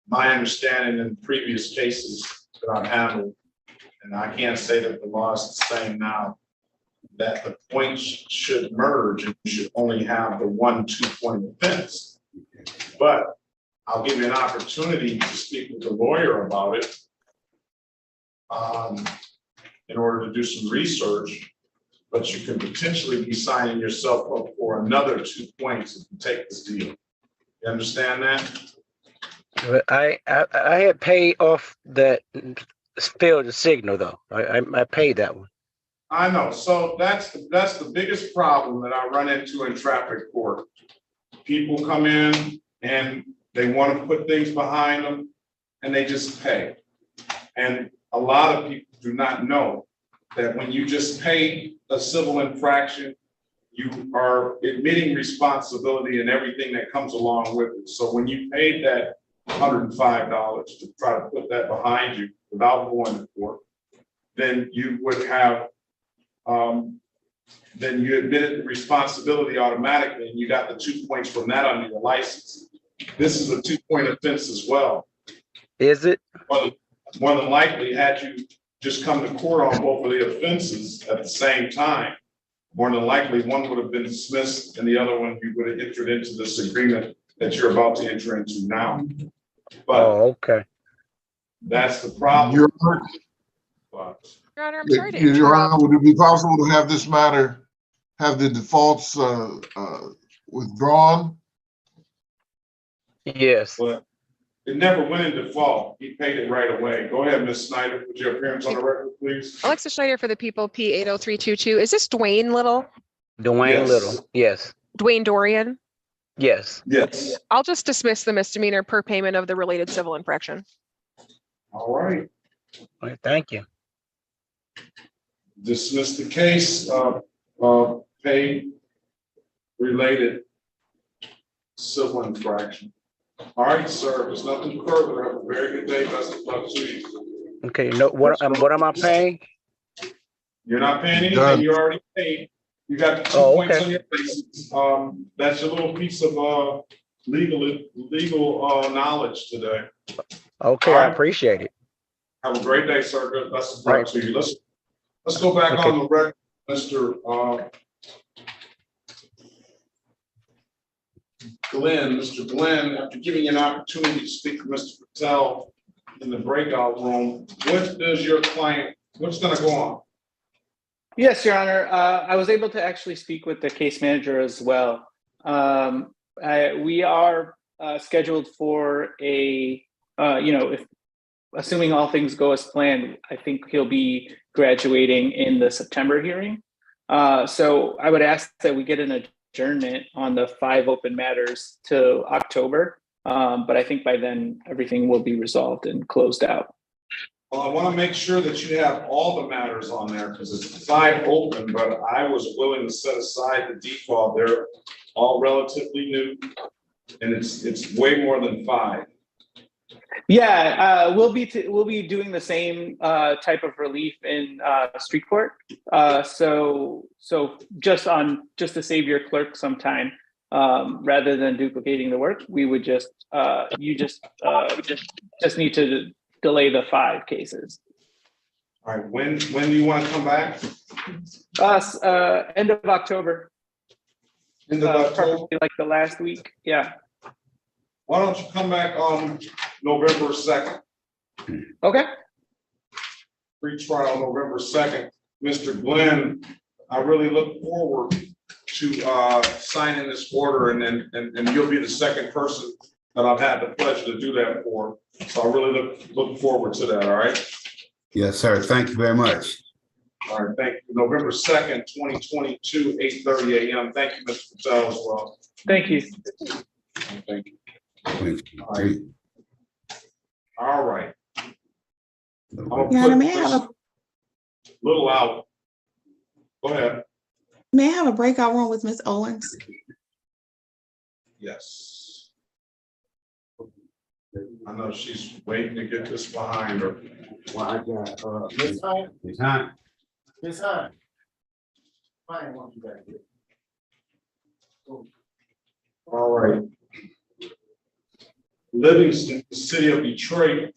my understanding in previous cases that I've handled, and I can't say that the law is the same now, that the points should merge and you should only have the 1 2-point offense. But I'll give you an opportunity to speak with the lawyer about it in order to do some research, but you can potentially be signing yourself up for another 2 points if you take this deal. You understand that? I had paid off that failed to signal though. I paid that one. I know. So that's the biggest problem that I run into in traffic court. People come in and they want to put things behind them and they just pay. And a lot of people do not know that when you just pay a civil infraction, you are admitting responsibility and everything that comes along with it. So when you paid that $105 to try to put that behind you without going to court, then you would have, then you admitted the responsibility automatically and you got the 2 points from that under your license. This is a 2-point offense as well. Is it? Well, more than likely, had you just come to court on both of the offenses at the same time, more than likely one would have been dismissed and the other one you would have entered into this agreement that you're about to enter into now. But oh, okay. That's the problem. Your Honor, I'm sorry to Your interrupt. Honor, would it be possible to have this matter, have the defaults withdrawn? Yes. But it never went in default. He paid it right away. Go ahead, Ms. Snyder, put your appearance on the record, please. Alexa Schneider for the people, P80322. Is this Dwayne Little? Dwayne Yes. Little. Yes. Dwayne Dorian? Yes. Yes. I'll just dismiss the misdemeanor per payment of the related civil infraction. All right. All right, thank you. Dismiss the case of pay related civil infraction. All right, sir, there's nothing further. Have a very good day. Best of luck to you. Okay, no, what am I paying? You're not paying anything. Done. You already paid. You got 2 Oh, points okay. on your license. That's your little piece of legal knowledge today. Okay, All I right. appreciate it. Have a great day, sir. Good. Best of luck Right. to you. Let's go back Okay. on the record, Mr. Glenn. Mr. Glenn, after giving you an opportunity to speak to Mr. Patel in the breakout room, what does your client, what's going to go on? Yes, Your Honor. I was able to actually speak with the case manager as well. We are scheduled for a, if assuming all things go as planned, I think he'll be graduating in the September hearing. So I would ask that we get an adjournment on the 5 open matters to October. But I think by then everything will be resolved and closed out. Well, I want to make sure that you have all the matters on there because it's 5 open, but I was willing to set aside the default. They're all relatively new and it's way more than 5. Yeah, we'll be doing the same type of relief in street court. So just to save your clerk some time, rather than duplicating the work, we would just you just need to delay the 5 cases. All right, when do you want to come back? End of October. End of October? Probably like the last week. Yeah. Why don't you come back on November 2nd? Okay. Pre-trial November 2nd. Mr. Glenn, I really look forward to signing this order and you'll be the second person that I've had the pleasure to do that for. So I really look forward to that, all right? Yes, sir. Thank you very much. All right, thank you. November 2nd, 2022, 8:30 a.m. Thank you, Mr. Patel, as well. Thank you. Thank you. All right. All right. I'm gonna Your Honor, put may I have this little out. Go ahead. May I have a breakout room with Ms. Owens? Yes. I know she's waiting to get this behind her. Well, I got Ms. Hunt. Ms. Hunt. Ms. Hunt. Fine, want you back here. All right. Livingston, City of Detroit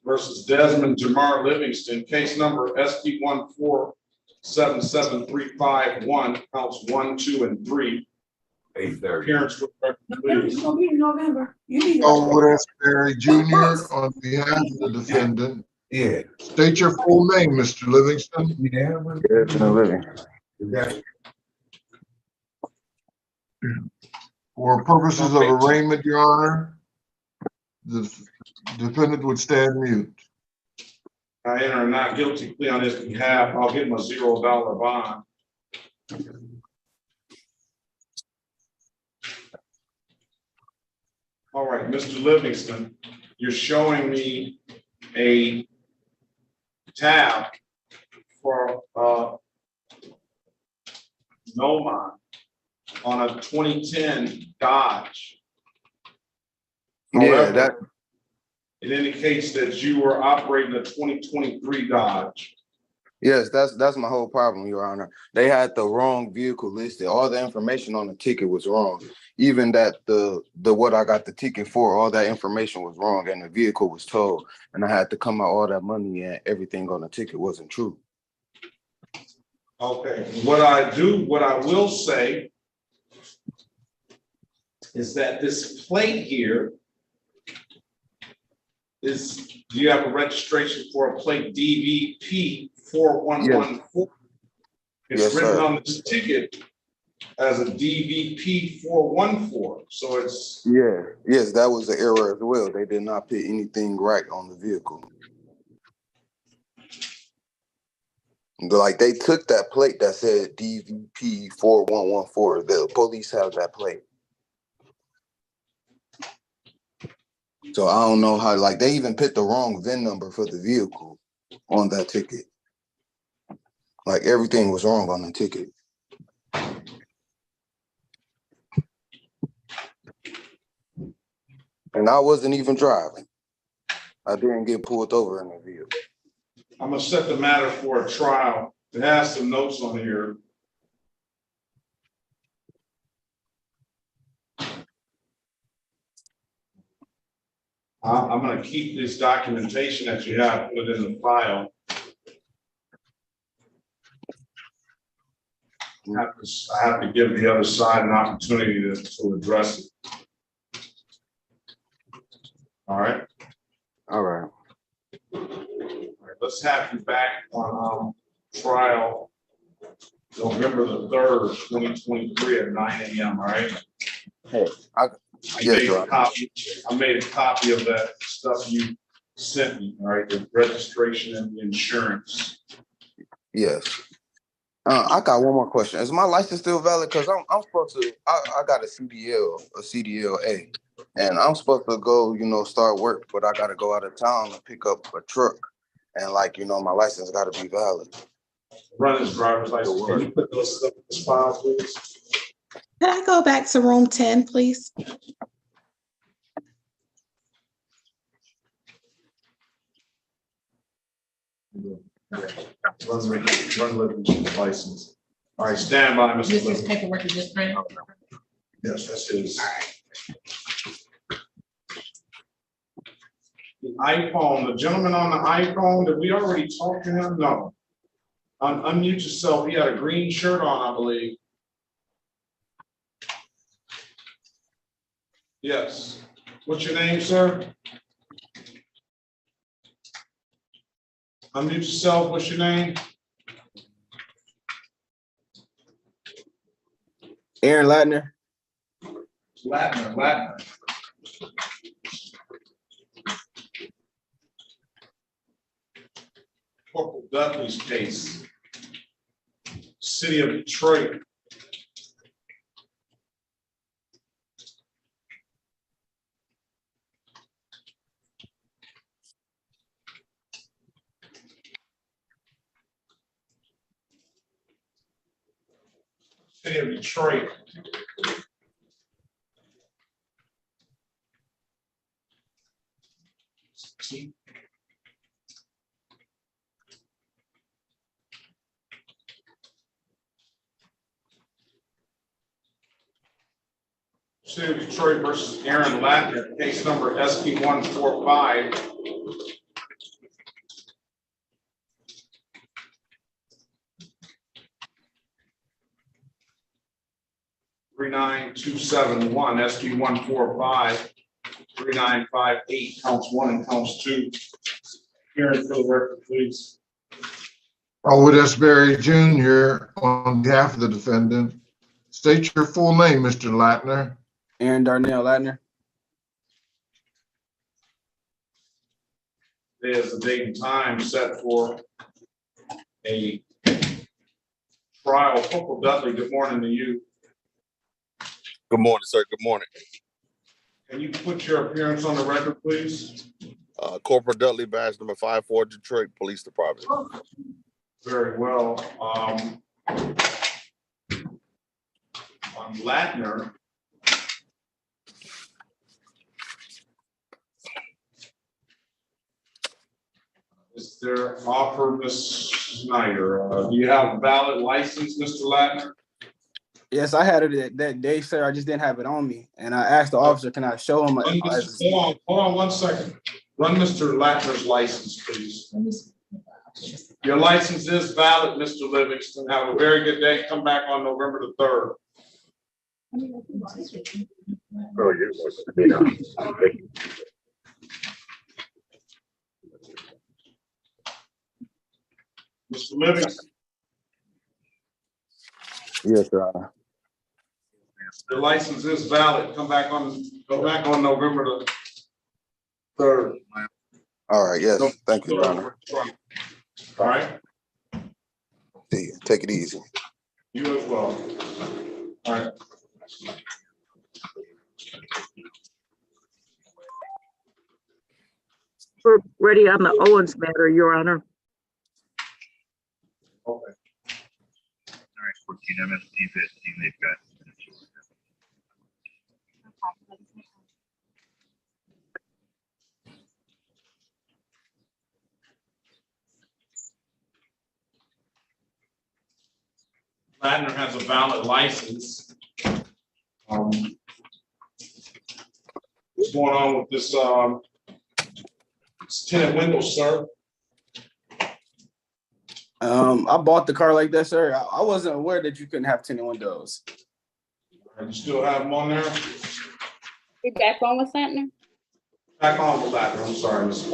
versus Desmond Jamar Livingston, case number SP 1477351, counts 1, 2, and 3. 8:30. Appearance for record, please. It's gonna be in November. You need to. Elwood Asbury Jr. on behalf of the defendant. Yeah. State your full name, Mr. Livingston. Yeah. For purposes of arraignment, Your Honor, the defendant would stand mute. I enter a not guilty plea on his behalf. I'll give him a $0 bond. All right, Mr. Livingston, you're showing me a tab for Nomon on a 2010 Dodge. Yeah, However, that it indicates that you were operating a 2023 Dodge. yes, that's my whole problem, Your Honor. They had the wrong vehicle listed. All the information on the ticket was wrong. Even that the what I got the ticket for, all that information was wrong, and the vehicle was towed, and I had to come out all that money, and everything on the ticket wasn't true. Okay, what I will say is that this plate here do you have a registration for a plate DVP 4114? It's Yes, written sir. on this ticket as a DVP 414, so it's. Yeah, yes, that was the error as well. They did not put anything right on the vehicle. Like they took that plate that said DVP 4114. The police have that plate. So I don't know how, like they even put the wrong VIN number for the vehicle on that ticket. Like everything was wrong on the ticket. And I wasn't even driving. I didn't get pulled over in the vehicle. I'm gonna set the matter for a trial. It has some notes on here. I'm gonna keep this documentation that you have, put it in the file. I have to give the other side an opportunity to address it. All right. All right. All right, let's have you back on trial November the 3rd, 2023 at 9 a.m. All right. Hey, I made a copy of that stuff you sent me. All right, the registration and the insurance. Yes. I got one more question. Is my license still valid? Because I'm supposed to. I got a CDLA, and I'm supposed to go, start work, but I got to go out of town to pick up a truck, and my license got to be valid. Run his driver's license. Can you put those stuff in this file, please? Can I go back to room 10, please? Run living license. All right, stand by, Mr. This is Living. paperwork you just printed? Yes, that's his. The iPhone, the gentleman on the iPhone, did we already talk to him? No. Unmute yourself. He had a green shirt on, I believe. Yes. What's your name, sir? Unmute yourself. What's your name? Aaron Latner. Latner. Corporal Dudley's case. City of Detroit. City of Detroit. City of Detroit versus Aaron Latner, case number SP 145. (39271) SP 145 3958 counts 1 and counts 2. Aaron, for the record, please. Elwood S. Berry Jr. on behalf of the defendant. State your full name, Mr. Latner. Aaron Darnell Latner. There's a date and time set for a trial. Corporal Dudley, good morning to you. Good morning, sir. Good morning. Can you put your appearance on the record, please? Corporal Dudley, badge number 54, Detroit Police Department. Very well. On Latner, is there offer, Ms. Snyder? Do you have a valid license, Mr. Latner? Yes, I had it that day, sir. I just didn't have it on me. And I asked the officer, can I show him? Hold on 1 second. Run Mr. Latner's license, please. Your license is valid, Mr. Livingston. Have a very good day. Come back on November the 3rd. Oh, yes. Mr. Livingston, Yes, Your Honor. your license is valid. Come back on November the 3rd. All right, yes, thank you, Your Honor. All right, See you. Take it easy. you as well. All right. We're ready on the Owens matter, Your Honor. Okay. All right, 14 MSD 15, they've got. Ladner has a valid license. What's going on with this tinted windows, sir? I bought the car like that, sir. I wasn't aware that you couldn't have tinted windows. You still have them on there? You back on with Santner? Back on with Ladner, I'm sorry, Ms.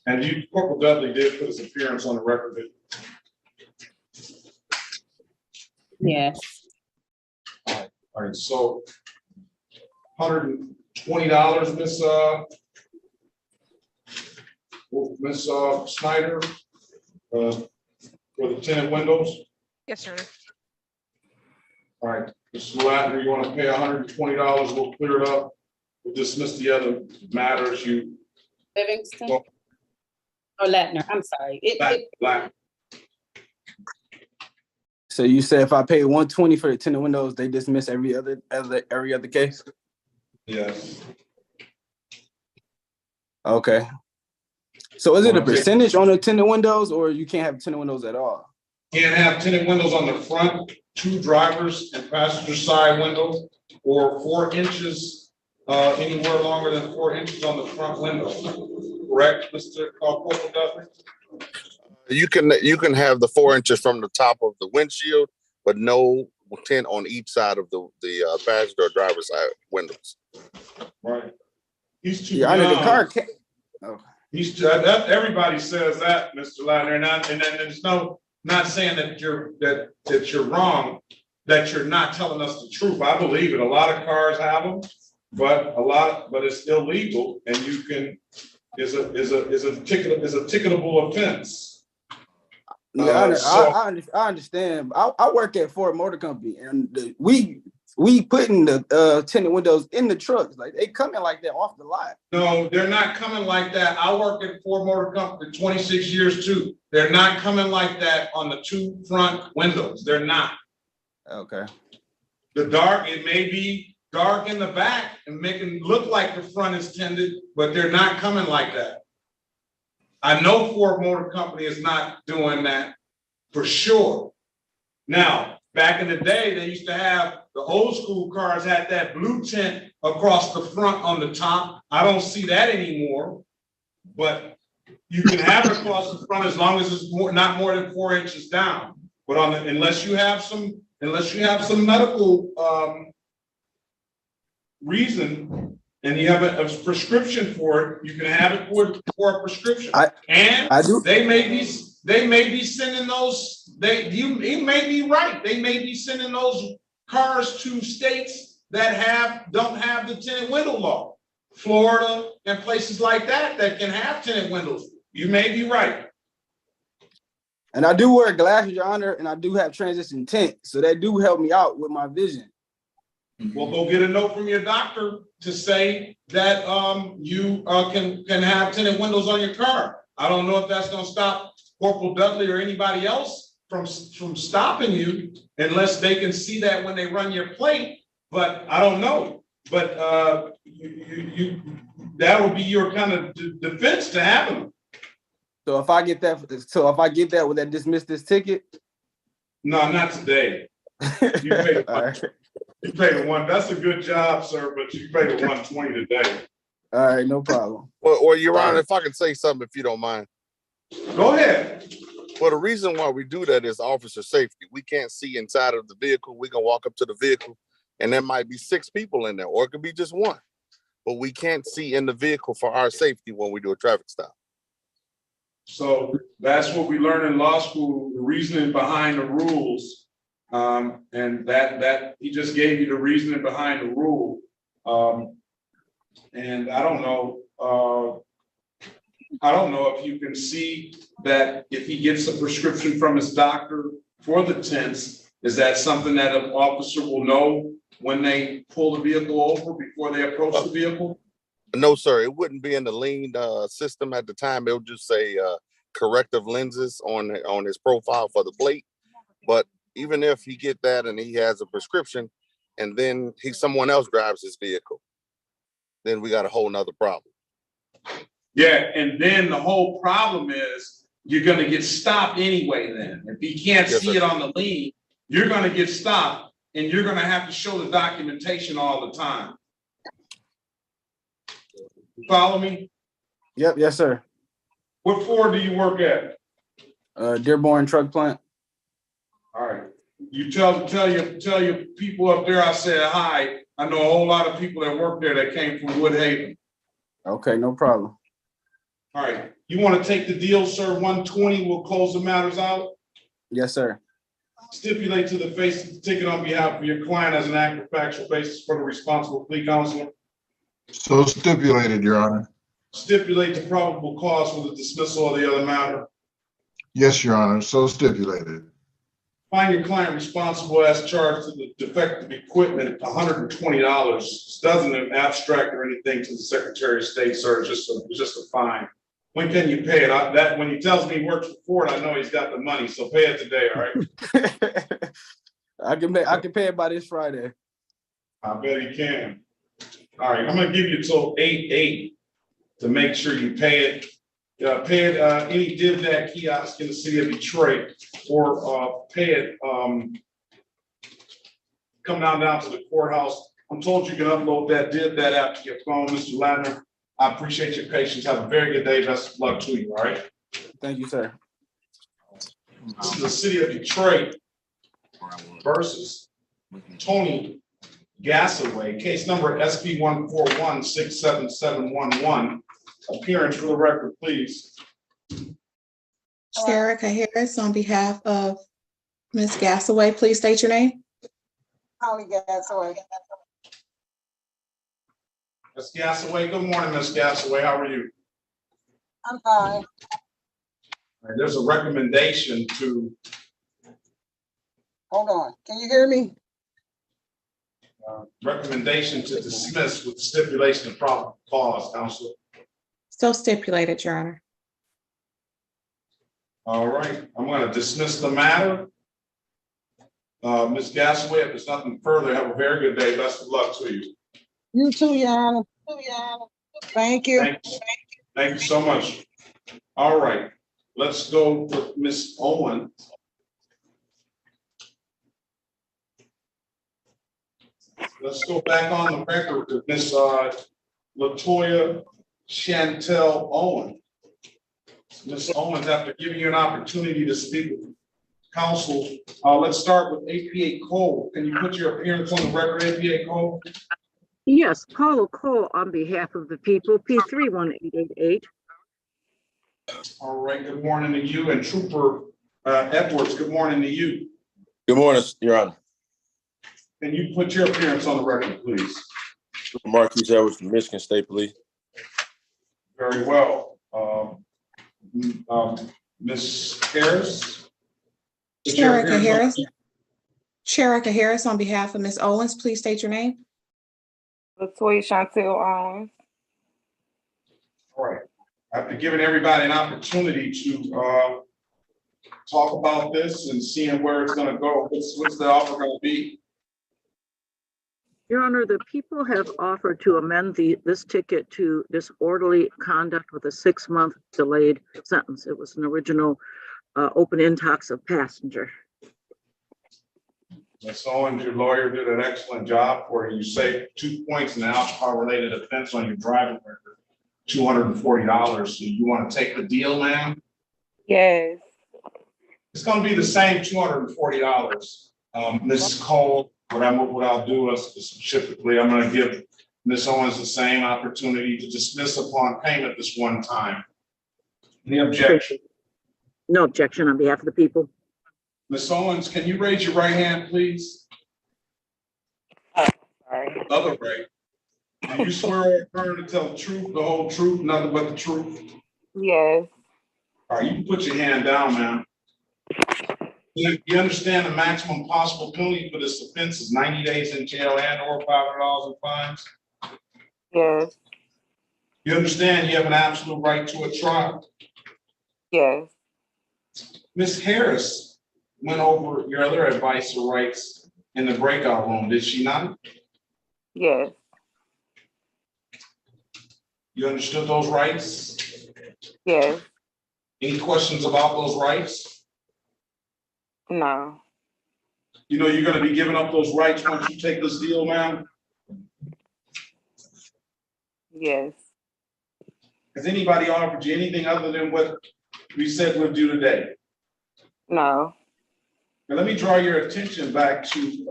And you, Corporal Dudley did put his appearance on the record. Yes. All right, so $120, Miss Snyder, for the tinted windows. Yes, Your Honor. All right, Mr. Ladner, you want to pay $120? We'll clear it up. We'll dismiss the other matters. You. Livingston? Or Ladner, I'm sorry. Black. So you said if I pay 120 for the tinted windows, they dismiss every other case? Yes. Okay. So is it a percentage on the tinted windows, or you can't have tinted windows at all? Can't have tinted windows on the front, 2 drivers and passenger side windows, or 4 inches, anywhere longer than 4 inches on the front window. Correct, Mr. Corporal Dudley? You can have the 4 inches from the top of the windshield, but no tint on each side of the passenger or driver's side windows. Right. He's too Yeah, young. the car can't. Oh. He's everybody says that, Mr. Ladner, and then there's not saying that you're wrong, that you're not telling us the truth. I believe it. A lot of cars have them, but it's illegal, and you can is a ticketable offense. Yeah, I understand. I work at Ford Motor Company, and we putting the tinted windows in the trucks. Like they coming like that off the lot. No, they're not coming like that. I work at Ford Motor Company 26 years too. They're not coming like that on the 2 front windows. They're not. Okay. It may be dark in the back and making it look like the front is tinted, but they're not coming like that. I know Ford Motor Company is not doing that for sure. Now, back in the day, they used to have the old school cars had that blue tint across the front on the top. I don't see that anymore, but you can have it across the front as long as it's not more than 4 inches down. But unless you have some medical reason, and you have a prescription for it, you can have it for a prescription. They may be sending those. You may be right. They may be sending those cars to states that don't have the tinted window law, Florida and places like that can have tinted windows. You may be right. And I do wear glasses, Your Honor, and I do have transition tint, so that do help me out with my vision. Well, go get a note from your doctor to say that you can have tinted windows on your car. I don't know if that's going to stop Corporal Dudley or anybody else from stopping you unless they can see that when they run your plate. But I don't know. But that will be your kind of defense to have them. So if I get that, would that dismiss this ticket? No, not today. You paid You paid one. That's a good job, sir, but you paid a 120 today. All right, no problem. Well, Your Honor, if I can say something, if you don't mind. Go ahead. Well, the reason why we do that is officer safety. We can't see inside of the vehicle. We can walk up to the vehicle, and there might be 6 people in there, or it could be just 1. But we can't see in the vehicle for our safety when we do a traffic stop. So that's what we learn in law school, the reasoning behind the rules. And that he just gave you the reasoning behind the rule. And I don't know if you can see that if he gets a prescription from his doctor for the tents, is that something that an officer will know when they pull the vehicle over before they approach the vehicle? No, sir, it wouldn't be in the lien system at the time. It would just say corrective lenses on his profile for the plate. But even if he get that and he has a prescription and then someone else drives his vehicle, then we got a whole nother problem. Yeah, and then the whole problem is you're gonna get stopped anyway then. If he can't Yes, see sir. it on the lien, you're gonna get stopped and you're gonna have to show the documentation all the time. Follow me? Yep, yes, sir. What floor do you work at? Dearborn Truck Plant. All right. You tell your people up there I said hi. I know a whole lot of people that work there that came from Woodhaven. Okay, no problem. All right. You want to take the deal, sir? 120, we'll close the matters out. Yes, sir. Stipulate to the face of the ticket on behalf of your client as an act of factual basis for the responsible plea counselor. So stipulated, Your Honor. Stipulate the probable cause for the dismissal of the other matter. Yes, Your Honor, so stipulated. Find your client responsible as charged to the defective equipment, $120. This doesn't abstract or anything to the Secretary of State, sir. It's just a fine. When can you pay it? When he tells me he works for Ford, I know he's got the money, so pay it today, all right? I can pay it by this Friday. I bet he can. All right, I'm gonna give you till 8/8 to make sure you pay it. Pay it, any DivDat kiosk in the city of Detroit, or pay it, come down to the courthouse. I'm told you can upload that DivDat app to your phone, Mr. Ladner. I appreciate your patience. Have a very good day. Best of luck to you, all right? Thank you, sir. This is the city of Detroit versus Tony Gasaway, case number SP 141-67711. Appearance for the record, please. Sherika Harris on behalf of Ms. Gasaway, please state your name. Holly Gasaway. Ms. Gasaway, good morning, Ms. Gasaway. How are you? I'm fine. All right, there's a recommendation to Hold on. Can you hear me? recommendation to dismiss with stipulation of probable cause, Counselor. So stipulated, Your Honor. All right, I'm going to dismiss the matter. Ms. Gasaway, if there's nothing further, have a very good day. Best of luck to you. You too, Your Honor. Thank you. Thank you so much. All right, let's go with Ms. Owen. Let's go back on the record with Ms. Latoya Chantel Owen. Ms. Owens, after giving you an opportunity to speak with counsel, let's start with APA Cole. Can you put your appearance on the record, APA Cole? Yes, Paula Cole on behalf of the people, P31888. All right, good morning to you, and Trooper Edwards, good morning to you. Good morning, Your Honor. Can you put your appearance on the record, please? Marquis Edwards from Michigan State Police. Very well. Ms. Harris? Sherika Harris. Sherika Harris on behalf of Ms. Owens, please state your name. Latoya Chantel Owens. All right. After giving everybody an opportunity to talk about this and seeing where it's going to go, what's the offer going to be? Your Honor, the people have offered to amend this ticket to disorderly conduct with a 6-month delayed sentence. It was an original open intox of passenger. Ms. Owens, your lawyer did an excellent job for you. You saved 2 points in the alcohol-related offense on your driving record, $240. So you want to take the deal, ma'am? Yes. It's going to be the same $240. Ms. Cole, what I'll do is specifically, I'm going to give Ms. Owens the same opportunity to dismiss upon payment this one time. Any objection? No objection on behalf of the people. Ms. Owens, can you raise your right hand, please? Sorry. Other right. Do you swear or affirm to tell the truth, the whole truth, nothing but the truth? Yes. All right, you can put your hand down, ma'am. You understand the maximum possible penalty for this offense is 90 days in jail and or $500 in fines? Yes. You understand you have an absolute right to a trial? Yes. Ms. Harris went over your other advice or rights in the breakout room, did she not? Yes. You understood those rights? Yes. Any questions about those rights? No. You know you're going to be giving up those rights once you take this deal, ma'am? Yes. Has anybody offered you anything other than what we said we'll do today? No. Now, let me draw your attention back to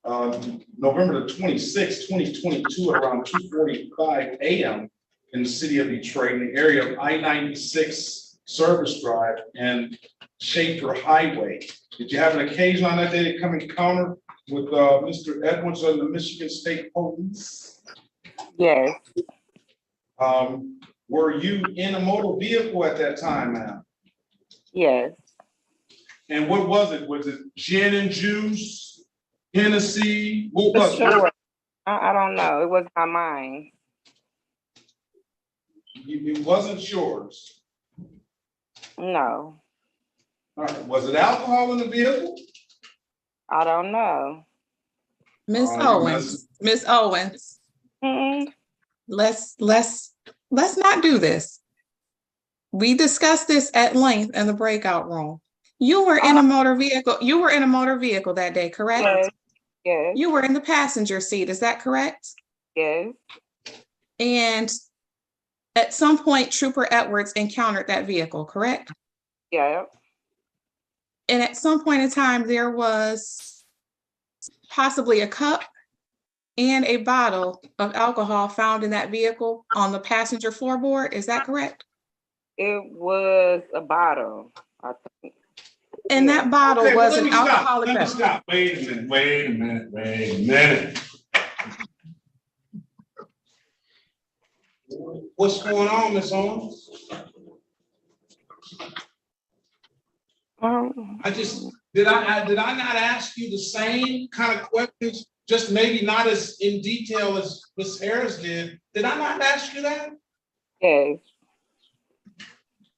November the 26th, 2022, at around 2:45 a.m. in the city of Detroit, in the area of I-96 Service Drive and Schaefer Highway. Did you have an occasion on that day to come encounter with Mr. Edwards of the Michigan State Police? Yes. Were you in a motor vehicle at that time, ma'am? Yes. And what was it? Was it gin and juice, Hennessy? What was it? Sure. I don't know. It was not mine. It wasn't yours. No. All right. Was it alcohol in the vehicle? I don't know. Miss Owens, Miss Owens, let's not do this. We discussed this at length in the breakout room. You were in a motor vehicle. You were in a motor vehicle that day, correct? Yes. Yes. You were in the passenger seat. Is that correct? Yes. And at some point, Trooper Edwards encountered that vehicle, correct? Yeah. And at some point in time, there was possibly a cup and a bottle of alcohol found in that vehicle on the passenger floorboard. Is that correct? It was a bottle, I think. And that bottle Okay, was let an me stop. alcoholic Let me beverage. stop. Wait a minute. What's going on, Miss Owens? Did I not ask you the same kind of questions, just maybe not as in detail as Ms. Harris did? Did I not ask you that? Yes.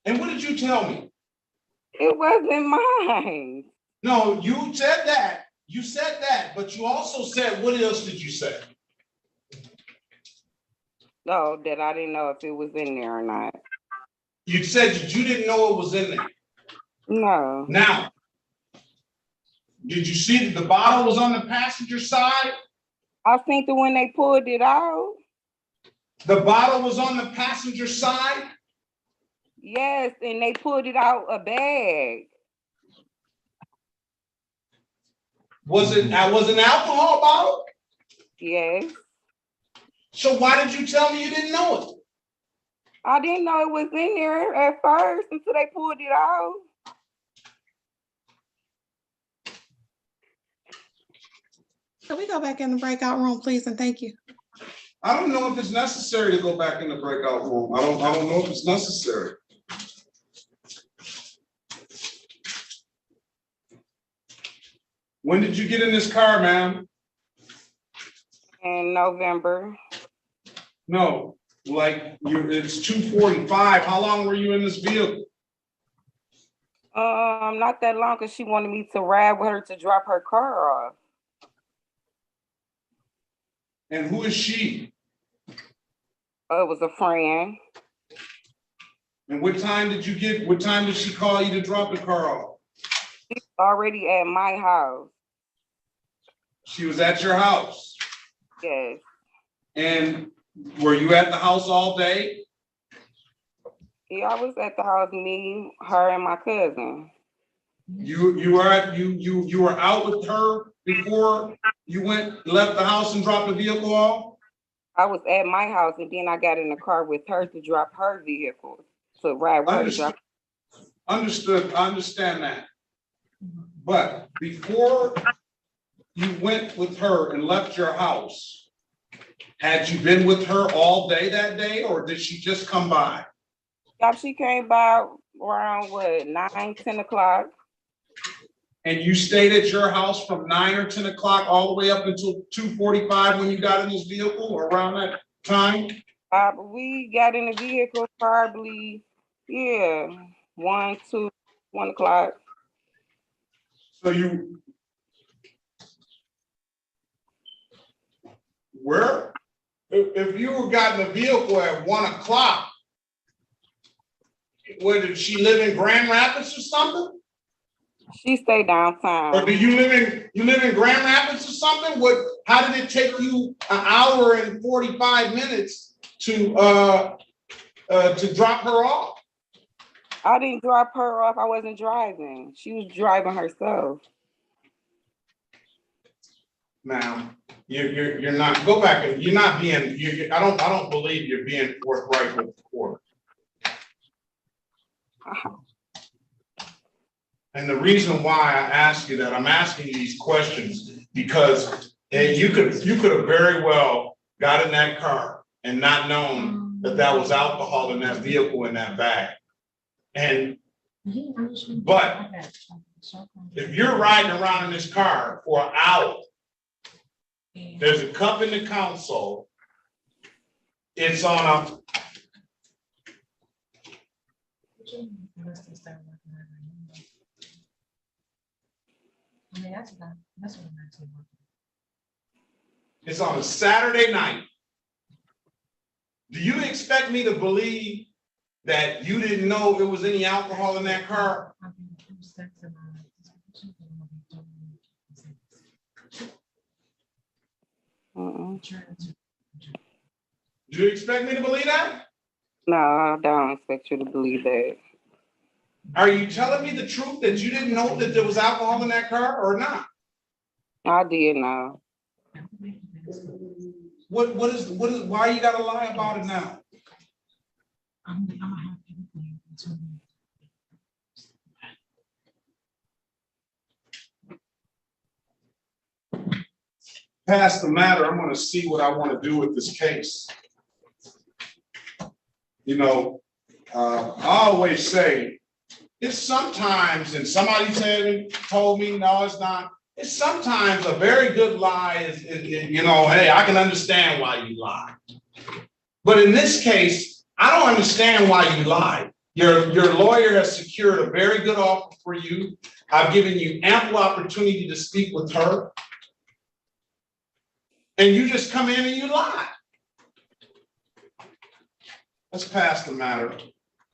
And what did you tell me? It wasn't mine. No, you said that. You said that, but you also said, what else did you say? No, that I didn't know if it was in there or not. You said that you didn't know it was in there. No. Now, did you see that the bottle was on the passenger side? I think that when they pulled it out. The bottle was on the passenger side? Yes, and they pulled it out a bag. Was it an alcohol bottle? Yes. So why did you tell me you didn't know it? I didn't know it was in there at first until they pulled it out. Can we go back in the breakout room, please, and thank you. I don't know if it's necessary to go back in the breakout room. I don't know if it's necessary. When did you get in this car, ma'am? In November. No, like it's 2:45. How long were you in this vehicle? Not that long, because she wanted me to ride with her to drop her car off. And who is she? It was a friend. And what time did she call you to drop the car off? She's already at my house. She was at your house? Yes. And were you at the house all day? Yeah, I was at the house, me, her, and my cousin. You were out with her before you left the house and dropped the vehicle off? I was at my house, and then I got in the car with her to drop her vehicle. to ride with her to Understood. drop. Understood, I understand that. But before you went with her and left your house, had you been with her all day that day, or did she just come by? Yep, she came by around what, 9, 10 o'clock. And you stayed at your house from 9 or 10 o'clock all the way up until 2:45 when you got in this vehicle, or around that time? We got in the vehicle probably, yeah, 1, 2, 1 o'clock. So you, where, if you got in the vehicle at 1 o'clock, where did she live in Grand Rapids or something? She stayed downtown. Or do you live in Grand Rapids or something? How did it take you an hour and 45 minutes to drop her off? I didn't drop her off. I wasn't driving. She was driving herself. Ma'am, you're not, go back, you're not being, I don't believe you're being forthright with the court. And the reason why I ask you that, I'm asking you these questions because you could have very well got in that car and not known that that was alcohol in that vehicle in that bag. But if you're riding around in this car for an hour, there's a cup in the console, it's on a, it's on a Saturday night. Do you expect me to believe that you didn't know there was any alcohol in that car? Do you expect me to believe that? No, I don't expect you to believe that. Are you telling me the truth that you didn't know that there was alcohol in that car or not? I did know. Why you gotta lie about it now? Past the matter, I'm gonna see what I want to do with this case. You know, I always say, it's sometimes, and somebody told me, no, it's not. It's sometimes a very good lie is, you know, hey, I can understand why you lied. But in this case, I don't understand why you lied. Your lawyer has secured a very good offer for you. I've given you ample opportunity to speak with her. And you just come in and you lie. Let's pass the matter.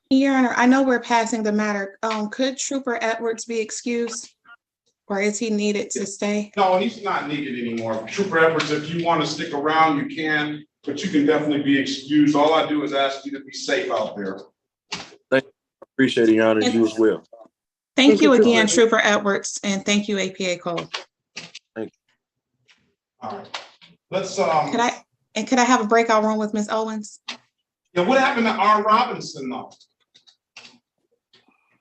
Your Honor, I know we're passing the matter. Could Trooper Edwards be excused? Or is he needed to stay? No, he's not needed anymore. Trooper Edwards, if you want to stick around, you can, but you can definitely be excused. All I do is ask you to be safe out there. Thank you. Appreciate it, Your Honor. You as well. Thank you again, Trooper Edwards, and thank you, APA Cole. Thank you. All right. Let's Could I have a breakout room with Ms. Owens? Yeah, what happened to R. Robinson though?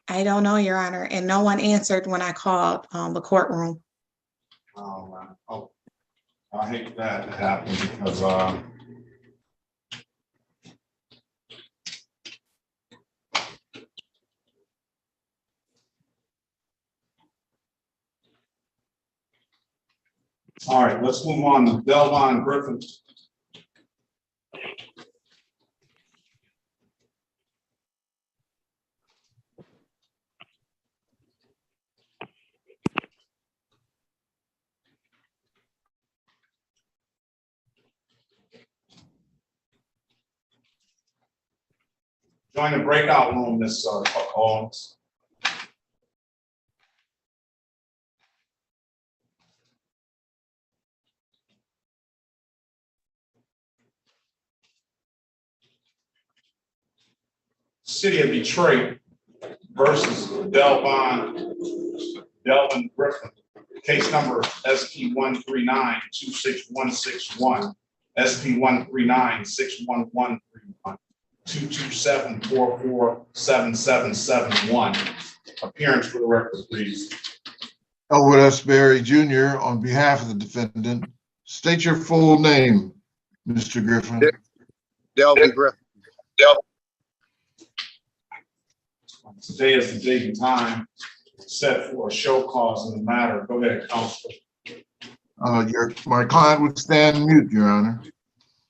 I don't know, Your Honor, and no one answered when I called the courtroom. Oh, man. Oh, I hate that happened because all right, let's move on to Delvon Griffin. Join the breakout room, Ms. Owens. City of Detroit versus Delvon Griffin. Case number SP 139-26161, SP 139-61131. 227-44-7771. Appearance for the record, please. Elwood S. Berry Jr. on behalf of the defendant. State your full name, Mr. Griffin. Delvin Griffin. Today is the date and time set for a show cause in the matter. Go ahead, Counselor. My client would stand mute, Your Honor.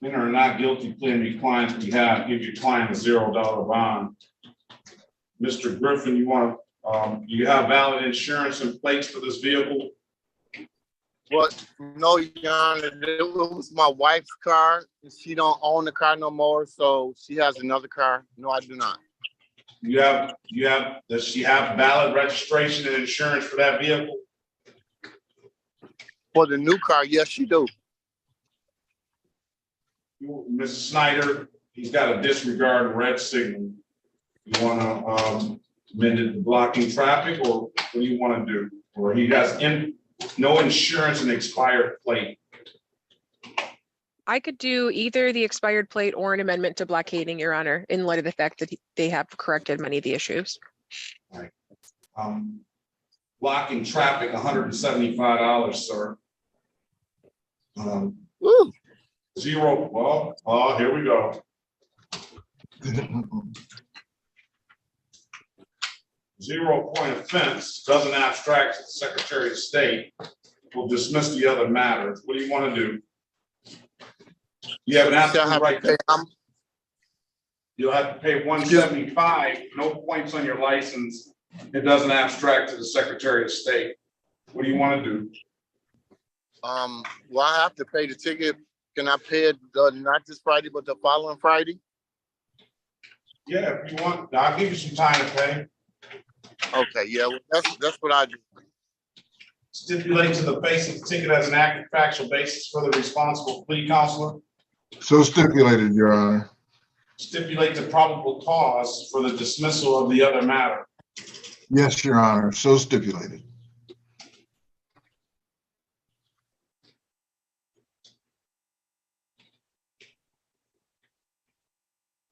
Enter a not guilty plea on your client's behalf. Give your client a $0 bond. Mr. Griffin, you have valid insurance and plates for this vehicle? Well, no, Your Honor, it was my wife's car. She don't own the car no more, so she has another car. No, I do not. Does she have valid registration and insurance for that vehicle? For the new car, yes, she do. Mrs. Snyder, he's got a disregard red signal. You want to amend it to blocking traffic, or what do you want to do? Or he has no insurance and expired plate. I could do either the expired plate or an amendment to blockading, Your Honor, in light of the fact that they have corrected many of the issues. All right. Blocking traffic, $175, sir. Zero. Well, here we go. 0 point offense doesn't abstract to the Secretary of State. We'll dismiss the other matters. What do you want to do? You have an absolute right to. You'll have to pay $175. No points on your license. It doesn't abstract to the Secretary of State. What do you want to do? Well, I have to pay the ticket. Can I pay it not this Friday, but the following Friday? Yeah, if you want, I'll give you some time to pay. Okay, yeah, well, that's what I do. Stipulate to the face of the ticket as an active factual basis for the responsible plea, Counselor. So stipulated, Your Honor. Stipulate the probable cause for the dismissal of the other matter. Yes, Your Honor. So stipulated.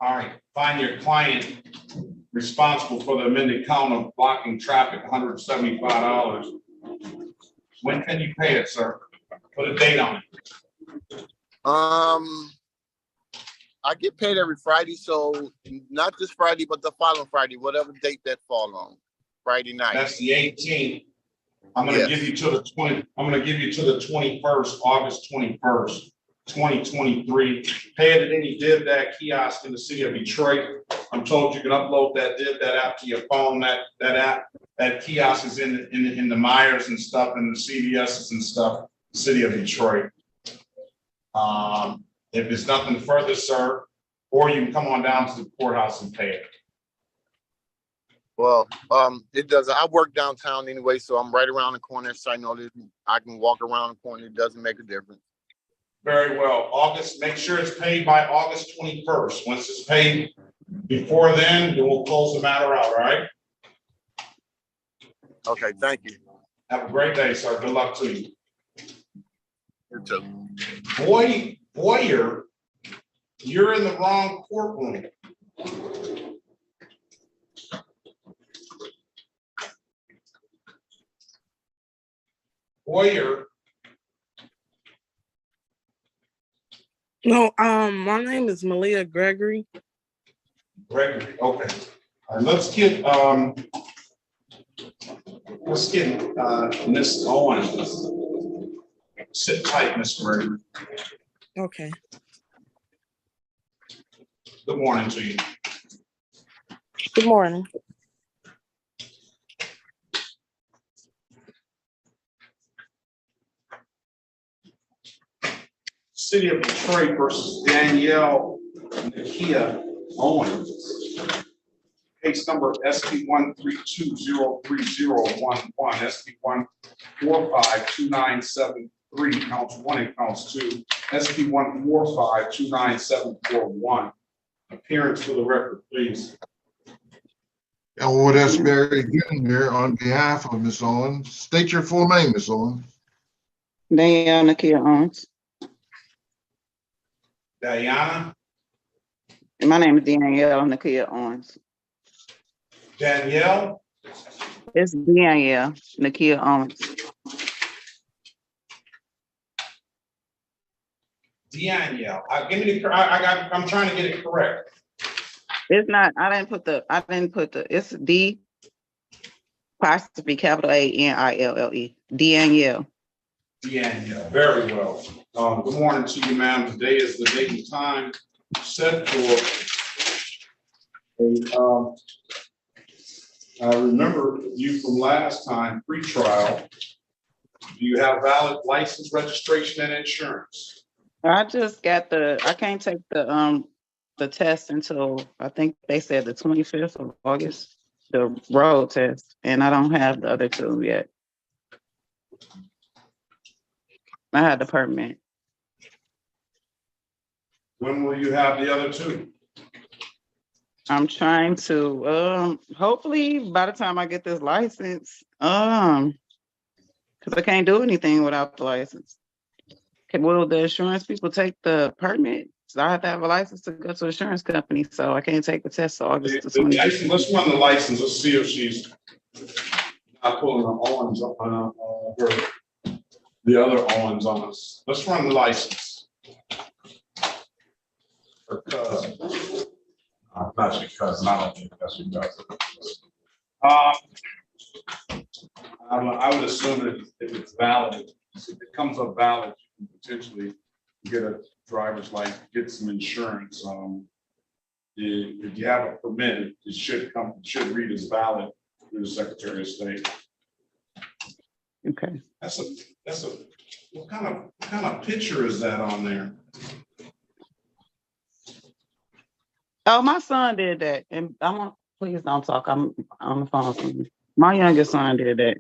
All right, find your client responsible for the amended count of blocking traffic, $175. When can you pay it, sir? Put a date on it. I get paid every Friday, so not this Friday, but the following Friday, whatever date that fall on. Friday night. That's the 18th. I'm gonna give you to the 20. I'm gonna give you to the 21st, August 21st, 2023. Pay it at any DivDat kiosk in the city of Detroit. I'm told you can upload that DivDat app to your phone. That kiosk is in the Myers and stuff, and the CVS's and stuff. City of Detroit. If it's nothing further, sir, or you can come on down to the courthouse and pay it. Well, it doesn't. I work downtown anyway, so I'm right around the corner, so I know that I can walk around the corner. It doesn't make a difference. Very well. Make sure it's paid by August 21st. Once it's paid before then we'll close the matter out, all right? Okay, thank you. Have a great day, sir. Good luck to you. You too. Boyer, you're in the wrong courtroom. Boyer. No, my name is Malia Gregory. Gregory, okay. All right, let's get Miss Owens. Sit tight, Miss Gregory. Okay. Good morning to you. Good morning. City of Detroit versus Danielle Nakia Owens. Case number SP132030111, SP1452973, counts 1 and counts 2, SP1452971. Appearance for the record, please. Elwood S. Berry Jr. on behalf of Ms. Owens. State your full name, Ms. Owens. Diana Kia Owens. Diana And my name is Danielle Nakia Owens. Danielle? It's Danielle Nakia Owens. Danielle, give me the, I'm trying to get it correct. It's not, I didn't put the, it's D apostrophe capital A-N-I-L-L-E. Danielle. Danielle, very well. Good morning to you, ma'am. Today is the date and time set for I remember you from last time, pre-trial. Do you have valid license, registration, and insurance? I just got I can't take the test until, I think they said the 25th of August, the road test, and I don't have the other two yet. I had the permit. When will you have the other two? I'm trying to, hopefully by the time I get this license, because I can't do anything without the license. Will the insurance people take the permit? So I have to have a license to go to the insurance company, so I can't take the test till August the 20th. Let's run the license. Let's see if she's not pulling her Owens up on the other Owens on us. Let's run the license. Her cousin. Not your cousin. I don't think that's your cousin. I would assume that if it's valid, if it comes up valid, you can potentially get a driver's license, get some insurance. If you have a permit, it should read as valid through the Secretary of State. Okay. What kind of picture is that on there? Oh, my son did that, and please don't talk. I'm on the phone with me. My youngest son did that.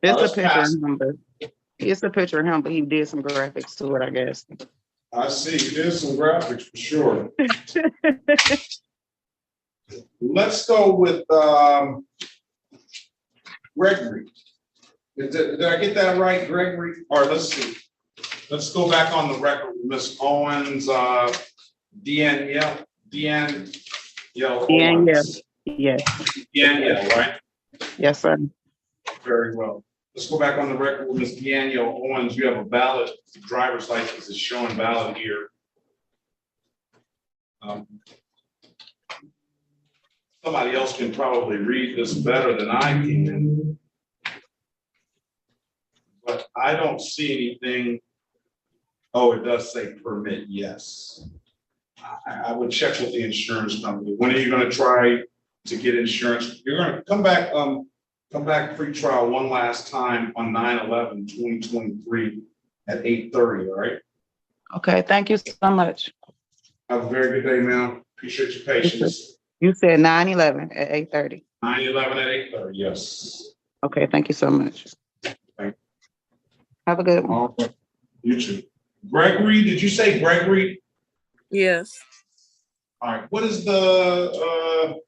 It's a picture of him, but it's a picture of him, but he did some graphics to it, I guess. I see. You did some graphics for sure. Let's go with Gregory. Did I get that right, Gregory? Or let's see. Let's go back on the record with Ms. Owens, Danielle. Yes. Danielle, right? Yes, sir. Very well. Let's go back on the record with Ms. Danielle Owens. You have a valid driver's license. It's showing valid here. Somebody else can probably read this better than I can. But I don't see anything. Oh, it does say permit, yes. I would check with the insurance company. When are you going to try to get insurance? You're going to come back pre-trial one last time on 9/11/2023 at 8:30, all right? Okay, thank you so much. Have a very good day, ma'am. Appreciate your patience. You said 9/11 at 8:30. 9/11 at 8:30, yes. Okay, thank you so much. Thank you. Have a good one. All right. You too. Gregory, did you say Gregory? Yes. All right, what is the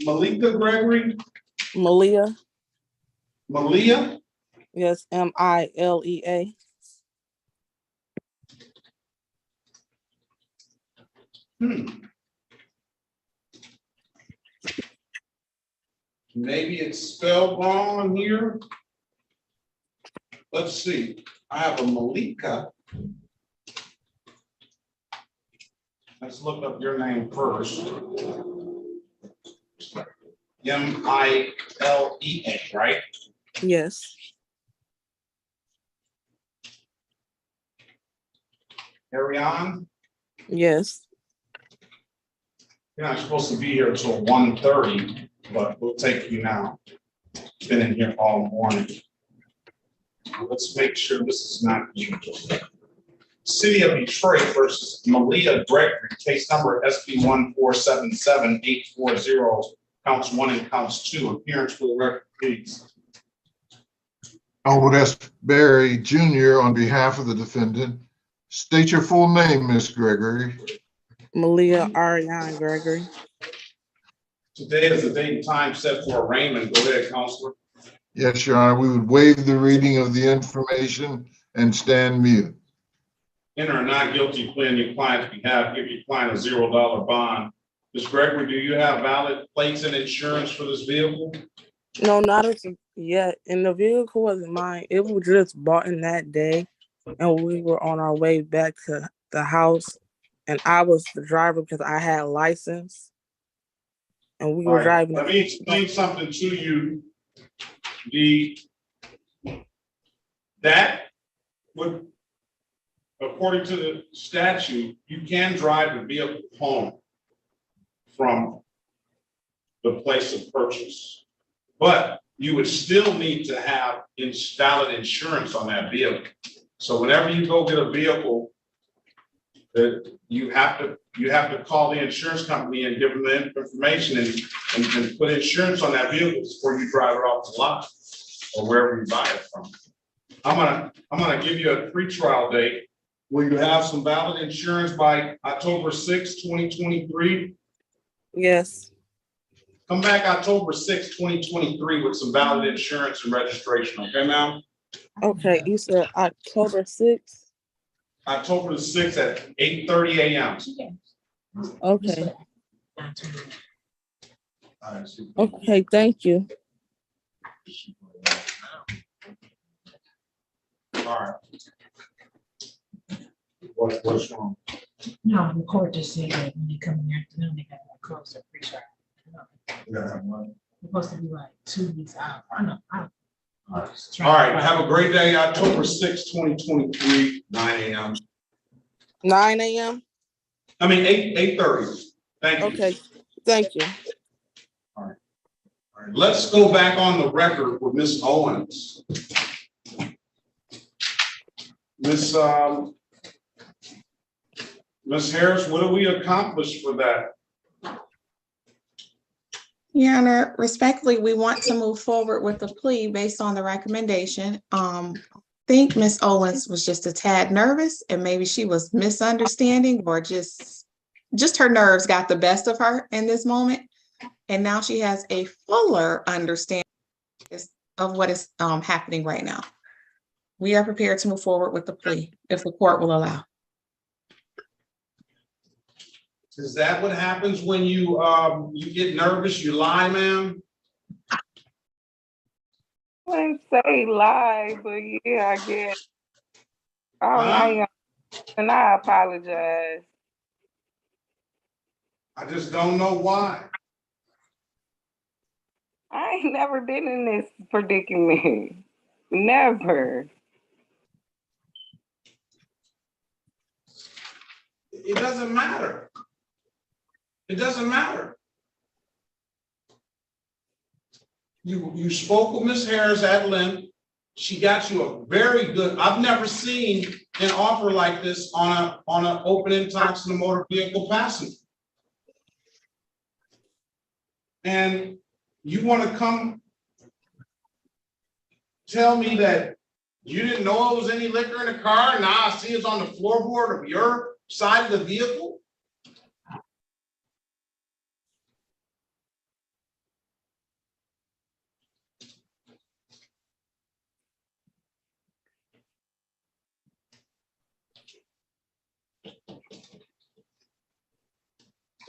Malika Gregory? Malia. Malia? Yes, M-I-L-E-A. Maybe it's spelled wrong on here. Let's see. I have a Malika. Let's look up your name first. M-I-L-E-A, right? Yes. Carry on. Yes. You're not supposed to be here until 1:30, but we'll take you now. Been in here all morning. Let's make sure this is not you. City of Detroit versus Malia Gregory, case number SB 1477840, counts 1 and counts 2. Appearance for the record, please. Elwood S. Berry Jr. on behalf of the defendant. State your full name, Miss Gregory. Malia Ariane Gregory. Today is the date and time set for arraignment. Go ahead, Counselor. Yes, Your Honor, we would waive the reading of the information and stand mute. Enter a not guilty plea on your client's behalf, give your client a $0 bond. Ms. Gregory, do you have valid plates and insurance for this vehicle? No, not as of yet. And the vehicle wasn't mine. It was just bought in that day, and we were on our way back to the house, and I was the driver because I had a license, and we All were right, driving. let me explain something to you. That would, according to the statute, you can drive the vehicle home from the place of purchase, but you would still need to have valid insurance on that vehicle. So whenever you go get a vehicle, that you have to call the insurance company and give them the information and put insurance on that vehicle before you drive it off the lot or wherever you buy it from. I'm gonna give you a pre-trial date. Will you have some valid insurance by October 6, 2023? Yes. Come back October 6, 2023 with some valid insurance and registration, okay, ma'am? Okay, you said October 6th? October the 6th at 8:30 a.m. Okay. Okay, thank you. All right. What's wrong? No, the court just said that when they come in the afternoon, they got to close their pre-trial. Yeah. It's supposed to be like 2 weeks out. I know. All right, have a great day, October 6, 2023, 9 a.m. 9 a.m.? I mean, 8:30. Thank you. Okay, thank you. All right. Let's go back on the record with Ms. Owens. Ms. Harris, what do we accomplish for that? Your Honor, respectfully, we want to move forward with the plea based on the recommendation. I think Ms. Owens was just a tad nervous and maybe she was misunderstanding or just her nerves got the best of her in this moment. And now she has a fuller understanding of what is happening right now. We are prepared to move forward with the plea if the court will allow. Is that what happens when you get nervous, you lie, ma'am? I wouldn't say lie, but yeah, I guess. I apologize. I just don't know why. I ain't never been in this predicament. Never. It doesn't matter. It doesn't matter. You spoke with Ms. Harris at length. She got you a very good, I've never seen an offer like this on an open talks in a motor vehicle passenger. And you want to come tell me that you didn't know there was any liquor in the car and now I see it's on the floorboard of your side of the vehicle?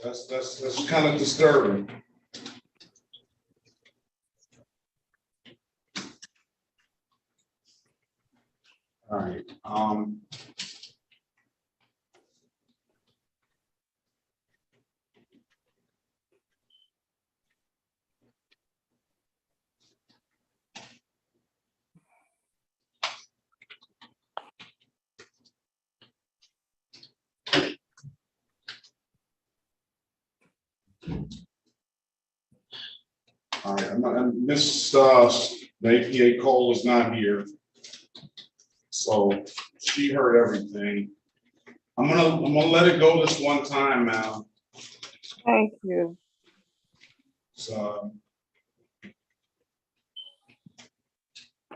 That's kind of disturbing. All right. All right, Miss the APA Cole is not here, so she heard everything. I'm gonna let it go this one time now. Thank you. So I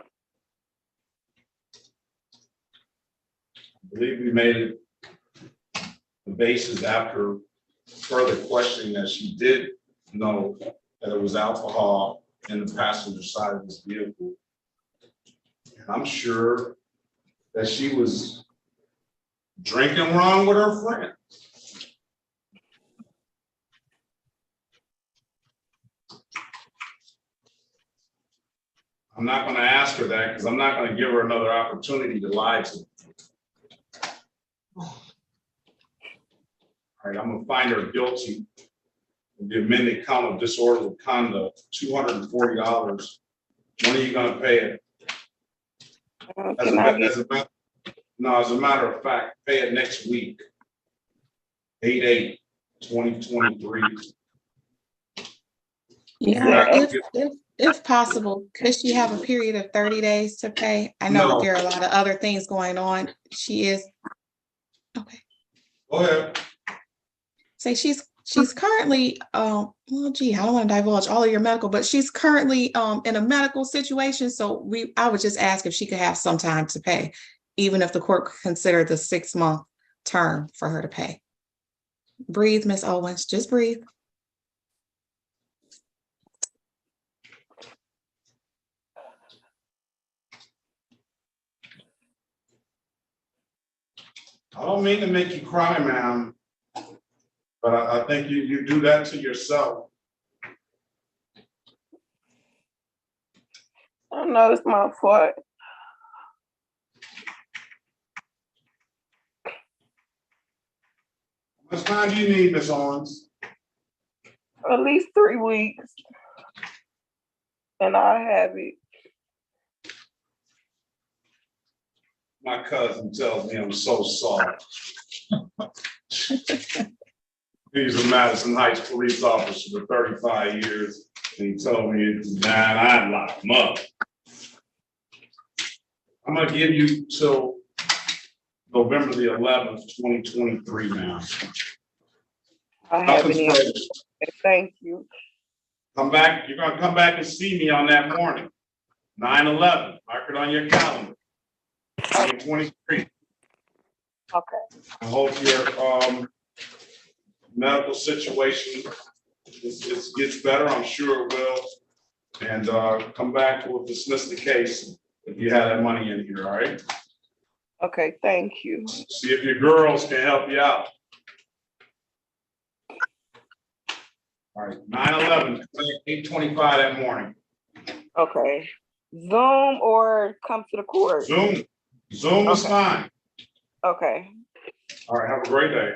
believe we made it the basis after further questioning that she did know that it was alcohol in the passenger side of this vehicle. And I'm sure that she was drinking wrong with her friend. I'm not gonna ask her that because I'm not gonna give her another opportunity to lie to me. All right, I'm gonna find her guilty of the amended count of disorderly conduct, $240. When are you gonna pay it? As a matter of fact, pay it next week. 8/8/2023. Yeah, if possible, could she have a period of 30 days to pay? I know No. there are a lot of other things going on. She is, okay. Go ahead. Say she's currently, well, gee, I don't want to divulge all of your medical, but she's currently in a medical situation. So I would just ask if she could have some time to pay, even if the court considered the 6-month term for her to pay. Breathe, Miss Owens, just breathe. I don't mean to make you cry, ma'am, but I think you do that to yourself. I know it's my fault. How much time do you need, Miss Owens? At least 3 weeks. And I have it. My cousin tells me I'm so soft. He's a Madison Heights police officer for 35 years. And he told me, man, I'd lock him up. I'm gonna give you till November the 11th, 2023 now. I have Nothing's it. further. Thank you. Come back, you're gonna come back and see me on that morning. 9/11, mark it on your calendar. 2023. Okay. I hope your medical situation gets better. I'm sure it will. And come back, we'll dismiss the case if you have that money in here, all right? Okay, thank you. See if your girls can help you out. All right, 9/11, 8:25 that morning. Okay. Zoom or come to the court? Zoom is fine. Okay. All right, have a great day.